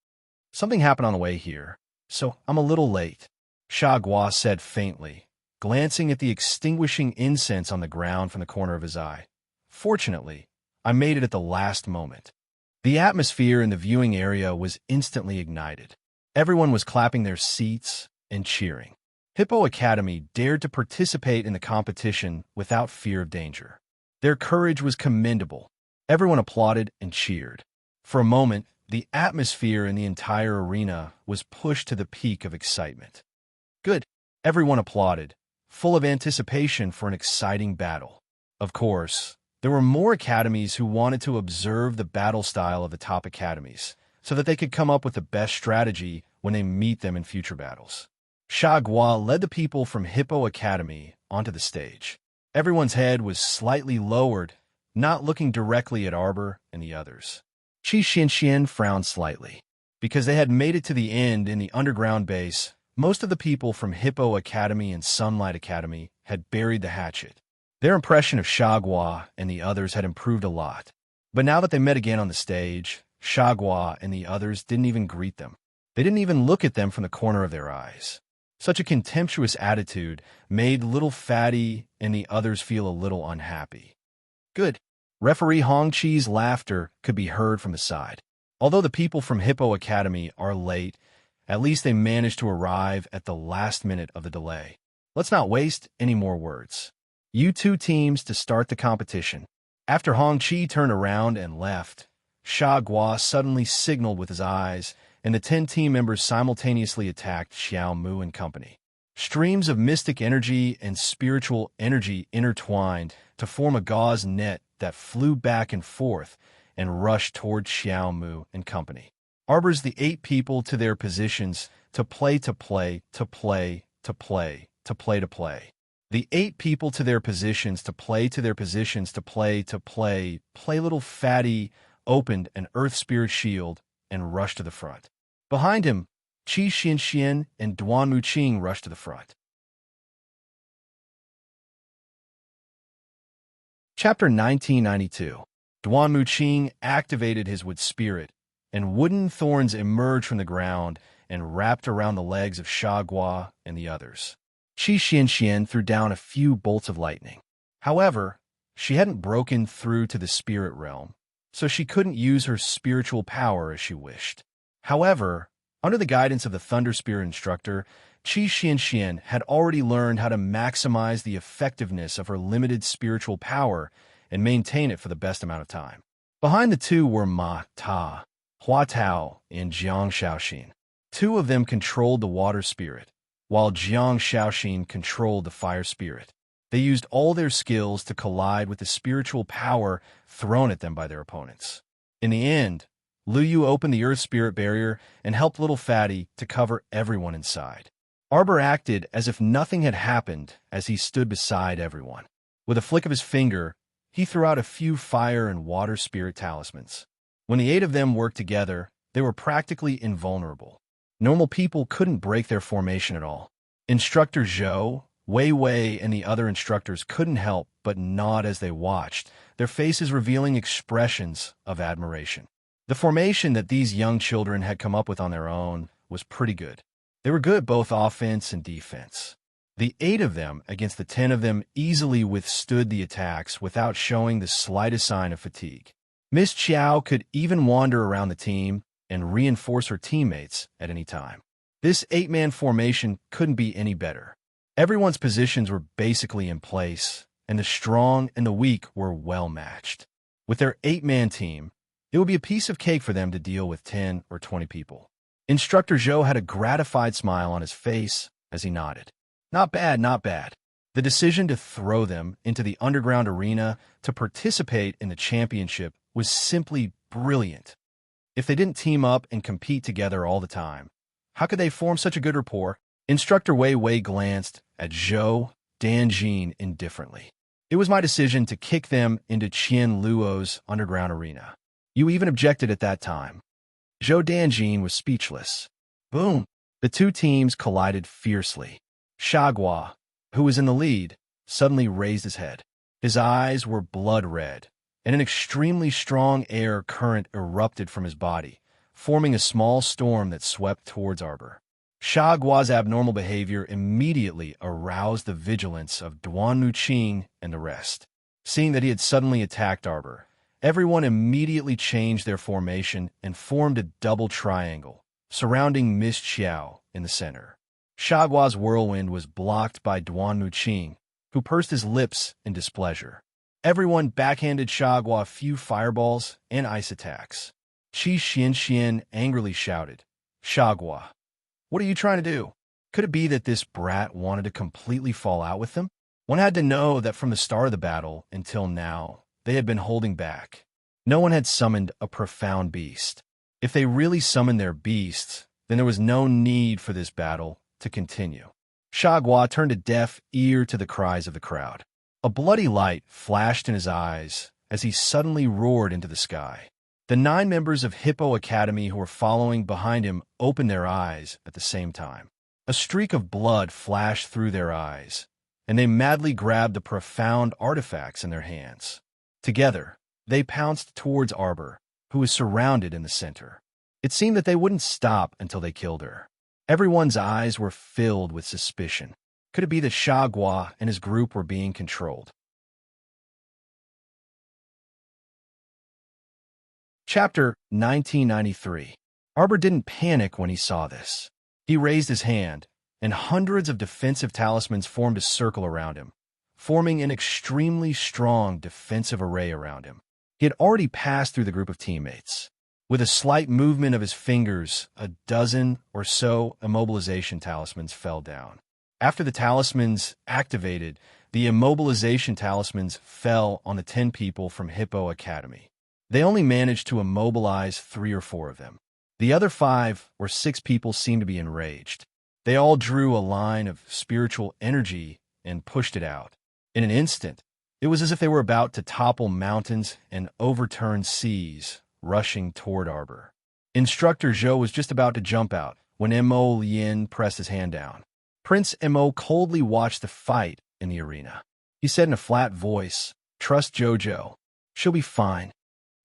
Something happened on the way here, so I'm a little late, Sha Gua said faintly, glancing at the extinguishing incense on the ground from the corner of his eye. Fortunately, I made it at the last moment. The atmosphere in the viewing area was instantly ignited. Everyone was clapping their seats and cheering. Hippo Academy dared to participate in the competition without fear of danger. Their courage was commendable. Everyone applauded and cheered. For a moment, the atmosphere in the entire arena was pushed to the peak of excitement. Good. Everyone applauded, full of anticipation for an exciting battle. Of course, there were more academies who wanted to observe the battle style of the top academies, so that they could come up with the best strategy when they meet them in future battles. Sha Gua led the people from Hippo Academy onto the stage. Everyone's head was slightly lowered, not looking directly at Arbor and the others. Qi Xianxian frowned slightly. Because they had made it to the end in the underground base, most of the people from Hippo Academy and Sunlight Academy had buried the hatchet. Their impression of Sha Gua and the others had improved a lot. But now that they met again on the stage, Sha Gua and the others didn't even greet them. They didn't even look at them from the corner of their eyes. Such a contemptuous attitude made little Fatty and the others feel a little unhappy. Good. Referee Hong Chi's laughter could be heard from the side. Although the people from Hippo Academy are late, at least they managed to arrive at the last minute of the delay. Let's not waste any more words. You two teams to start the competition. After Hong Chi turned around and left, Sha Gua suddenly signaled with his eyes, and the 10 team members simultaneously attacked Xiao Mu and company. Streams of mystic energy and spiritual energy intertwined to form a gauze net that flew back and forth and rushed toward Xiao Mu and company. Arbors the 8 people to their positions to play. The 8 people to their positions to play. Play little Fatty opened an Earth Spirit shield and rushed to the front. Behind him, Qi Xianxian and Duan Muqing rushed to the front. Chapter 1992. Duan Muqing activated his wood spirit, and wooden thorns emerged from the ground and wrapped around the legs of Sha Gua and the others. Qi Xianxian threw down a few bolts of lightning. However, she hadn't broken through to the spirit realm, so she couldn't use her spiritual power as she wished. However, under the guidance of the Thunder Spirit instructor, Qi Xianxian had already learned how to maximize the effectiveness of her limited spiritual power and maintain it for the best amount of time. Behind the two were Ma Ta, Hua Tao, and Jiang Shaoxin. 2 of them controlled the water spirit, while Jiang Shaoxin controlled the fire spirit. They used all their skills to collide with the spiritual power thrown at them by their opponents. In the end, Lu Yu opened the Earth Spirit barrier and helped little Fatty to cover everyone inside. Arbor acted as if nothing had happened as he stood beside everyone. With a flick of his finger, he threw out a few fire and water spirit talismans. When the 8 of them worked together, they were practically invulnerable. Normal people couldn't break their formation at all. Instructor Zhou, Wei Wei, and the other instructors couldn't help but nod as they watched, their faces revealing expressions of admiration. The formation that these young children had come up with on their own was pretty good. They were good at both offense and defense. The 8 of them against the 10 of them easily withstood the attacks without showing the slightest sign of fatigue. Miss Chiao could even wander around the team and reinforce her teammates at any time. This 8-man formation couldn't be any better. Everyone's positions were basically in place, and the strong and the weak were well matched. With their 8-man team, it would be a piece of cake for them to deal with 10 or 20 people. Instructor Zhou had a gratified smile on his face as he nodded. Not bad, not bad. The decision to throw them into the underground arena to participate in the championship was simply brilliant. If they didn't team up and compete together all the time, how could they form such a good rapport? Instructor Wei Wei glanced at Zhou Danjin indifferently. It was my decision to kick them into Qian Luo's underground arena. You even objected at that time." Zhou Danjin was speechless. Boom! The two teams collided fiercely. Shagua, who was in the lead, suddenly raised his head. His eyes were blood red, and an extremely strong air current erupted from his body, forming a small storm that swept towards Arbor. Shagua's abnormal behavior immediately aroused the vigilance of Duan Muqing and the rest. Seeing that he had suddenly attacked Arbor, everyone immediately changed their formation and formed a double triangle, surrounding Miss Qiao in the center. Shagua's whirlwind was blocked by Duan Muqing, who pursed his lips in displeasure. Everyone backhanded Shagua a few fireballs and ice attacks. Qi Xianxian angrily shouted, "Shagua, what are you trying to do? Could it be that this brat wanted to completely fall out with them?" One had to know that from the start of the battle until now, they had been holding back. No one had summoned a profound beast. If they really summoned their beasts, then there was no need for this battle to continue. Shagua turned a deaf ear to the cries of the crowd. A bloody light flashed in his eyes as he suddenly roared into the sky. The 9 members of Hippo Academy who were following behind him opened their eyes at the same time. A streak of blood flashed through their eyes, and they madly grabbed the profound artifacts in their hands. Together, they pounced towards Arbor, who was surrounded in the center. It seemed that they wouldn't stop until they killed her. Everyone's eyes were filled with suspicion. Could it be that Shagua and his group were being controlled? Chapter 1993. Arbor didn't panic when he saw this. He raised his hand, and hundreds of defensive talismans formed a circle around him, forming an extremely strong defensive array around him. He had already passed through the group of teammates. With a slight movement of his fingers, a dozen or so immobilization talismans fell down. After the talismans activated, the immobilization talismans fell on the 10 people from Hippo Academy. They only managed to immobilize 3 or 4 of them. The other 5 or 6 people seemed to be enraged. They all drew a line of spiritual energy and pushed it out. In an instant, it was as if they were about to topple mountains and overturn seas, rushing toward Arbor. Instructor Zhou was just about to jump out when Mo Lin pressed his hand down. Prince Mo coldly watched the fight in the arena. He said in a flat voice, "Trust Jojo. She'll be fine."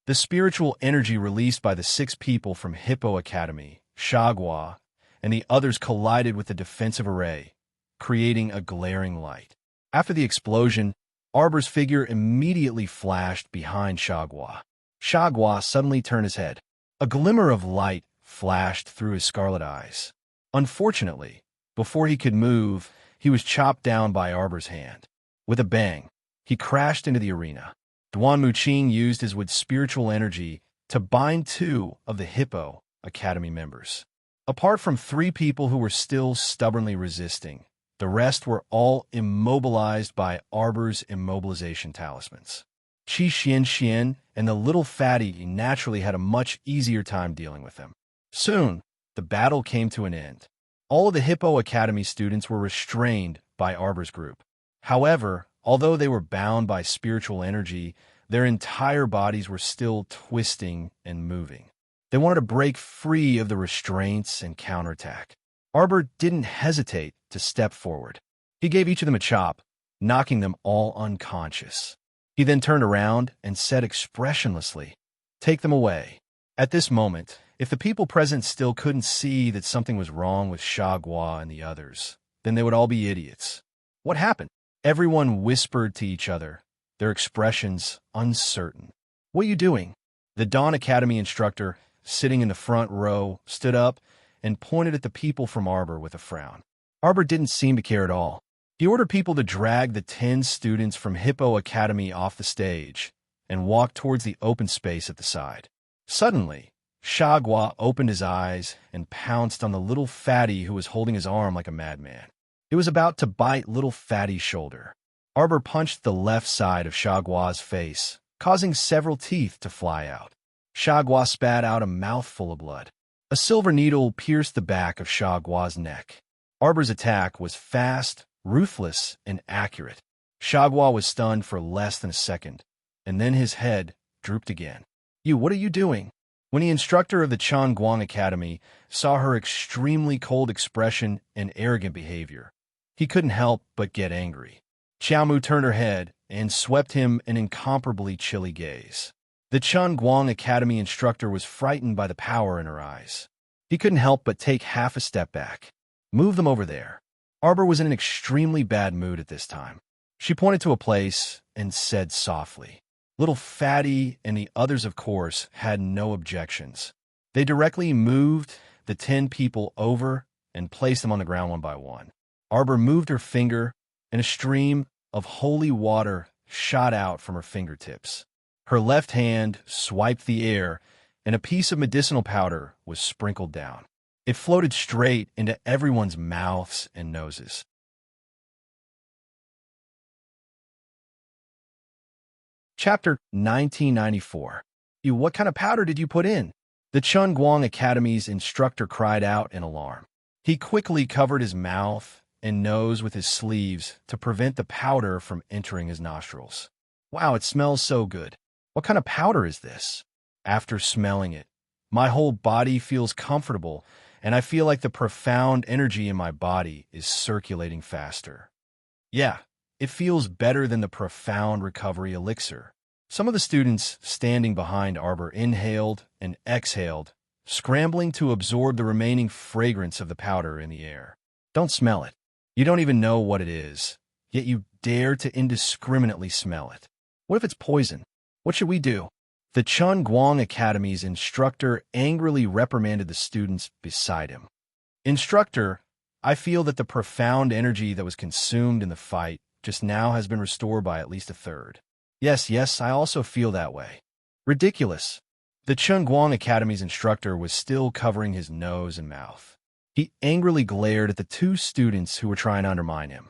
The spiritual energy released by the 6 people from Hippo Academy, Shagua, and the others collided with the defensive array, creating a glaring light. After the explosion, Arbor's figure immediately flashed behind Shagua. Shagua suddenly turned his head. A glimmer of light flashed through his scarlet eyes. Unfortunately, before he could move, he was chopped down by Arbor's hand. With a bang, he crashed into the arena. Duan Muqing used his with spiritual energy to bind 2 of the Hippo Academy members. Apart from 3 people who were still stubbornly resisting, the rest were all immobilized by Arbor's immobilization talismans. Qi Xianxian and the little fatty naturally had a much easier time dealing with them. Soon, the battle came to an end. All of the Hippo Academy students were restrained by Arbor's group. However, although they were bound by spiritual energy, their entire bodies were still twisting and moving. They wanted to break free of the restraints and counterattack. Arbor didn't hesitate to step forward. He gave each of them a chop, knocking them all unconscious. He then turned around and said expressionlessly, "Take them away." At this moment, if the people present still couldn't see that something was wrong with Shagua and the others, then they would all be idiots. What happened? Everyone whispered to each other, their expressions uncertain. "What are you doing?" The Dawn Academy instructor, sitting in the front row, stood up and pointed at the people from Arbor with a frown. Arbor didn't seem to care at all. He ordered people to drag the 10 students from Hippo Academy off the stage and walk towards the open space at the side. Suddenly, Shagua opened his eyes and pounced on the little fatty who was holding his arm like a madman. It was about to bite little fatty's shoulder. Arbor punched the left side of Shagua's face, causing several teeth to fly out. Shagua spat out a mouthful of blood. A silver needle pierced the back of Shagua's neck. Arbor's attack was fast, ruthless, and accurate. Shagwa was stunned for less than a second, and then his head drooped again. What are you doing? When the instructor of the Changguang Academy saw her extremely cold expression and arrogant behavior, he couldn't help but get angry. Xiaomu turned her head and swept him an incomparably chilly gaze. The Changguang Academy instructor was frightened by the power in her eyes. He couldn't help but take half a step back. Move them over there. Arbor was in an extremely bad mood at this time. She pointed to a place and said softly. Little Fatty and the others, of course, had no objections. They directly moved the 10 people over and placed them on the ground one by one. Arbor moved her finger, and a stream of holy water shot out from her fingertips. Her left hand swiped the air, and a piece of medicinal powder was sprinkled down. It floated straight into everyone's mouths and noses. Chapter 1994. What kind of powder did you put in? The Chungguang Academy's instructor cried out in alarm. He quickly covered his mouth and nose with his sleeves to prevent the powder from entering his nostrils. Wow, it smells so good. What kind of powder is this? After smelling it, my whole body feels comfortable, and I feel like the profound energy in my body is circulating faster. Yeah, it feels better than the profound recovery elixir. Some of the students standing behind Arbor inhaled and exhaled, scrambling to absorb the remaining fragrance of the powder in the air. Don't smell it. You don't even know what it is, yet you dare to indiscriminately smell it. What if it's poison? What should we do? The Chungguang Academy's instructor angrily reprimanded the students beside him. Instructor, I feel that the profound energy that was consumed in the fight just now has been restored by at least a third. Yes, I also feel that way. Ridiculous. The Chungguang Academy's instructor was still covering his nose and mouth. He angrily glared at the 2 students who were trying to undermine him.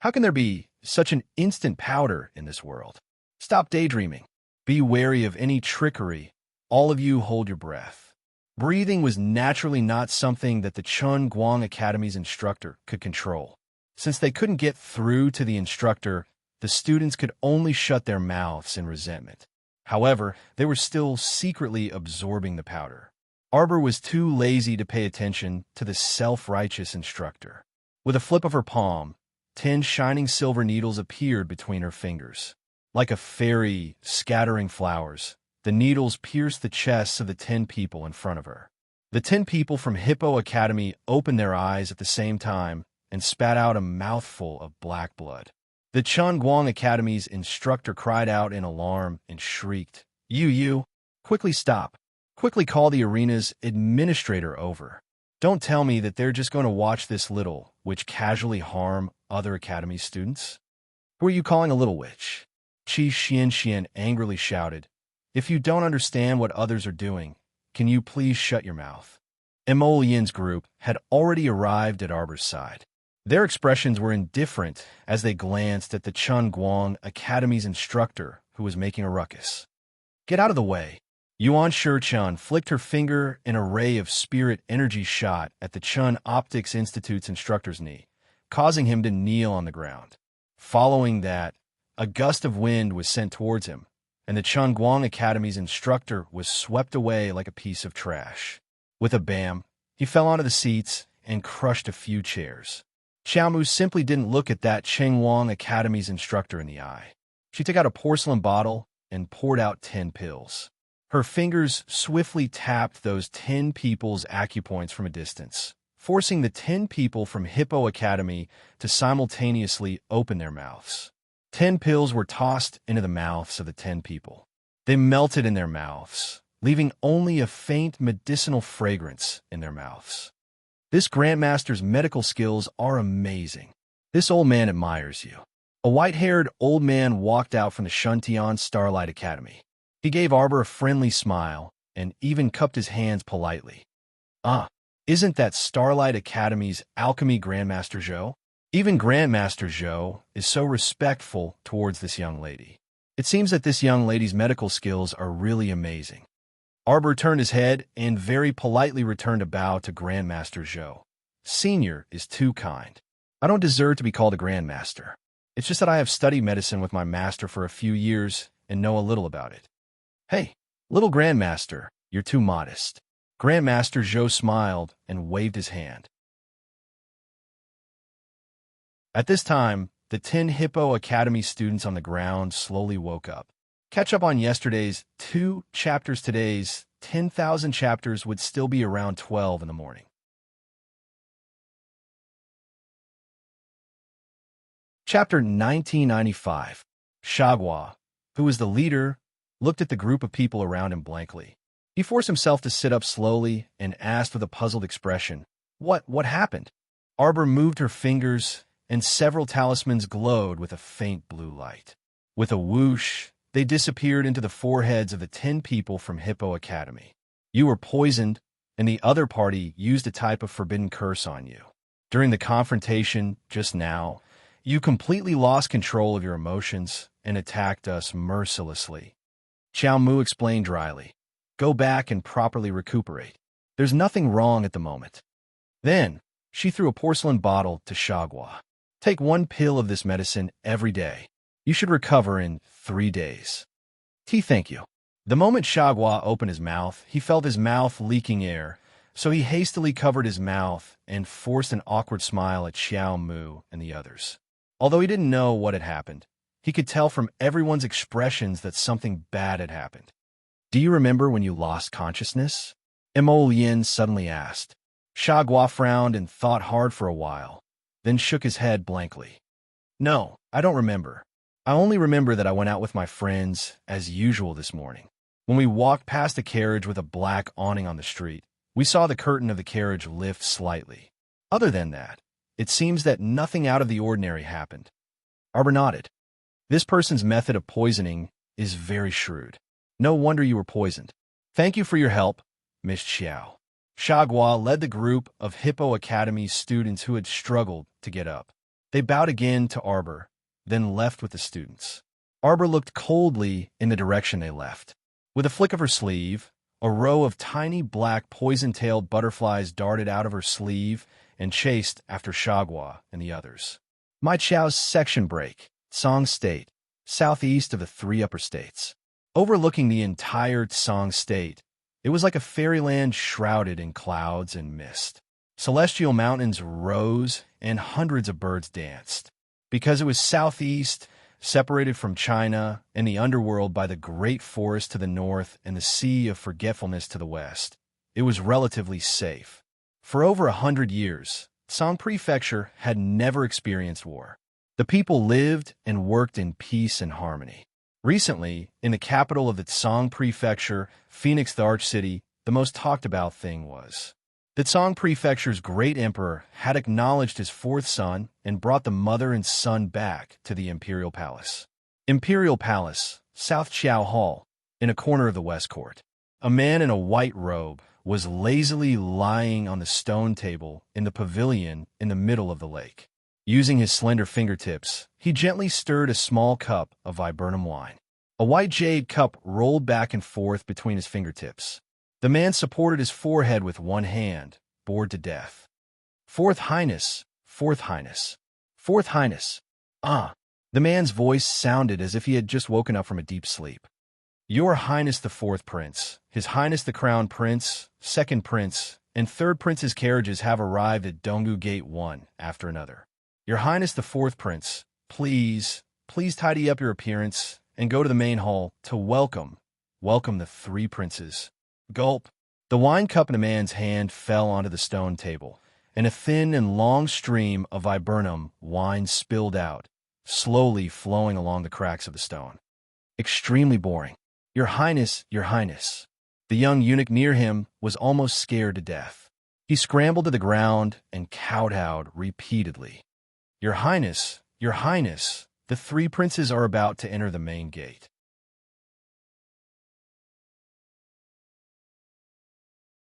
How can there be such an instant powder in this world? Stop daydreaming. Be wary of any trickery. All of you hold your breath. Breathing was naturally not something that the Chungguang Academy's instructor could control. Since they couldn't get through to the instructor, the students could only shut their mouths in resentment. However, they were still secretly absorbing the powder. Arbor was too lazy to pay attention to the self-righteous instructor. With a flip of her palm, 10 shining silver needles appeared between her fingers. Like a fairy scattering flowers, the needles pierced the chests of the 10 people in front of her. The 10 people from Hippo Academy opened their eyes at the same time and spat out a mouthful of black blood. The Chungguang Academy's instructor cried out in alarm and shrieked, You, quickly stop. Quickly call the arena's administrator over. Don't tell me that they're just going to watch this little witch casually harm other academy students. Who are you calling a little witch? Qi Xian angrily shouted. If you don't understand what others are doing, can you please shut your mouth? Emolion's group had already arrived at Arbor's side. Their expressions were indifferent as they glanced at the Chungguang Academy's instructor, who was making a ruckus. Get out of the way. Yuan Shichun flicked her finger, and a ray of spirit energy shot at the Chun Optics Institute's instructor's knee, causing him to kneel on the ground. Following that, a gust of wind was sent towards him, and the Chungguang Academy's instructor was swept away like a piece of trash. With a bam, he fell onto the seats and crushed a few chairs. Xiaomu simply didn't look at that Chungguang Academy's instructor in the eye. She took out a porcelain bottle and poured out 10 pills. Her fingers swiftly tapped those 10 people's acupoints from a distance, forcing the 10 people from Hippo Academy to simultaneously open their mouths. 10 pills were tossed into the mouths of the 10 people. They melted in their mouths, leaving only a faint medicinal fragrance in their mouths. This Grandmaster's medical skills are amazing. This old man admires you. A white-haired old man walked out from the Shuntian Starlight Academy. He gave Arbor a friendly smile and even cupped his hands politely. Isn't that Starlight Academy's alchemy Grandmaster Zhou? Even Grandmaster Zhou is so respectful towards this young lady. It seems that this young lady's medical skills are really amazing. Arbor turned his head and very politely returned a bow to Grandmaster Zhou. Senior is too kind. I don't deserve to be called a Grandmaster. It's just that I have studied medicine with my master for a few years and know a little about it. Hey, little Grandmaster, you're too modest. Grandmaster Zhou smiled and waved his hand. At this time, the 10 Hippo Academy students on the ground slowly woke up. Catch up on yesterday's 2 chapters. Today's 10,000 chapters would still be around 12 in the morning. Chapter 1995. Shagua, who was the leader, looked at the group of people around him blankly. He forced himself to sit up slowly and asked with a puzzled expression, What happened? Arbor moved her fingers, and several talismans glowed with a faint blue light. With a whoosh, they disappeared into the foreheads of the 10 people from Hippo Academy. You were poisoned, and the other party used a type of forbidden curse on you. During the confrontation just now, you completely lost control of your emotions and attacked us mercilessly. Xiao Mu explained dryly. Go back and properly recuperate. There's nothing wrong at the moment. Then, she threw a porcelain bottle to Shagua. Take 1 pill of this medicine every day. You should recover in 3 days. Thank you. The moment Shagua opened his mouth, he felt his mouth leaking air, so he hastily covered his mouth and forced an awkward smile at Xiao Mu and the others. Although he didn't know what had happened, he could tell from everyone's expressions that something bad had happened. Do you remember when you lost consciousness? Mo Yin suddenly asked. Shagua frowned and thought hard for a while, then shook his head blankly. No, I don't remember. I only remember that I went out with my friends, as usual this morning. When we walked past a carriage with a black awning on the street, we saw the curtain of the carriage lift slightly. Other than that, it seems that nothing out of the ordinary happened. Arbor nodded. This person's method of poisoning is very shrewd. No wonder you were poisoned. Thank you for your help, Miss Xiao. Shagua led the group of Hippo Academy students who had struggled to get up. They bowed again to Arbor, then left with the students. Arbor looked coldly in the direction they left. With a flick of her sleeve, a row of tiny black poison-tailed butterflies darted out of her sleeve and chased after Shagua and the others. Mai Chao's section break, Song State, southeast of the 3 upper states. Overlooking the entire Tsang State, it was like a fairyland shrouded in clouds and mist. Celestial mountains rose and hundreds of birds danced. Because it was southeast, separated from China and the underworld by the great forest to the north and the Sea of Forgetfulness to the west, it was relatively safe. For over 100 years, Tsang Prefecture had never experienced war. The people lived and worked in peace and harmony. Recently, in the capital of the Tsang Prefecture, Phoenix the Arch-City, the most talked about thing was the Tsang Prefecture's great emperor had acknowledged his 4th son and brought the mother and son back to the Imperial Palace. Imperial Palace, South Qiao Hall, in a corner of the West Court. A man in a white robe was lazily lying on the stone table in the pavilion in the middle of the lake. Using his slender fingertips, he gently stirred a small cup of viburnum wine. A white jade cup rolled back and forth between his fingertips. The man supported his forehead with one hand, bored to death. Fourth Highness, Fourth Highness, Fourth Highness. Ah! The man's voice sounded as if he had just woken up from a deep sleep. Your Highness the 4th Prince, His Highness the Crown Prince, 2nd Prince, and 3rd Prince's carriages have arrived at Donggu Gate one after another. Your Highness the 4th Prince, please tidy up your appearance and go to the main hall to welcome the 3 princes. Gulp. The wine cup in the man's hand fell onto the stone table, and a thin and long stream of viburnum wine spilled out, slowly flowing along the cracks of the stone. Extremely boring. Your Highness, Your Highness. The young eunuch near him was almost scared to death. He scrambled to the ground and kowtowed repeatedly. Your Highness, Your Highness, the 3 princes are about to enter the main gate.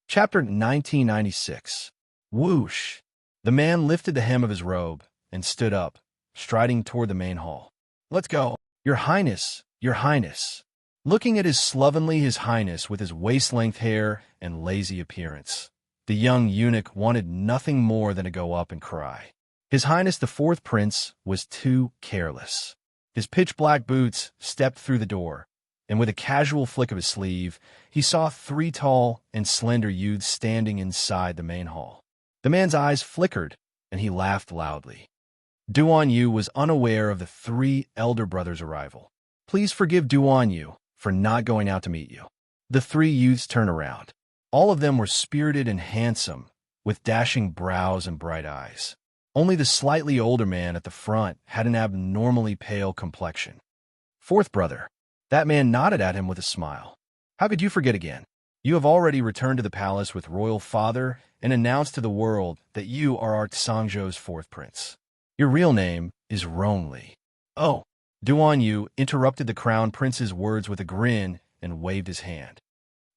Chapter 1996. Whoosh! The man lifted the hem of his robe and stood up, striding toward the main hall. Let's go. Your Highness, Your Highness. Looking at his slovenly His Highness with his waist-length hair and lazy appearance, the young eunuch wanted nothing more than to go up and cry. His Highness the Fourth Prince was too careless. His pitch-black boots stepped through the door, and with a casual flick of his sleeve, he saw 3 tall and slender youths standing inside the main hall. The man's eyes flickered, and he laughed loudly. Duan Yu was unaware of the 3 elder brothers' arrival. "Please forgive Duan Yu for not going out to meet you." The 3 youths turned around. All of them were spirited and handsome, with dashing brows and bright eyes. Only the slightly older man at the front had an abnormally pale complexion. "Fourth brother." That man nodded at him with a smile. "How could you forget again? You have already returned to the palace with royal father and announced to the world that you are our Tsangzhou's 4th prince. Your real name is Rongli." "Oh." Duan Yu interrupted the crown prince's words with a grin and waved his hand.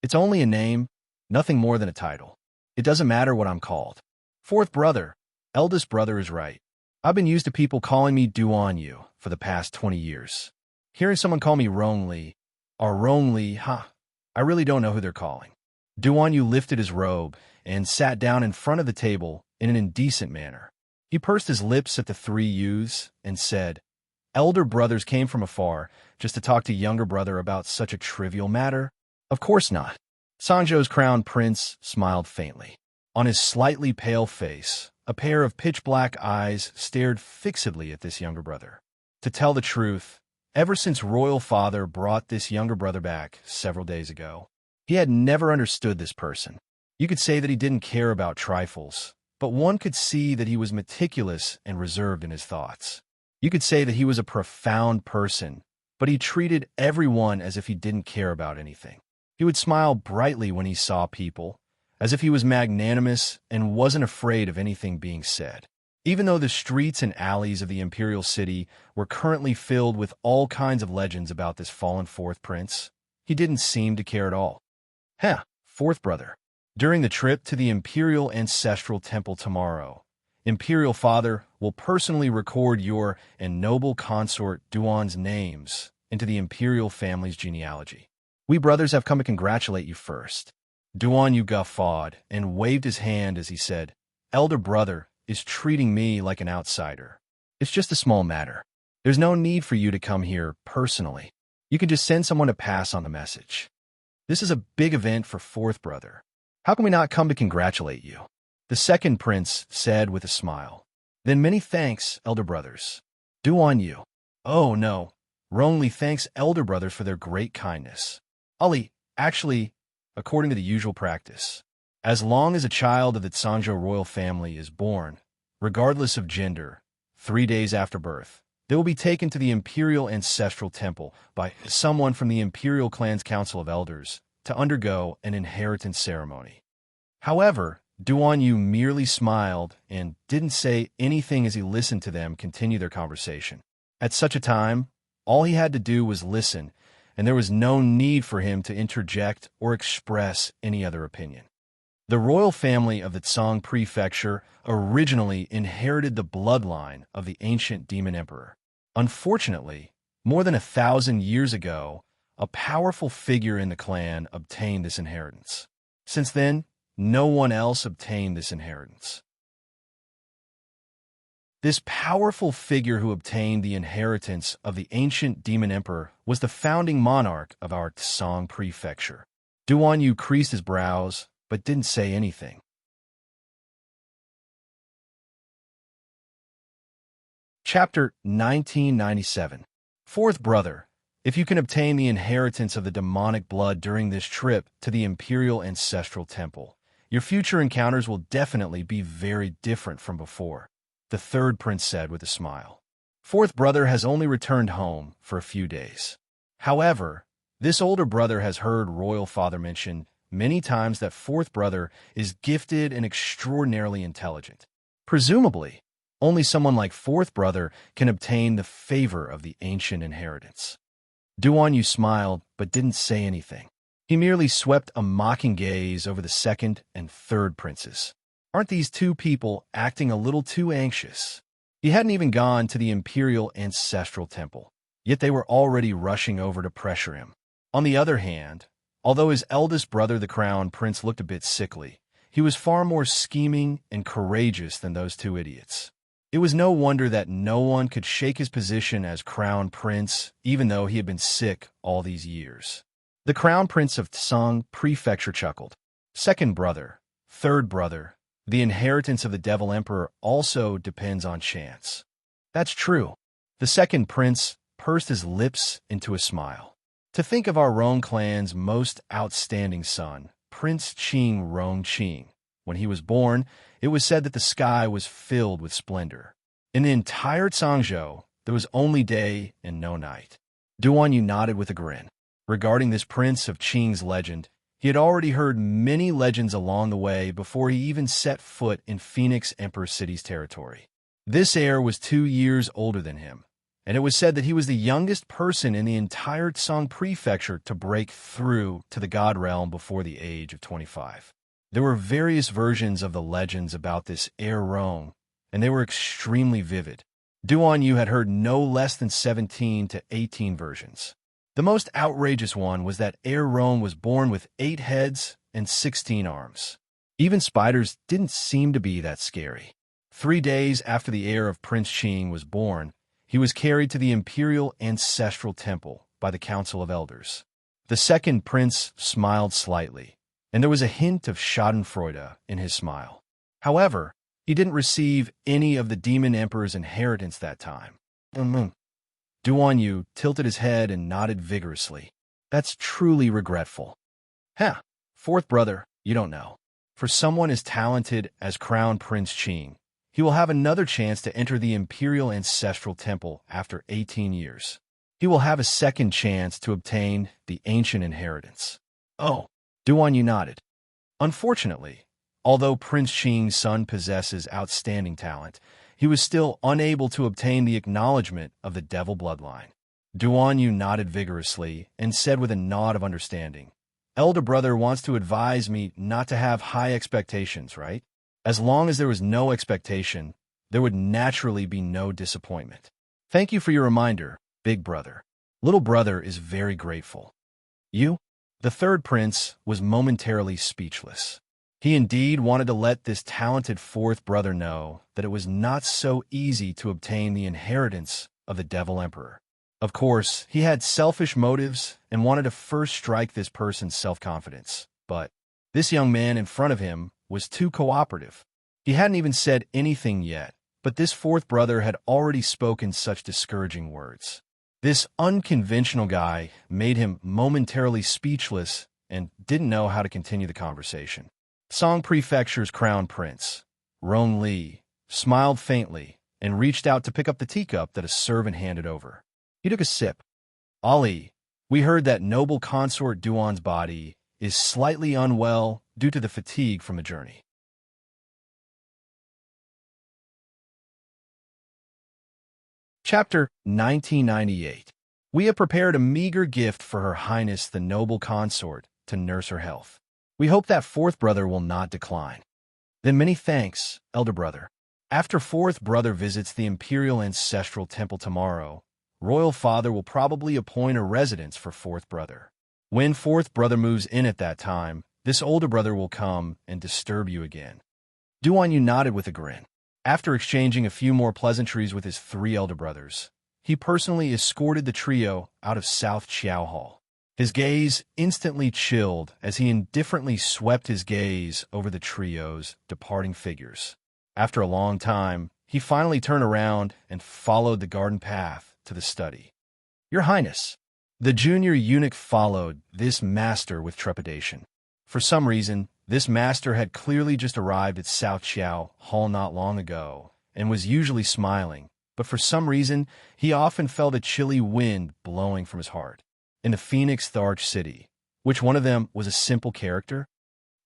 "It's only a name, nothing more than a title. It doesn't matter what I'm called. 4th brother, eldest brother is right. I've been used to people calling me Duan Yu for the past 20 years. Hearing someone call me Rongli, or Rongli, I really don't know who they're calling." Duan Yu lifted his robe and sat down in front of the table in an indecent manner. He pursed his lips at the 3 youths and said, "Elder brothers came from afar just to talk to younger brother about such a trivial matter? Of course not." Tsangzhou's crown prince smiled faintly. On his slightly pale face, a pair of pitch-black eyes stared fixedly at this younger brother. To tell the truth, ever since royal father brought this younger brother back several days ago, he had never understood this person. You could say that he didn't care about trifles, but one could see that he was meticulous and reserved in his thoughts. You could say that he was a profound person, but he treated everyone as if he didn't care about anything. He would smile brightly when he saw people, as if he was magnanimous and wasn't afraid of anything being said. Even though the streets and alleys of the imperial city were currently filled with all kinds of legends about this fallen 4th prince, he didn't seem to care at all. "Fourth brother. During the trip to the Imperial Ancestral Temple tomorrow, Imperial Father will personally record your and noble consort Duan's names into the Imperial family's genealogy. We brothers have come to congratulate you first." Duan Yu guffawed and waved his hand as he said, "Elder brother is treating me like an outsider. It's just a small matter. There's no need for you to come here personally. You can just send someone to pass on the message. This is a big event for 4th brother. How can we not come to congratulate you?" The 2nd prince said with a smile. "Then many thanks, elder brothers." Duan Yu. "Oh no, Rongli thanks elder brothers for their great kindness. Ali, actually, according to the usual practice, as long as a child of the Tsangzhou royal family is born, regardless of gender, 3 days after birth, they will be taken to the Imperial Ancestral Temple by someone from the Imperial Clan's Council of Elders to undergo an inheritance ceremony." However, Duan Yu merely smiled and didn't say anything as he listened to them continue their conversation. At such a time, all he had to do was listen, and there was no need for him to interject or express any other opinion. The royal family of the Tsang Prefecture originally inherited the bloodline of the ancient demon emperor. Unfortunately, more than 1,000 years ago, a powerful figure in the clan obtained this inheritance. Since then, no one else obtained this inheritance. This powerful figure who obtained the inheritance of the ancient demon emperor was the founding monarch of our Tsang Prefecture. Duan Yu creased his brows, but didn't say anything. Chapter 1997. 4th brother, if you can obtain the inheritance of the demonic blood during this trip to the Imperial Ancestral Temple, your future encounters will definitely be very different from before, the 3rd prince said with a smile. 4th brother has only returned home for a few days. However, this older brother has heard royal father mention many times that 4th brother is gifted and extraordinarily intelligent. Presumably, only someone like 4th brother can obtain the favor of the ancient inheritance. Duan Yu smiled but didn't say anything. He merely swept a mocking gaze over the 2nd and 3rd princes. Aren't these 2 people acting a little too anxious? He hadn't even gone to the Imperial Ancestral Temple, yet they were already rushing over to pressure him. On the other hand, although his eldest brother, the crown prince, looked a bit sickly, he was far more scheming and courageous than those 2 idiots. It was no wonder that no one could shake his position as crown prince, even though he had been sick all these years. The crown prince of Tsang Prefecture chuckled. Second brother, third brother, the inheritance of the Devil Emperor also depends on chance. That's true. The second prince pursed his lips into a smile. To think of our Rong clan's most outstanding son, Prince Qing Rongqing. When he was born, it was said that the sky was filled with splendor. In the entire Zhangzhou, there was only day and no night. Duan Yu nodded with a grin. Regarding this prince of Qing's legend, he had already heard many legends along the way before he even set foot in Phoenix Emperor City's territory. This heir was 2 years older than him, and it was said that he was the youngest person in the entire Tsang Prefecture to break through to the God Realm before the age of 25. There were various versions of the legends about this heir Rong, and they were extremely vivid. Duan Yu had heard no less than 17 to 18 versions. The most outrageous one was that heir Rong was born with 8 heads and 16 arms. Even spiders didn't seem to be that scary. 3 days after the heir of Prince Qing was born, he was carried to the Imperial Ancestral Temple by the Council of Elders. The second prince smiled slightly, and there was a hint of schadenfreude in his smile. However, he didn't receive any of the Demon Emperor's inheritance that time. Duan Yu tilted his head and nodded vigorously. That's truly regretful. Fourth brother, you don't know. For someone as talented as Crown Prince Qing, he will have another chance to enter the Imperial Ancestral Temple after 18 years. He will have a second chance to obtain the ancient inheritance. Oh, Duan Yu nodded. Unfortunately, although Prince Qing's son possesses outstanding talent, he was still unable to obtain the acknowledgement of the devil bloodline. Duan Yu nodded vigorously and said with a nod of understanding, Elder brother wants to advise me not to have high expectations, right? As long as there was no expectation, there would naturally be no disappointment. Thank you for your reminder, big brother. Little brother is very grateful. You? The third prince was momentarily speechless. He indeed wanted to let this talented fourth brother know that it was not so easy to obtain the inheritance of the Devil Emperor. Of course, he had selfish motives and wanted to first strike this person's self-confidence. But this young man in front of him was too cooperative. He hadn't even said anything yet, but this fourth brother had already spoken such discouraging words. This unconventional guy made him momentarily speechless and didn't know how to continue the conversation. Song Prefecture's crown prince, Rong Li, smiled faintly and reached out to pick up the teacup that a servant handed over. He took a sip. Ali, we heard that noble consort Duan's body is slightly unwell due to the fatigue from the journey. Chapter 1998. We have prepared a meager gift for Her Highness the noble consort to nurse her health. We hope that fourth brother will not decline. Then many thanks, elder brother. After fourth brother visits the Imperial Ancestral Temple tomorrow, Royal Father will probably appoint a residence for fourth brother. When fourth brother moves in at that time, this older brother will come and disturb you again. Duan Yu nodded with a grin. After exchanging a few more pleasantries with his 3 elder brothers, he personally escorted the trio out of South Chiao Hall. His gaze instantly chilled as he indifferently swept his gaze over the trio's departing figures. After a long time, he finally turned around and followed the garden path to the study. Your Highness, the junior eunuch followed this master with trepidation. For some reason, this master had clearly just arrived at South Chiao Hall not long ago and was usually smiling, but for some reason, he often felt a chilly wind blowing from his heart. In the Phoenix Tharch City, which one of them was a simple character?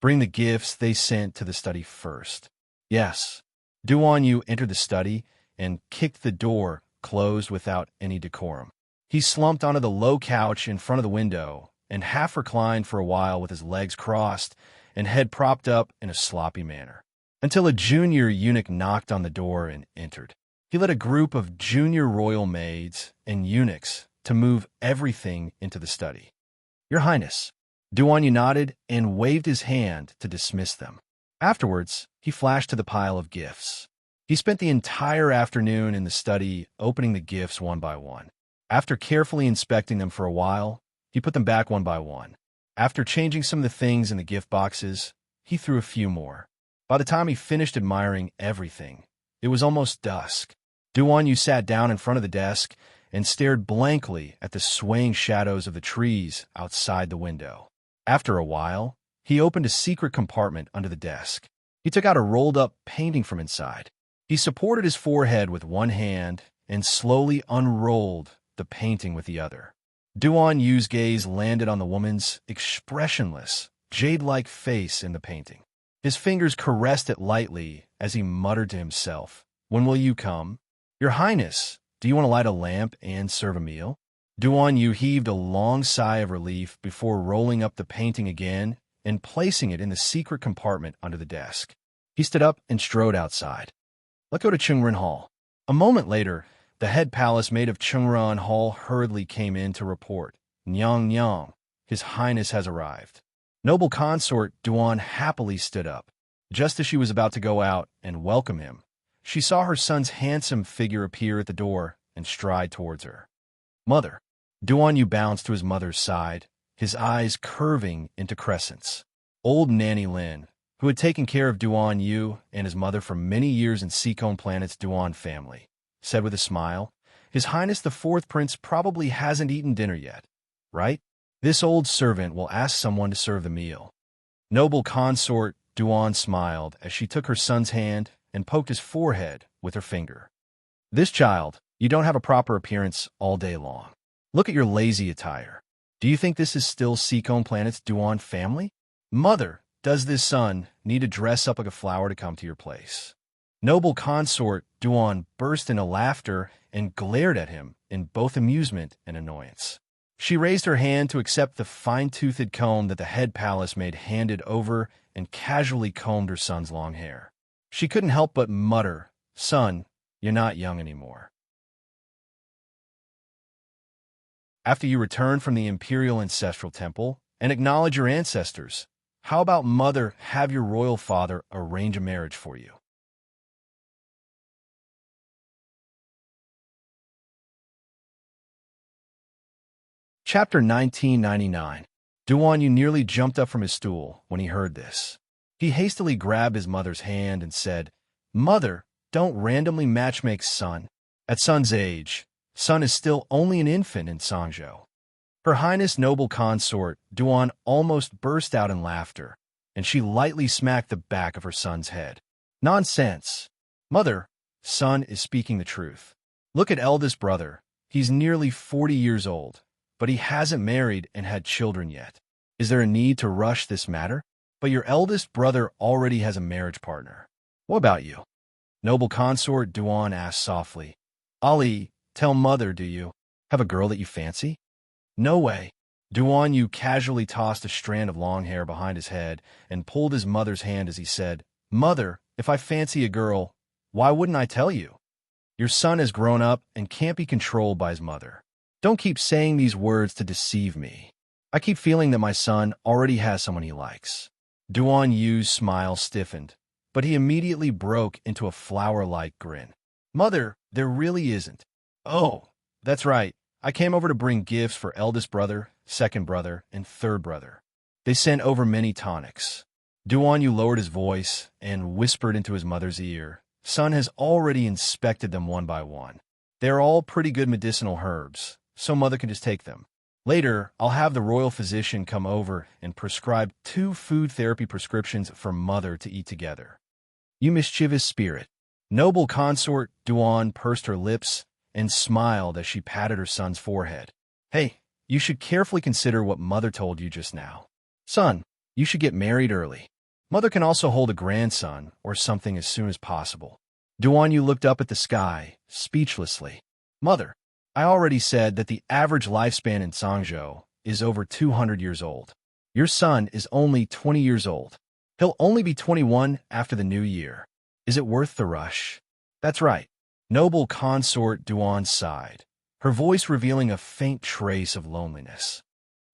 Bring the gifts they sent to the study first. Yes. Duan Yu entered the study and kicked the door closed without any decorum. He slumped onto the low couch in front of the window and half reclined for a while with his legs crossed and head propped up in a sloppy manner, until a junior eunuch knocked on the door and entered. He led a group of junior royal maids and eunuchs to move everything into the study. Your Highness. Duan Yu nodded and waved his hand to dismiss them. Afterwards, he flashed to the pile of gifts. He spent the entire afternoon in the study opening the gifts one by one. After carefully inspecting them for a while, he put them back one by one. After changing some of the things in the gift boxes, he threw a few more. By the time he finished admiring everything, it was almost dusk. Duan Yu sat down in front of the desk and stared blankly at the swaying shadows of the trees outside the window. After a while, he opened a secret compartment under the desk. He took out a rolled-up painting from inside. He supported his forehead with one hand and slowly unrolled the painting with the other. Duan Yu's gaze landed on the woman's expressionless, jade-like face in the painting. His fingers caressed it lightly as he muttered to himself, "When will you come? Your Highness, do you want to light a lamp and serve a meal?" Duan Yu heaved a long sigh of relief before rolling up the painting again and placing it in the secret compartment under the desk. He stood up and strode outside. "Let's go to Chungren Hall." A moment later, the head palace maid of Chungren Hall hurriedly came in to report, "Nyang Nyang, His Highness has arrived." Noble consort Duan happily stood up. Just as she was about to go out and welcome him, she saw her son's handsome figure appear at the door and stride towards her. "Mother." Duan Yu bounced to his mother's side, his eyes curving into crescents. Old Nanny Lin, who had taken care of Duan Yu and his mother for many years in Seacone Planet's Duan family, said with a smile, "His Highness the Fourth Prince probably hasn't eaten dinner yet, right? This old servant will ask someone to serve the meal." Noble consort Duan smiled as she took her son's hand and poked his forehead with her finger. "This child, you don't have a proper appearance all day long. Look at your lazy attire. Do you think this is still Seacone Planet's Duan family? Mother, does this son need to dress up like a flower to come to your place?" Noble consort Duan burst into laughter and glared at him in both amusement and annoyance. She raised her hand to accept the fine-toothed comb that the head palace maid handed over and casually combed her son's long hair. She couldn't help but mutter, "Son, you're not young anymore." After you return from the Imperial Ancestral Temple and acknowledge your ancestors, how about Mother have your royal father arrange a marriage for you? Chapter 1999. Duan Yu nearly jumped up from his stool when he heard this. He hastily grabbed his mother's hand and said, "Mother, don't randomly matchmake Sun. At Sun's age, Sun is still only an infant in Sangzhou." Her Highness Noble Consort Duan almost burst out in laughter, and she lightly smacked the back of her son's head. "Nonsense. Mother, Sun is speaking the truth. Look at eldest brother. He's nearly 40 years old, but he hasn't married and had children yet. Is there a need to rush this matter? But your eldest brother already has a marriage partner. What about you?" Noble consort Duan asked softly. "Ali, tell Mother, do you have a girl that you fancy?" "No way." Duan Yu casually tossed a strand of long hair behind his head and pulled his mother's hand as he said, "Mother, if I fancy a girl, why wouldn't I tell you? Your son has grown up and can't be controlled by his mother. Don't keep saying these words to deceive me. I keep feeling that my son already has someone he likes." Duan Yu's smile stiffened, but he immediately broke into a flower-like grin. "Mother, there really isn't." "Oh, that's right. I came over to bring gifts for eldest brother, second brother, and third brother. They sent over many tonics." Duan Yu lowered his voice and whispered into his mother's ear, "Son has already inspected them one by one. They're all pretty good medicinal herbs, so Mother can just take them. Later, I'll have the royal physician come over and prescribe 2 food therapy prescriptions for Mother to eat together." "You mischievous spirit." Noble consort Duan pursed her lips and smiled as she patted her son's forehead. "Hey, you should carefully consider what Mother told you just now. Son, you should get married early. Mother can also hold a grandson or something as soon as possible." Duan Yu looked up at the sky, speechlessly. "Mother, I already said that the average lifespan in Sangzhou is over 200 years old. Your son is only 20 years old. He'll only be 21 after the new year. Is it worth the rush?" "That's right." Noble consort Duan sighed, her voice revealing a faint trace of loneliness.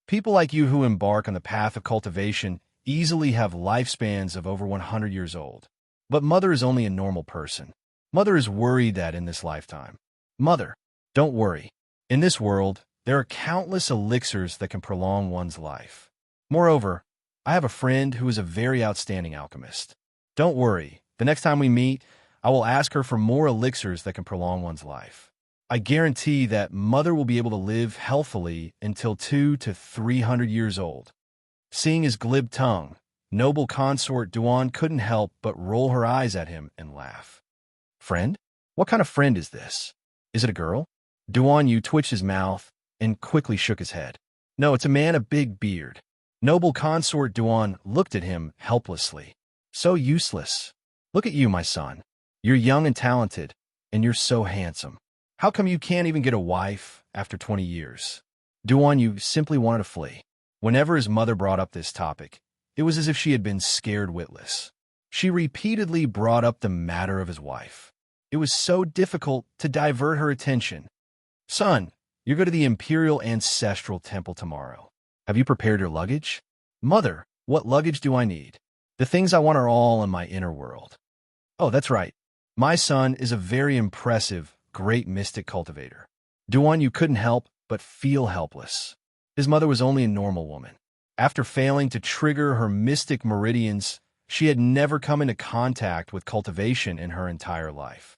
"People like you who embark on the path of cultivation easily have lifespans of over 100 years old. But Mother is only a normal person. Mother is worried that in this lifetime. Mother, don't worry. In this world, there are countless elixirs that can prolong one's life. Moreover, I have a friend who is a very outstanding alchemist. Don't worry, the next time we meet, I will ask her for more elixirs that can prolong one's life. I guarantee that Mother will be able to live healthily until 200 to 300 years old. Seeing his glib tongue, noble consort Duan couldn't help but roll her eyes at him and laugh. Friend? What kind of friend is this? Is it a girl? Duan Yu twitched his mouth and quickly shook his head. No, it's a man of big beard. Noble consort Duan looked at him helplessly. So useless. Look at you, my son. You're young and talented, and you're so handsome. How come you can't even get a wife after 20 years? Duan Yu simply wanted to flee. Whenever his mother brought up this topic, it was as if she had been scared witless. She repeatedly brought up the matter of his wife. It was so difficult to divert her attention. Son, you're going to the Imperial Ancestral Temple tomorrow. Have you prepared your luggage? Mother, what luggage do I need? The things I want are all in my inner world. Oh, that's right. My son is a very impressive, great mystic cultivator. Duan Yu couldn't help but feel helpless. His mother was only a normal woman. After failing to trigger her mystic meridians, she had never come into contact with cultivation in her entire life.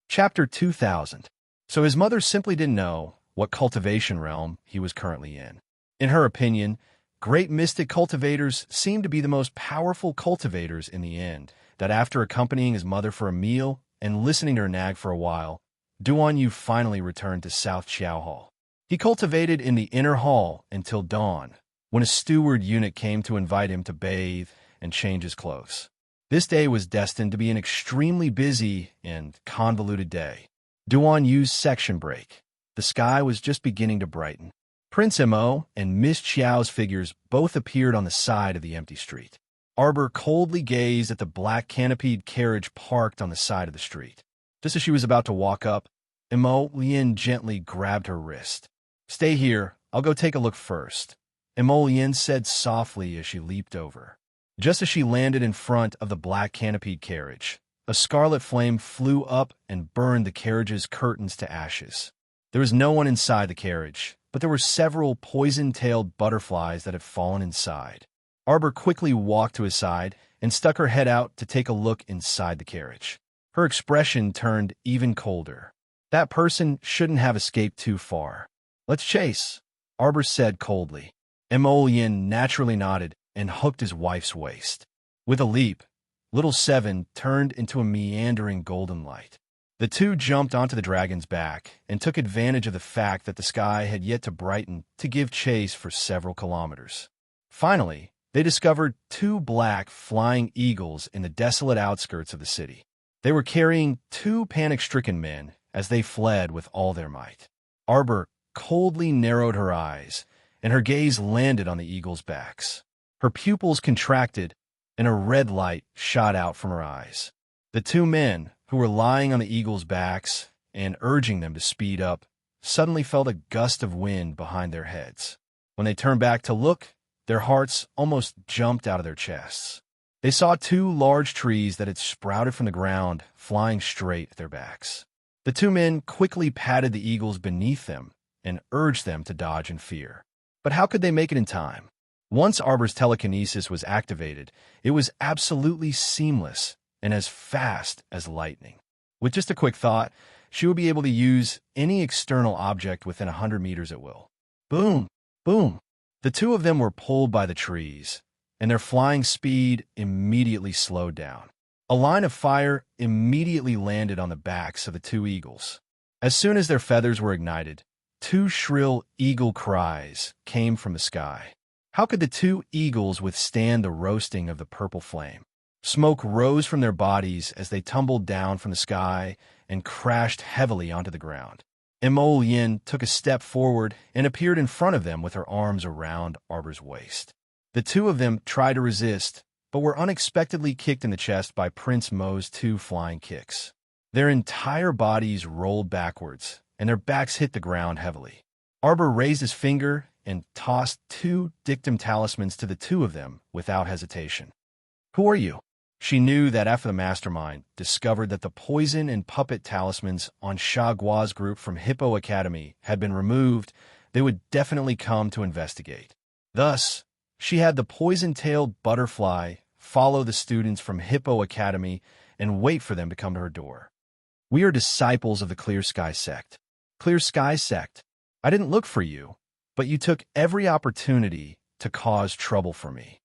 Chapter 2000. So his mother simply didn't know what cultivation realm he was currently in. In her opinion, great mystic cultivators seemed to be the most powerful cultivators in the end, that after accompanying his mother for a meal and listening to her nag for a while, Duan Yu finally returned to South Chiao Hall. He cultivated in the inner hall until dawn, when a steward eunuch came to invite him to bathe and change his clothes. This day was destined to be an extremely busy and convoluted day. Duan Yu's section break. The sky was just beginning to brighten. Prince Mo and Miss Chiao's figures both appeared on the side of the empty street. Arbor coldly gazed at the black canopied carriage parked on the side of the street. Just as she was about to walk up, Mo Lien gently grabbed her wrist. Stay here, I'll go take a look first, Mo Lien said softly as she leaped over. Just as she landed in front of the black canopied carriage, a scarlet flame flew up and burned the carriage's curtains to ashes. There was no one inside the carriage, but there were several poison-tailed butterflies that had fallen inside. Arbor quickly walked to his side and stuck her head out to take a look inside the carriage. Her expression turned even colder. That person shouldn't have escaped too far. Let's chase, Arbor said coldly. Emolien naturally nodded and hooked his wife's waist. With a leap, Little Seven turned into a meandering golden light. The two jumped onto the dragon's back and took advantage of the fact that the sky had yet to brighten to give chase for several kilometers. Finally, they discovered two black flying eagles in the desolate outskirts of the city. They were carrying two panic-stricken men as they fled with all their might. Arbor coldly narrowed her eyes, and her gaze landed on the eagles' backs. Her pupils contracted, and a red light shot out from her eyes. The two men, who were lying on the eagles' backs and urging them to speed up, suddenly felt a gust of wind behind their heads. When they turned back to look, their hearts almost jumped out of their chests. They saw two large trees that had sprouted from the ground, flying straight at their backs. The two men quickly patted the eagles beneath them and urged them to dodge in fear. But how could they make it in time? Once Arbor's telekinesis was activated, it was absolutely seamless and as fast as lightning. With just a quick thought, she would be able to use any external object within 100 meters at will. Boom! Boom! The two of them were pulled by the trees, and their flying speed immediately slowed down. A line of fire immediately landed on the backs of the two eagles. As soon as their feathers were ignited, two shrill eagle cries came from the sky. How could the two eagles withstand the roasting of the purple flame? Smoke rose from their bodies as they tumbled down from the sky and crashed heavily onto the ground. Mo Yin took a step forward and appeared in front of them with her arms around Arbor's waist. The two of them tried to resist, but were unexpectedly kicked in the chest by Prince Mo's two flying kicks. Their entire bodies rolled backwards, and their backs hit the ground heavily. Arbor raised his finger and tossed two dictum talismans to the two of them without hesitation. Who are you? She knew that after the mastermind discovered that the poison and puppet talismans on Shagwa's group from Hippo Academy had been removed, they would definitely come to investigate. Thus, she had the poison-tailed butterfly follow the students from Hippo Academy and wait for them to come to her door. We are disciples of the Clear Sky Sect. Clear Sky Sect, I didn't look for you, but you took every opportunity to cause trouble for me.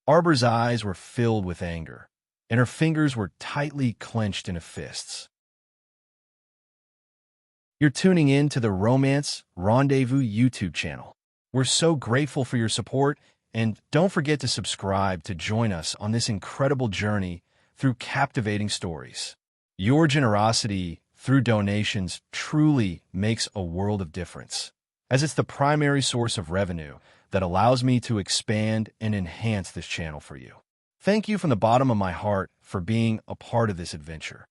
Arbor's eyes were filled with anger, and her fingers were tightly clenched into fists. You're tuning in to the Romance Rendezvous YouTube channel. We're so grateful for your support, and don't forget to subscribe to join us on this incredible journey through captivating stories. Your generosity through donations truly makes a world of difference, as it's the primary source of revenue that allows me to expand and enhance this channel for you. Thank you from the bottom of my heart for being a part of this adventure.